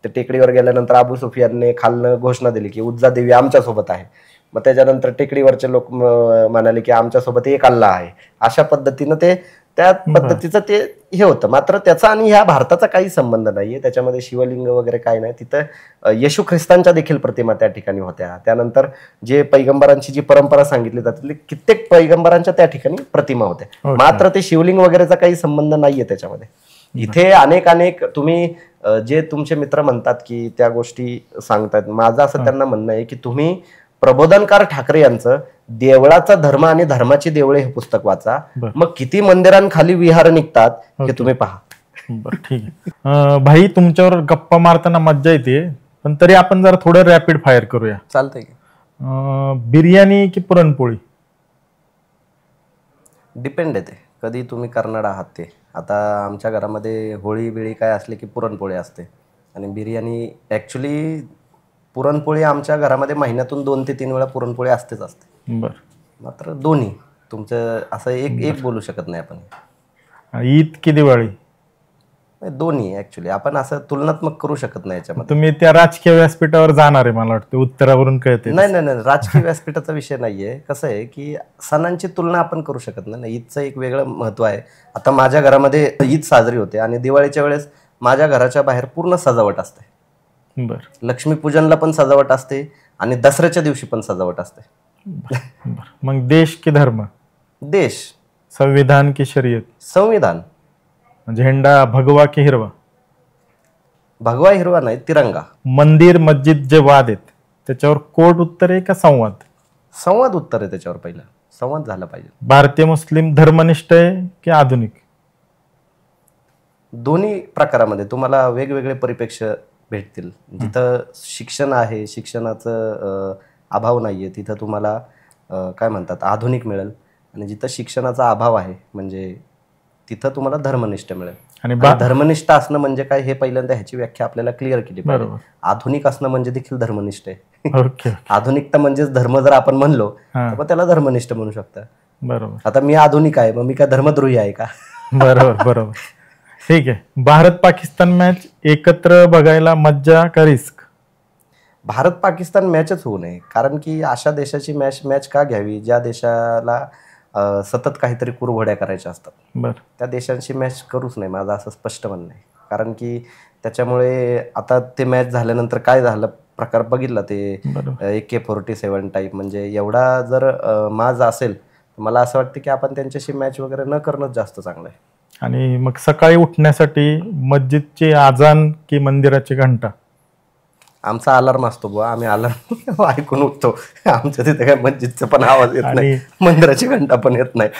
Speaker 1: त्या टेकडीवर गेल्यानंतर अबू सुफियानने खालनं घोषणा दिली की उज्जा देवी आमच्या सोबत आहे. मग त्याच्यानंतर टेकडीवरचे लोक म्हणाले की आमच्या सोबत एक अल्लाह आहे. अशा पद्धतीनं ते त्या पद्धतीचं ते हे होतं. मात्र त्याचा आणि ह्या भारताचा काही संबंध नाहीये. त्याच्यामध्ये शिवलिंग वगैरे काय नाही. तिथं येशू ख्रिस्तांच्या देखील प्रतिमा त्या ठिकाणी होत्या. त्यानंतर जे पैगंबरांची जी परंपरा सांगितली जाते, कित्येक पैगंबरांच्या त्या ठिकाणी प्रतिमा होत्या. मात्र ते शिवलिंग वगैरेचा काही संबंध नाहीये त्याच्यामध्ये. इथे अनेक तुम्ही जे तुमचे मित्र म्हणतात की त्या गोष्टी सांगतात, माझं असं त्यांना म्हणणं आहे की तुम्ही प्रबोधनकार ठाकरे यांचं देवळाचा धर्म आणि धर्माची देवळे हे पुस्तक वाचा. मग किती मंदिरांखाली विहार निघतात हे तुम्ही पहा.
Speaker 2: ठीक आहे भाई, तुमच्यावर गप्पा मारताना मज्जा येते, पण तरी आपण जरा थोडं रॅपिड फायर करूया.
Speaker 1: चालतंय की.
Speaker 2: बिर्याणी की पुरणपोळी?
Speaker 1: डिपेंड येते कधी तुम्ही करणार आहात ते. आता आमच्या घरामध्ये होळी बिळी काय असले की पुरणपोळी असते आणि बिर्याणी. ऍक्च्युली पुरणपोळी आमच्या घरामध्ये महिन्यातून 2 ते 3 वेळा पुरणपोळी असतेच असते. मात्र दोन्ही तुमचं असं एक बोलू शकत नाही आपण.
Speaker 2: ईद की दिवाळी?
Speaker 1: दोन्ही ऍक्च्युली आपण असं तुलनात्मक करू शकत नाही याच्यामध्ये.
Speaker 2: तुम्ही त्या राजकीय व्यासपीठावर जाणार आहे मला वाटतं, उत्तरावरून कळते.
Speaker 1: नाही, राजकीय व्यासपीठाचा विषय नाहीये. कसं आहे की सणांची तुलना आपण करू शकत नाही. ईदचं एक वेगळं महत्व आहे. आता माझ्या घरामध्ये ईद साजरी होते आणि दिवाळीच्या वेळेस माझ्या घराच्या बाहेर पूर्ण सजावट असते. लक्ष्मीपूजनला पण सजावट असते आणि दसऱ्याच्या दिवशी पण सजावट असते.
Speaker 2: मग देश की धर्म?
Speaker 1: देश.
Speaker 2: संविधान की शर्यत?
Speaker 1: संविधान.
Speaker 2: झेंडा भगवा की हिरवा?
Speaker 1: भगवा हिरवा नाही, तिरंगा.
Speaker 2: मंदिर मस्जिद जे वाद आहेत त्याच्यावर कोर्ट उत्तर आहे का संवाद?
Speaker 1: संवाद उत्तर आहे त्याच्यावर. पहिला संवाद झाला पाहिजे.
Speaker 2: भारतीय मुस्लिम धर्मनिष्ठ आहे की आधुनिक?
Speaker 1: दोन्ही प्रकारामध्ये तुम्हाला वेगवेगळे परिप्रेक्ष्य भेटतील. जिथं शिक्षण आहे, शिक्षणाचं अभाव नाहीये, तिथं तुम्हाला काय म्हणतात आधुनिक मिळेल. आणि जिथं शिक्षणाचा अभाव आहे म्हणजे तिथं तुम्हाला धर्मनिष्ठ मिळेल. आणि धर्मनिष्ठ असणं म्हणजे काय हे पहिल्यांदा ह्याची व्याख्या आपल्याला क्लिअर केली पाहिजे. आधुनिक असणं म्हणजे देखील धर्मनिष्ठ आहे. आधुनिकता म्हणजेच धर्म जर आपण म्हणलो तर मग त्याला धर्मनिष्ठ म्हणू शकता.
Speaker 2: बरोबर.
Speaker 1: आता मी आधुनिक आहे, मग मी काय धर्मद्रोही आहे का?
Speaker 2: बरोबर. ठीक आहे. भारत पाकिस्तान मॅच एकत्र बघायला मज्जा का रिस्क?
Speaker 1: भारत पाकिस्तान मॅचच होऊ नये. कारण की अशा देशाची मॅच का घ्यावी ज्या देशाला सतत काहीतरी कुरघोड्या करायच्या असतात. त्या देशांची मॅच करूच नाही, माझं असं स्पष्ट म्हणणं आहे. कारण की त्याच्यामुळे आता ते मॅच झाल्यानंतर काय झालं प्रकार बघितला, ते AK-47 टाईप. म्हणजे एवढा जर माज असेल तर मला असं वाटतं की आपण त्यांच्याशी मॅच वगैरे न करणंच जास्त चांगलं आहे.
Speaker 2: आणि मग सकाळी उठण्यासाठी मस्जिदची आजान की मंदिराची घंटा?
Speaker 1: आमचा अलार्म असतो बुवा, आम्ही अलार्म ऐकून उठतो. आमच्या तिथे काय मस्जिदचा पण आवाज येत नाही, मंदिराची घंटा पण येत नाही.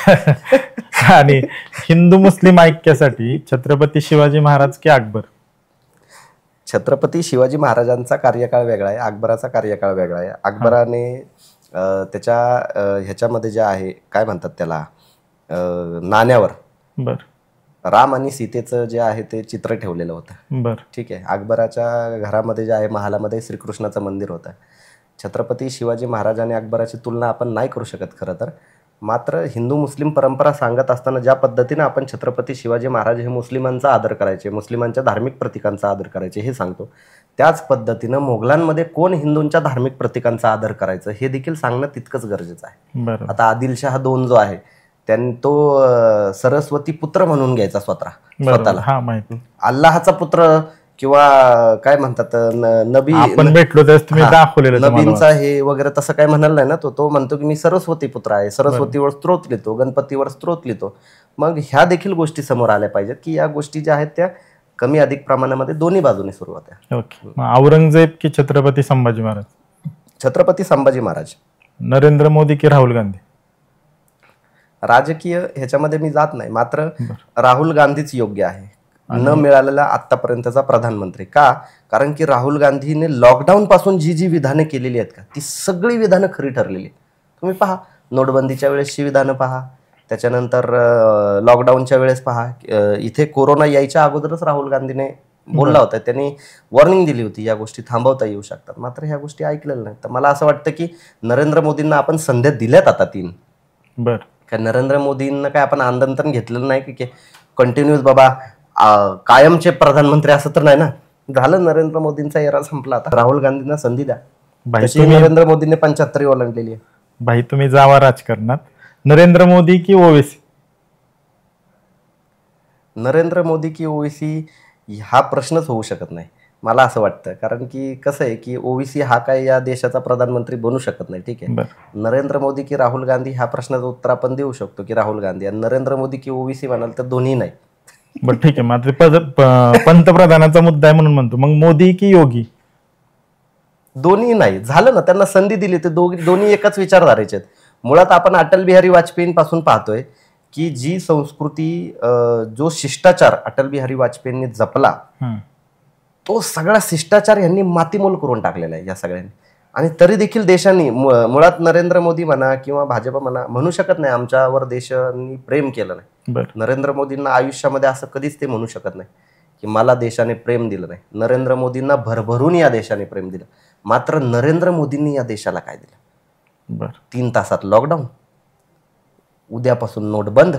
Speaker 2: आणि हिंदू मुस्लिम ऐक्यासाठी छत्रपती शिवाजी महाराज की अकबर?
Speaker 1: छत्रपती शिवाजी महाराजांचा कार्यकाळ वेगळा आहे, अकबराचा कार्यकाळ वेगळा आहे. अकबराने त्याच्या ह्याच्यामध्ये जे आहे काय म्हणतात त्याला नाण्यावर राम आणि सीतेचं जे आहे ते चित्र ठेवलेलं होतं. ठीक आहे. अकबराच्या घरामध्ये जे आहे महालामध्ये श्रीकृष्णाचं मंदिर होतं. छत्रपती शिवाजी महाराज आणि अकबराची तुलना आपण नाही करू शकत खरं तर. मात्र हिंदू मुस्लिम परंपरा सांगत असताना ज्या पद्धतीनं आपण छत्रपती शिवाजी महाराज हे मुस्लिमांचा आदर करायचे, मुस्लिमांच्या धार्मिक प्रतीकांचा आदर करायचे हे सांगतो, त्याच पद्धतीनं मोगलांमध्ये कोण हिंदूंच्या धार्मिक प्रतीकांचा आदर करायचं हे देखील सांगणं तितकंच गरजेचं आहे. आता आदिलशहा II जो आहे त्यांनी तो सरस्वती पुत्र म्हणून घ्यायचा स्वतःला. अल्लाहचा पुत्र किंवा काय म्हणतात नबी नबींचा हे वगैरे तसं काय म्हणाल नाही ना. तो म्हणतो की मी सरस्वती पुत्र आहे, सरस्वतीवर स्तोत्र लिहितो, गणपतीवर स्तोत्र लिहितो. मग ह्या देखील गोष्टी समोर आल्या पाहिजेत की या गोष्टी ज्या आहेत त्या कमी अधिक प्रमाणामध्ये दोन्ही बाजूने सुरू होत्या.
Speaker 2: ओके. औरंगजेब की छत्रपती संभाजी महाराज?
Speaker 1: छत्रपती संभाजी महाराज.
Speaker 2: नरेंद्र मोदी की राहुल गांधी?
Speaker 1: राजकीय ह्याच्यामध्ये मी जात नाही, मात्र राहुल गांधीच योग्य आहे न मिळालेला आतापर्यंतचा प्रधानमंत्री. का? कारण की राहुल गांधीने लॉकडाऊन पासून जी जी विधानं केलेली आहेत का, ती सगळी विधानं खरी ठरलेली. तुम्ही पहा, नोटबंदीच्या वेळेसची विधानं पहा, त्याच्यानंतर लॉकडाऊनच्या वेळेस पहा. इथे कोरोना यायच्या अगोदरच राहुल गांधीने बोलला होता, त्यांनी वॉर्निंग दिली होती, या गोष्टी थांबवता येऊ शकतात, मात्र ह्या गोष्टी ऐकलेल्या नाही. तर मला असं वाटतं की नरेंद्र मोदींना आपण संध्या दिल्यात आता 3. काय नरेंद्र मोदींना काय आपण आंदोलन घेतलेलं नाही की कंटिन्यूस बाबा कायमचे प्रधानमंत्री असं तर नाही ना. झालं, नरेंद्र मोदींचा एरा संपला, आता राहुल गांधींना संधी द्या. नरेंद्र मोदींनी 75 ओलांडलेली आहे.
Speaker 2: भाई तुम्ही जावा राजकारणात. नरेंद्र मोदी की ओवेसी?
Speaker 1: नरेंद्र मोदी की ओवेसी हा प्रश्नच होऊ शकत नाही मला असं वाटतं. कारण की कसं आहे की ओवेसी हा काय या देशाचा प्रधानमंत्री बनू शकत नाही. ठीक आहे, नरेंद्र मोदी की राहुल गांधी ह्या प्रश्नाचं उत्तर आपण देऊ शकतो की राहुल गांधी. आणि नरेंद्र मोदी की ओवेसी म्हणाल तर दोन्ही नाही.
Speaker 2: बरं ठीक आहे, मात्र पंतप्रधानाचा मुद्दा आहे म्हणून म्हणतो. मग मोदी की योगी?
Speaker 1: दोन्ही नाही. झालं ना, त्यांना संधी दिली ते दोन्ही एकाच विचारधारेचे आहेत. मुळात आपण अटल बिहारी वाजपेयींपासून पाहतोय की जी संस्कृती, जो शिष्टाचार अटल बिहारी वाजपेयींनी जपला, तो सगळा शिष्टाचार यांनी मातीमोल करून टाकलेला आहे या सगळ्यांनी. आणि तरी देखील देशांनी, मुळात नरेंद्र मोदी म्हणा किंवा भाजप म्हणा, म्हणू शकत नाही आमच्यावर देशांनी प्रेम केलं नाही. नरेंद्र मोदींना आयुष्यामध्ये असं कधीच ते म्हणू शकत नाही की मला देशाने प्रेम दिलं नाही. नरेंद्र मोदींना भरभरून या देशाने प्रेम दिलं. मात्र नरेंद्र मोदींनी या देशाला काय दिलं? 3 तासात लॉकडाऊन, उद्यापासून नोट बंद,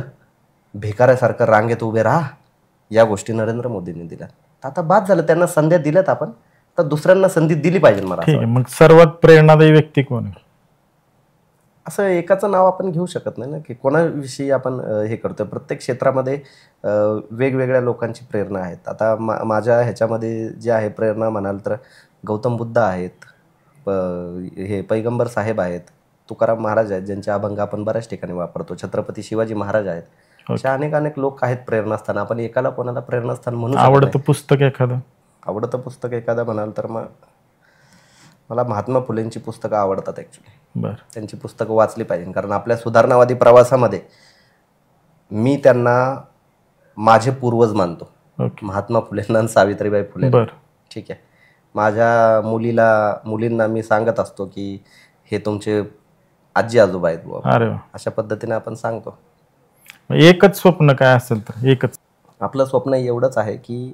Speaker 1: भिकाऱ्यासारखं रांगेत उभे राहा, या गोष्टी नरेंद्र मोदींनी दिल्या. आता बाद झालं, त्यांना संध्या दिल्यात आपण, तर दुसऱ्यांना संधी दिली पाहिजे मला.
Speaker 2: मग सर्वात प्रेरणादायी व्यक्ती कोण आहे?
Speaker 1: असं एकाचं नाव आपण घेऊ शकत नाही ना की कोणाविषयी आपण हे करतोय. प्रत्येक क्षेत्रामध्ये वेगवेगळ्या लोकांची प्रेरणा आहेत. आता माझ्या ह्याच्यामध्ये जे आहे प्रेरणा म्हणाल तर गौतम बुद्ध आहेत, हे पैगंबर साहेब आहेत, तुकाराम महाराज आहेत, ज्यांचे अभंग आपण बऱ्याच ठिकाणी वापरतो, छत्रपती शिवाजी महाराज आहेत. अशा अनेक लोक आहेत प्रेरणास्थान. आपण एकाला कोणाला प्रेरणास्थान म्हणू.
Speaker 2: आवडतं पुस्तक एखादं?
Speaker 1: आवडतं पुस्तक एखादं म्हणाल तर मग मला महात्मा फुलेंची पुस्तकं आवडतात ॲक्च्युली. त्यांची पुस्तकं वाचली पाहिजे, कारण आपल्या सुधारणावादी प्रवासामध्ये मी त्यांना माझे पूर्वज मानतो. महात्मा फुलेंना आणि सावित्रीबाई फुले. ठीक आहे, माझ्या मुलींना मी सांगत असतो की हे तुमचे आजी आजोबा आहेत बुवा, अशा पद्धतीने आपण सांगतो.
Speaker 2: एकच स्वप्न काय असेल तर? एकच
Speaker 1: आपलं स्वप्न एवढंच आहे की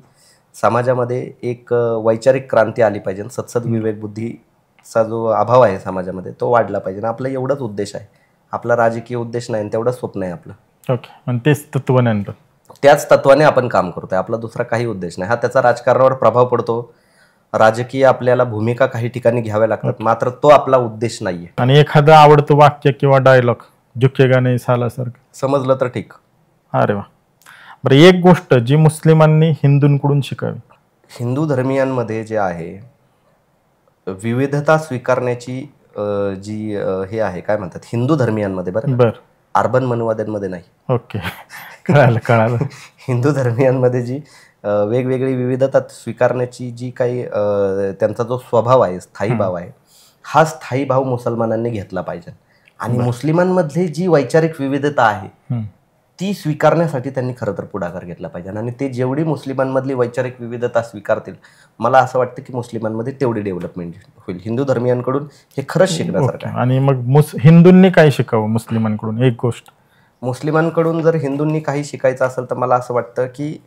Speaker 1: समाजामध्ये एक वैचारिक क्रांती आली पाहिजे. सत्सद विवेक बुद्धीचा जो अभाव आहे समाजामध्ये तो वाढला पाहिजे. आपला एवढंच उद्देश आहे. आपला राजकीय उद्देश नाही, तेवढंच स्वप्न आहे आपलं.
Speaker 2: ओके. आणि तेच तत्वाने,
Speaker 1: त्याच तत्वाने आपण काम करतोय. आपला दुसरा काही उद्देश नाही. हा त्याचा राजकारणावर प्रभाव पडतो, राजकीय आपल्याला भूमिका काही ठिकाणी घ्याव्या लागतात, मात्र तो आपला उद्देश नाहीये.
Speaker 2: आणि एखादं आवडतं वाक्य किंवा डायलॉग, झुकेगा नहीं साला सारखं,
Speaker 1: समजलं तर ठीक.
Speaker 2: अरे वा. बरं, एक गोष्ट जी मुस्लिमांनी हिंदूंकडून शिकावी?
Speaker 1: हिंदू धर्मियांमध्ये जे आहे विविधता स्वीकारण्याची जी हे आहे, काय म्हणतात हिंदू धर्मियांमध्ये, बरं, अर्बन मनुवाद्यांमध्ये नाही.
Speaker 2: ओके, कळालं.
Speaker 1: हिंदू धर्मियांमध्ये जी वेगवेगळी विविधता स्वीकारण्याची जी काही त्यांचा जो स्वभाव आहे, स्थायी भाव आहे, हा स्थायी भाव मुसलमानांनी घेतला पाहिजे. आणि मुस्लिमांमधली जी वैचारिक विविधता आहे ती स्वीकारण्यासाठी त्यांनी खरं तर पुढाकार घेतला पाहिजे. आणि ते जेवढी मुस्लिमांमधली वैचारिक विविधता स्वीकारतील, मला असं वाटतं की मुस्लिमांमध्ये तेवढी डेव्हलपमेंट होईल. हिंदू धर्मियांकडून हे खरंच शिकण्यासारखं आहे.
Speaker 2: आणि मग हिंदूंनी काय शिकावं मुस्लिमांकडून? एक गोष्ट
Speaker 1: मुस्लिमांकडून जर हिंदूंनी काही शिकायचं असेल तर मला असं वाटतं की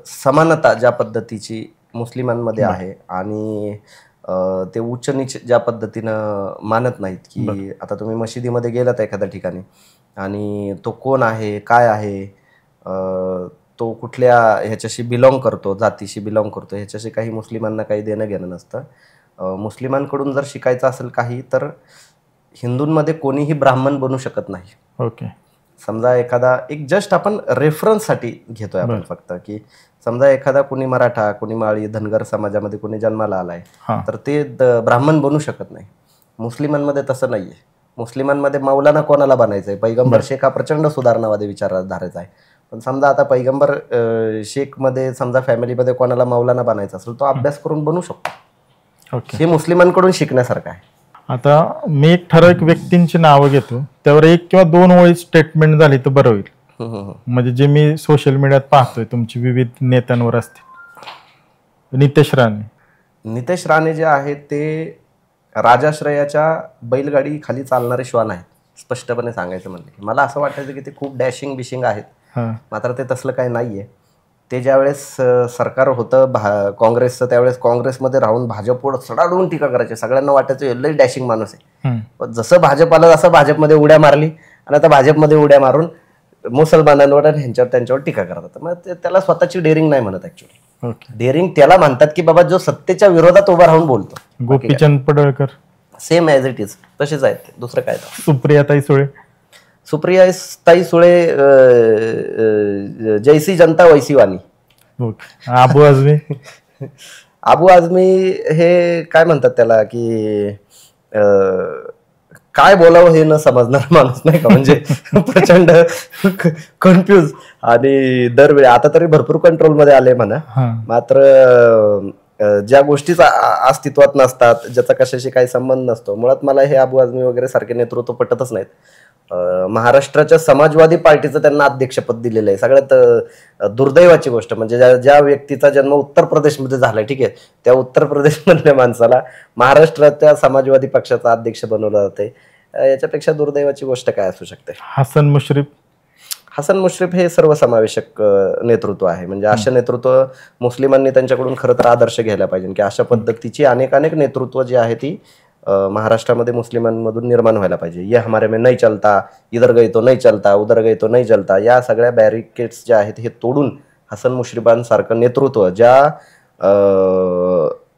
Speaker 1: समानता ज्या पद्धतीची मुस्लिमांमध्ये आहे आणि ते उच्च नीच ज्या पद्धतीनं मानत नाहीत, की आता तुम्ही मशिदीमध्ये गेलात एखाद्या ठिकाणी आणि तो कोण आहे, काय आहे, तो कुठल्या ह्याच्याशी बिलॉंग करतो, जातीशी बिलॉंग करतो, ह्याच्याशी काही मुस्लिमांना काही देणं घेणं नसतं. मुस्लिमांकडून जर शिकायचं असेल काही तर हिंदूंमध्ये कोणीही ब्राह्मण बनू शकत नाही.
Speaker 2: ओके.
Speaker 1: समजा एखादा, एक जस्ट आपण रेफरन्ससाठी घेतोय आपण फक्त, की समजा एखादा कोणी मराठा, कोणी माळी, धनगर समाजामध्ये कोणी जन्माला आलाय तर ते ब्राह्मण बनू शकत नाही. मुस्लिमांमध्ये तसं नाहीये. मुस्लिमांमध्ये मौलाना कोणाला बनायचंय? पैगंबर शेख हा प्रचंड सुधारणावादी विचारधारेचा आहे, पण समजा आता पैगंबर शेख मध्ये समजा फॅमिलीमध्ये कोणाला मौलाना बनायचं असेल तो अभ्यास करून बनू शकतो. हे मुस्लिमांकडून शिकण्यासारखं आहे.
Speaker 2: आता मी एक ठराविक व्यक्तींची नावं घेतो, त्यावर 1 किंवा 2 ओळी स्टेटमेंट झाली तर बरं होईल. म्हणजे जे मी सोशल मीडियात पाहतोय तुमची विविध नेत्यांवर असतील. नितेश राणे
Speaker 1: जे आहेत ते राजाश्रयाच्या बैलगाडी खाली चालणारे श्वान आहेत, स्पष्टपणे सांगायचं म्हणले. मला असं वाटायचं की ते खूप डॅशिंग बिशिंग आहेत, मात्र ते तसलं काही नाहीये. ते ज्यावेळेस सरकार होतं काँग्रेसचं त्यावेळेस काँग्रेसमध्ये राहून भाजपवर सडाडून टीका करायचे. सगळ्यांना वाटायचं लई डॅशिंग माणूस आहे. जसं भाजप आलं तसं भाजपमध्ये उड्या मारली आणि आता भाजपमध्ये उड्या मारून मुसलमानांवर आणि त्यांच्यावर टीका करतात. मग त्याला स्वतःची डेअरिंग नाही म्हणत. ऍक्च्युअली डेअरिंग त्याला म्हणतात की बाबा जो सत्तेच्या विरोधात उभा राहून बोलतो.
Speaker 2: Gopichand Padalkar
Speaker 1: same as it is तसेच आहेत, दुसरं काय.
Speaker 2: सुप्रियाताई
Speaker 1: सुळे जैसी जनता वैसी वाणी. आबू आझमी हे काय म्हणतात त्याला की काय बोलावं हे न समजणार माणूस नाही का. म्हणजे प्रचंड कन्फ्यूज आणि दरवेळी आता तरी भरपूर कंट्रोलमध्ये आले म्हणा, मात्र ज्या गोष्टीचा अस्तित्वात नसतात, ज्याचा कशाशी काही संबंध नसतो. मुळात मला हे आबू आझमी वगैरे सारखे नेतृत्व पटतच नाहीत. महाराष्ट्राच्या समाजवादी पार्टीचं त्यांना अध्यक्षपद दिलेलं आहे. सगळ्यात दुर्दैवाची गोष्ट म्हणजे ज्या व्यक्तीचा जन्म उत्तर प्रदेशमध्ये झालाय, ठीक आहे, त्या उत्तर प्रदेशमधल्या माणसाला महाराष्ट्राच्या समाजवादी पक्षाचा अध्यक्ष बनवलं जाते. याच्यापेक्षा दुर्दैवाची गोष्ट काय असू शकते. हसन मुश्रीफ हे सर्वसमावेशक नेतृत्व आहे. म्हणजे अशा नेतृत्व मुस्लिमांनी त्यांच्याकडून खरं तर आदर्श घ्यायला पाहिजे की अशा पद्धतीची अनेक नेतृत्व जी आहे ती महाराष्ट्रामध्ये मुस्लिमांमधून निर्माण व्हायला पाहिजे. ये हमारे में नहीं चलता, इधर गई तो नहीं चलता, उधर गई तो नहीं चलता, या सगळ्या बॅरिकेड्स ज्या आहेत हे तोडून हसन मुश्रीफांसारखं नेतृत्व ज्या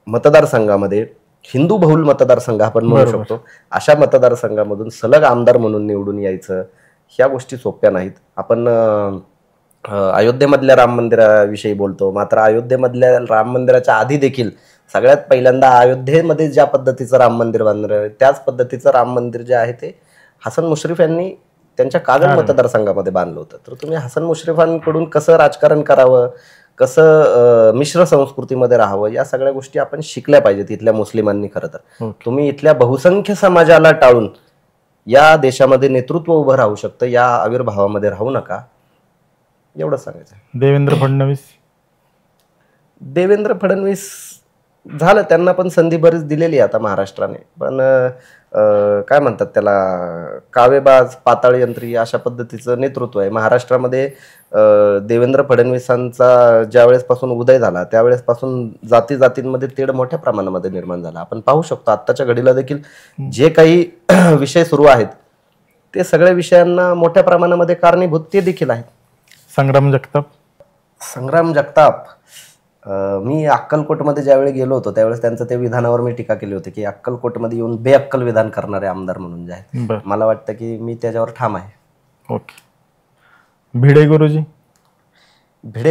Speaker 1: मतदारसंघामध्ये हिंदू बहुल मतदारसंघ आपण म्हणू शकतो अशा मतदारसंघामधून सलग आमदार म्हणून निवडून यायचं, ह्या गोष्टी सोप्या नाहीत. आपण अयोध्येमधल्या राम मंदिराविषयी बोलतो, मात्र अयोध्येमधल्या राम मंदिराच्या आधी देखील सगळ्यात पहिल्यांदा अयोध्येमध्ये ज्या पद्धतीचं राम मंदिर बांधलं त्याच पद्धतीचं राम मंदिर जे आहे ते हसन मुश्रीफ यांनी त्यांच्या कागल मतदारसंघामध्ये बांधलं होतं. तर तुम्ही हसन मुश्रीफांकडून कसं राजकारण करावं, कसं मिश्र संस्कृतीमध्ये राहावं, या सगळ्या गोष्टी आपण शिकल्या पाहिजेत इथल्या मुस्लिमांनी. खरं तर तुम्ही इथल्या बहुसंख्य समाजाला टाळून या देशामध्ये नेतृत्व उभं राहू शकतं, या आविर्भावामध्ये राहू नका, एवढंच सांगायचं. देवेंद्र फडणवीस झालं, त्यांना पण संधी बरीच दिलेली आहे आता महाराष्ट्राने, पण काय म्हणतात त्याला कावेबाज पाताळयंत्री अशा पद्धतीचं नेतृत्व आहे महाराष्ट्रामध्ये. देवेंद्र फडणवीसांचा ज्यावेळेस पासून उदय झाला त्यावेळेस-पासून जातींमध्ये तेढ मोठ्या प्रमाणामध्ये निर्माण झाला. आपण पाहू शकतो आत्ताच्या घडीला देखील जे काही विषय सुरू आहेत ते सगळ्या विषयांना मोठ्या प्रमाणामध्ये कारणीभूत ते देखील आहेत. संग्राम जगताप मी अक्कलकोटमध्ये ज्यावेळी गेलो होतो त्यावेळेस त्यांचं त्या विधानावर मी टीका केली होती की अक्कलकोटमध्ये येऊन बेअक्कल विधान करणारे आमदार म्हणून जे आहेत. मला वाटतं की मी त्याच्यावर ठाम आहे.
Speaker 2: भिडे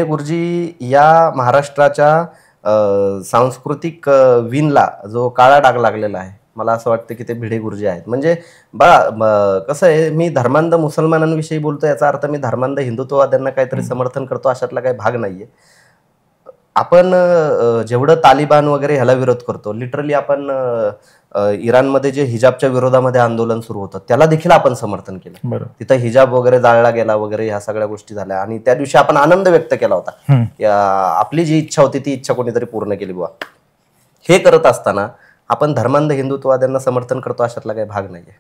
Speaker 1: गुरुजी या महाराष्ट्राच्या सांस्कृतिक विणला जो काळा डाग लागलेला आहे, मला असं वाटतं की ते भिडे गुरुजी आहेत. म्हणजे कसं आहे, मी धर्मांध मुसलमानांविषयी बोलतो याचा अर्थ मी धर्मांध हिंदुत्ववाद्यांना काहीतरी समर्थन करतो अशातला काही भाग नाहीये. आपण जेवढं तालिबान वगैरे ह्याला विरोध करतो, लिटरली आपण इराणमध्ये जे हिजाबच्या विरोधामध्ये आंदोलन सुरू होतं त्याला देखील आपण समर्थन केलं. तिथं हिजाब वगैरे जाळला गेला वगैरे ह्या सगळ्या गोष्टी झाल्या आणि त्या दिवशी आपण आनंद व्यक्त केला होता. आपली जी इच्छा होती ती इच्छा कोणीतरी पूर्ण केली बुवा. हे करत असताना आपण धर्मांध हिंदुत्ववाद्यांना समर्थन करतो अशातला काही भाग नाहीये.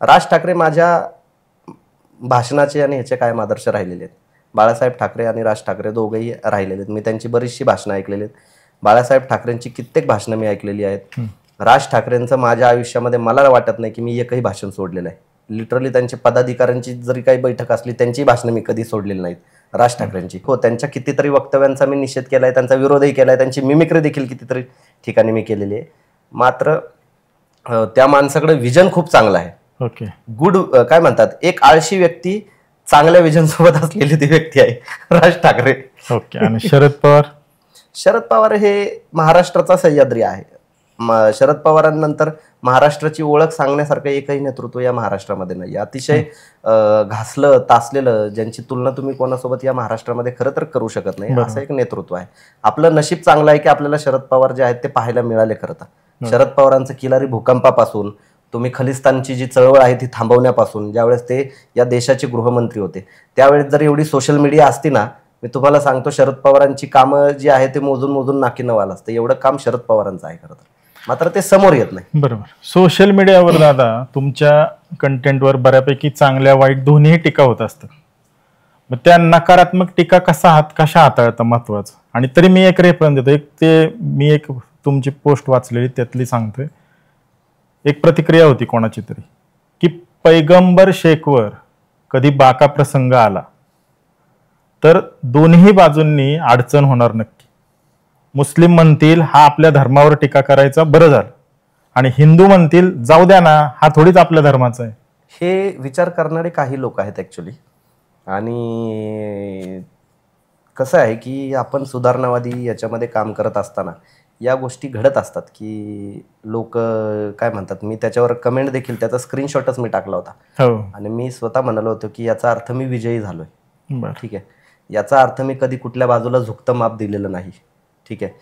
Speaker 1: राज ठाकरे माझ्या भाषणाचे आणि ह्याचे कायम आदर्श राहिलेले आहेत. बाळासाहेब ठाकरे आणि राज ठाकरे दोघेही राहिलेले आहेत. मी त्यांची बरीचशी भाषणं ऐकलेली आहेत. बाळासाहेब ठाकरेंची कित्येक भाषणं मी ऐकलेली आहेत. राज ठाकरेंचं माझ्या आयुष्यामध्ये मला वाटत नाही की मी एकही भाषण सोडलेलं आहे. लिटरली त्यांची पदाधिकाऱ्यांची जरी काही बैठक असली त्यांची भाषणं मी कधी सोडलेली नाहीत राज ठाकरेंची. हो, त्यांच्या कितीतरी वक्तव्यांचा मी निषेध केलाय, त्यांचा विरोधही केलाय, त्यांची मिमिक्री देखील कितीतरी ठिकाणी मी केलेली आहे. मात्र त्या माणसाकडे विजन खूप चांगलं आहे. गुड काय म्हणतात, एक आळशी व्यक्ती चांगल्या विजन सोबत असलेली ती व्यक्ती आहे राज ठाकरे.
Speaker 2: आणि शरद पवार
Speaker 1: हे महाराष्ट्राचा सह्याद्री आहे. शरद पवारांनंतर महाराष्ट्राची ओळख सांगण्यासारखं एकही नेतृत्व या महाराष्ट्रामध्ये नाही. अतिशय घासलं तासलेलं, ज्यांची तुलना तुम्ही कोणासोबत या महाराष्ट्रामध्ये खरं तर करू शकत नाही, असं एक नेतृत्व आहे. आपलं नशीब चांगलं आहे की आपल्याला शरद पवार जे आहेत ते पाहायला मिळाले. खरं तर शरद पवारांचं किलारी भूकंपापासून तुम्ही खलिस्तानची जी चळवळ आहे ती थांबवण्यापासून, ज्यावेळेस ते या देशाचे गृहमंत्री होते त्यावेळेस जर एवढी सोशल मीडिया असती ना, मी तुम्हाला सांगतो शरद पवारांची कामं जी आहे ते मोजून मोजून नाकी नवाल असतं. एवढं काम शरद पवारांचं आहे खरं तर, मात्र ते समोर येत नाही.
Speaker 2: बरोबर. सोशल मीडियावर दादा तुमच्या कंटेंटवर बऱ्यापैकी चांगल्या वाईट दोन्ही टीका होत असतात. मग त्या नकारात्मक टीका कशा हाताळता महत्वाचं. आणि तरी मी एक रेफरन्स देतो. मी एक तुमची पोस्ट वाचलेली त्यातली सांगतोय. एक प्रतिक्रिया होती कोणाची तरी की पैगंबर शेखवर कधी बाका प्रसंग आला तर दोन्ही बाजूंनी अडचण होणार नक्की. मुस्लिम म्हणतील हा आपल्या धर्मावर टीका करायचा, बरं झालं, आणि हिंदू म्हणतील जाऊ द्या ना, हा थोडीच आपल्या धर्माचा आहे.
Speaker 1: हे विचार करणारे काही लोक आहेत ऍक्च्युली. आणि कसं आहे की आपण सुधारणावादी याच्यामध्ये काम करत असताना या गोष्टी घडत असतात की लोक काय म्हणतात, मी त्याच्यावर कमेंट देखील, त्याचा स्क्रीनशॉटच मी टाकला होता आणि मी स्वतः म्हणालो होतो की याचा अर्थ मी विजयी झालोय. ठीक आहे, याचा अर्थ मी कधी कुठल्या बाजूला झुकतं माप दिलेलं नाही. ठीक आहे,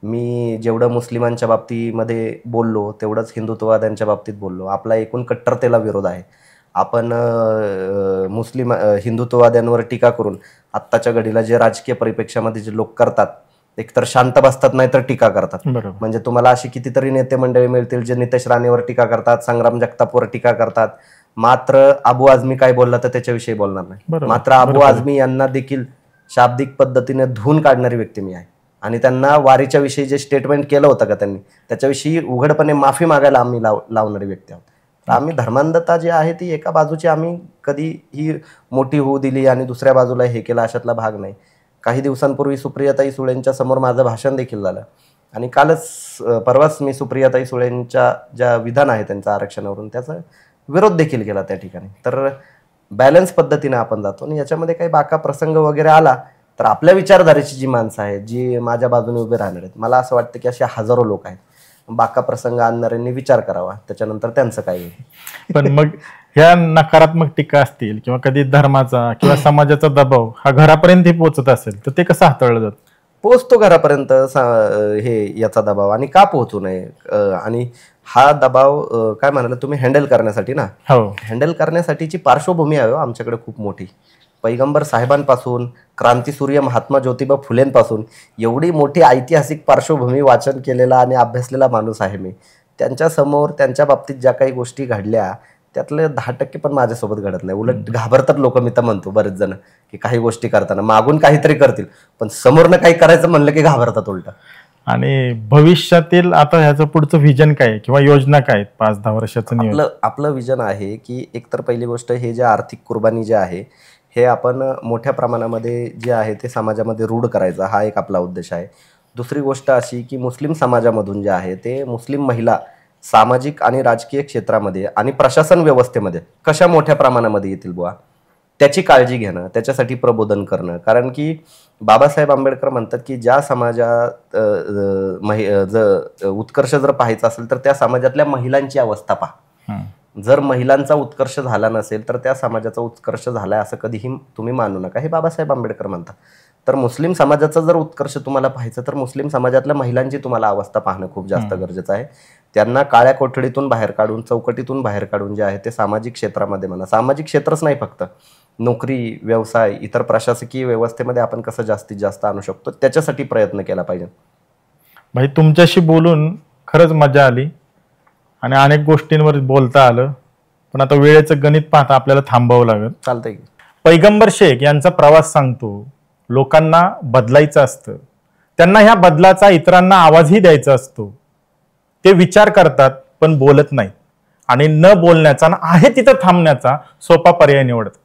Speaker 1: मी जेवढं मुस्लिमांच्या बाबतीमध्ये बोललो तेवढंच हिंदुत्ववाद्यांच्या बाबतीत बोललो. आपला एकूण कट्टरतेला विरोध आहे. आपण मुस्लिम हिंदुत्ववाद्यांवर टीका करून आत्ताच्या घडीला जे राजकीय परिप्रेक्षामध्ये जे लोक करतात, एकतर शांत बसतात नाही तर टीका करतात. म्हणजे तुम्हाला अशी कितीतरी नेते मंडळी मिळतील जे नितेश राणेवर टीका करतात, संग्राम जगतापवर टीका करतात, मात्र अबू आझमी काय बोलला तर त्याच्याविषयी बोलणार नाही. मात्र अबू आझमी यांना देखील शाब्दिक पद्धतीने धुवून काढणारी व्यक्ती मी आहे. आणि त्यांना वारीच्या विषयी जे स्टेटमेंट केलं होतं का त्यांनी, त्याच्याविषयी उघडपणे माफी मागायला आम्ही लावणारी व्यक्ती आहोत. तर आम्ही धर्मांधता जी आहे ती एका बाजूची आम्ही कधी ही मोठी होऊ दिली आणि दुसऱ्या बाजूला हे केलं अशातला भाग नाही. काही दिवसांपूर्वी सुप्रियाताई सुळेंच्या समोर माझं भाषण देखील झालं आणि परवाच मी सुप्रियाताई सुळेंच्या ज्या विधान आहे त्यांच्या आरक्षणावरून त्याचा विरोध देखील केला त्या ठिकाणी. तर बॅलन्स पद्धतीने आपण जातो आणि याच्यामध्ये काही बाका प्रसंग वगैरे आला तर आपल्या विचारधारेची जी माणसं आहेत जी माझ्या बाजूने उभे राहणार आहेत, मला असं वाटतं की असे हजारो लोक आहेत. बाका प्रसंग आणणाऱ्यांनी विचार करावा, त्याच्यानंतर त्यांचं काय.
Speaker 2: पण मग ह्या नकारात्मक टीका असतील किंवा कधी धर्माचा किंवा समाजाचा दबाव हा घरापर्यंत पोहोचत असेल तर ते कसं हाताळलं जातं?
Speaker 1: पोहोचतो घरापर्यंत हे याचा दबाव, आणि का पोहोचू नये. आणि हा दबाव काय म्हणाला तुम्ही हँडल करण्यासाठी ना, हँडल करण्यासाठीची पार्श्वभूमी आहे आमच्याकडे खूप मोठी. पैगंबर साहेबांपासून क्रांतीसूर्य महात्मा ज्योतिबा फुलेंपासून एवढी मोठी ऐतिहासिक पार्श्वभूमी वाचन केलेला आणि अभ्यासलेला माणूस आहे मी. त्यांच्या समोर त्यांच्या बाबतीत ज्या काही गोष्टी घडल्या त्यातले 10% पण माझ्यासोबत घडत नाही. उलट घाबरतात लोक. मी तर म्हणतो बरेच जण की काही गोष्टी करताना मागून काहीतरी करतील पण समोरनं काही करायचं म्हणलं की घाबरतात उलट.
Speaker 2: आणि भविष्यातील आता ह्याचं पुढचं व्हिजन काय किंवा योजना काय 5-10 वर्षाचं?
Speaker 1: आपलं व्हिजन आहे की एकतर पहिली गोष्ट हे जे आर्थिक कुर्बानी जे आहे हे आपण मोठ्या प्रमाणामध्ये जे आहे ते समाजामध्ये रूढ करायचा, हा एक आपला उद्देश आहे. दुसरी गोष्ट अशी की मुस्लिम समाजामधून जे आहे ते मुस्लिम महिला सामाजिक आणि राजकीय क्षेत्रामध्ये आणि प्रशासन व्यवस्थेमध्ये कशा मोठ्या प्रमाणामध्ये येतील बुवा त्याची काळजी घेणं, त्याच्यासाठी प्रबोधन करणं. कारण की बाबासाहेब आंबेडकर म्हणतात की ज्या समाजात उत्कर्ष जर पाहायचा असेल तर त्या समाजातल्या महिलांची अवस्था पहा. जर महिलांचा उत्कर्ष झाला नसेल तर त्या समाजाचा उत्कर्ष झालाय असं कधीही तुम्ही मानू नका, हे बाबासाहेब आंबेडकर म्हणतात. तर मुस्लिम समाजाचा जर उत्कर्ष तुम्हाला पाहायचं तर मुस्लिम समाजातल्या महिलांची तुम्हाला अवस्था पाहणं खूप जास्त गरजेचं आहे. त्यांना काळ्या कोठडीतून बाहेर काढून, चौकटीतून बाहेर काढून जे आहे ते सामाजिक क्षेत्रामध्ये म्हणा, सामाजिक क्षेत्रच नाही फक्त नोकरी, व्यवसाय, इतर प्रशासकीय व्यवस्थेमध्ये आपण कसं जास्तीत जास्त आणू शकतो त्याच्यासाठी प्रयत्न केला पाहिजे.
Speaker 2: भाई तुमच्याशी बोलून खरंच मजा आली आणि अनेक गोष्टींवर बोलता आलं, पण आता वेळेचं गणित पाहता आपल्याला थांबावं लागेल.
Speaker 1: चालतंय.
Speaker 2: पैगंबर शेख यांचा प्रवास सांगतो, लोकांना बदलायचं असतं, त्यांना ह्या बदलाचा इतरांना आवाजही द्यायचा असतो. ते विचार करतात पण बोलत नाहीत आणि न बोलण्याचा ना आहे तिथं थांबण्याचा सोपा पर्याय निवडतात.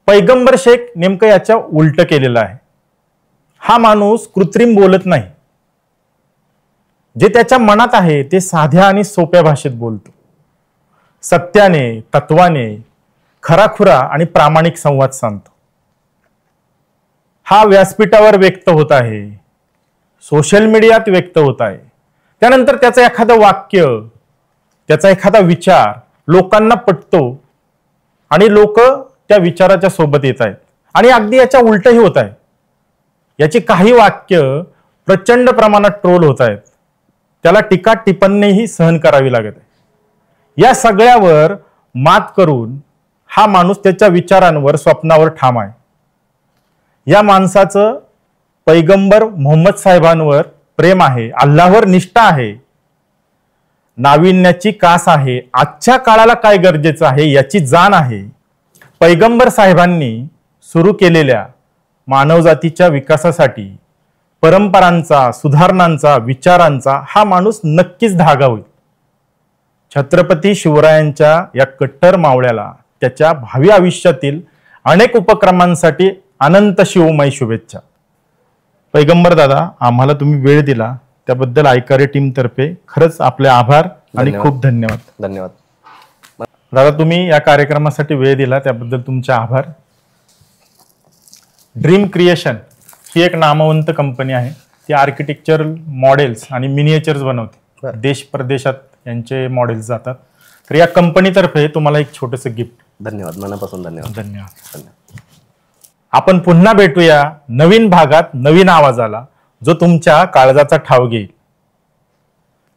Speaker 2: पैगंबर शेख नेमकं याच्या उलट केलेलं आहे. हा माणूस कृत्रिम बोलत नाही, जे त्याच्या मनात आहे ते साध्या आणि सोप्या भाषेत बोलतो. सत्याने, तत्वाने, खराखुरा आणि प्रामाणिक संवाद साधतो. हा व्यासपीठावर व्यक्त होत आहे, सोशल मीडियात व्यक्त होत आहे, त्यानंतर त्याचं एखादं वाक्य, त्याचा एखादा विचार लोकांना पटतो आणि लोक त्या विचाराच्या सोबत येत आहेत. आणि अगदी याच्या उलटही होत आहे. याची काही वाक्य प्रचंड प्रमाणात ट्रोल होत आहेत, त्याला टीका टिप्पणीही सहन करावी लागत आहे. या सगळ्यावर मात करून हा माणूस त्याच्या विचारांवर, स्वप्नावर ठाम आहे. या माणसाचं पैगंबर मोहम्मद साहेबांवर प्रेम आहे, अल्लाहवर निष्ठा आहे, नाविन्याची कास आहे, आजच्या काळाला काय गरजेचं आहे याची जाण आहे. पैगंबर साहेबांनी सुरू केलेल्या मानवजातीच्या विकासासाठी परंपरांचा, सुधारणांचा, विचारांचा हा माणूस नक्कीच धागा होईल. छत्रपती शिवरायांच्या या कट्टर मावळ्याला त्याच्या भावी आयुष्यातील अनेक उपक्रमांसाठी अनंत शिवमय शुभेच्छा. पैगंबर दादा, आम्हाला तुम्ही वेळ दिला त्याबद्दल आयकारे टीम तर्फे खरंच आपले आभार आणि खूप धन्यवाद.
Speaker 1: धन्यवाद
Speaker 2: दादा, तुम्ही या कार्यक्रमासाठी वेळ दिला त्याबद्दल तुमचे आभार. ड्रीम क्रिएशन ही एक नामवंत कंपनी आहे. ती आर्किटेक्चरल मॉडेल्स आणि मिनिएचर्स बनवते. देश परदेशात यांचे मॉडेल्स जातात. तर या कंपनीतर्फे तुम्हाला एक छोटंसं गिफ्ट.
Speaker 1: धन्यवाद, मनापासून धन्यवाद.
Speaker 2: धन्यवाद. आपण पुन्हा भेटूया नवीन भागात, नवीन आवाजाला, जो तुमच्या काळजाचा ठाव घेईल.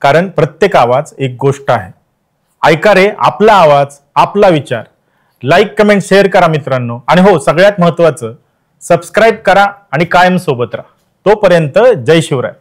Speaker 2: कारण प्रत्येक आवाज एक गोष्ट आहे. ऐका रे, आपला आवाज, आपला विचार. लाईक, कमेंट, शेअर करा मित्रांनो. आणि हो, सगळ्यात महत्वाचं, सबस्क्राईब करा आणि कायम सोबत राहा. तोपर्यंत जय शिवराय.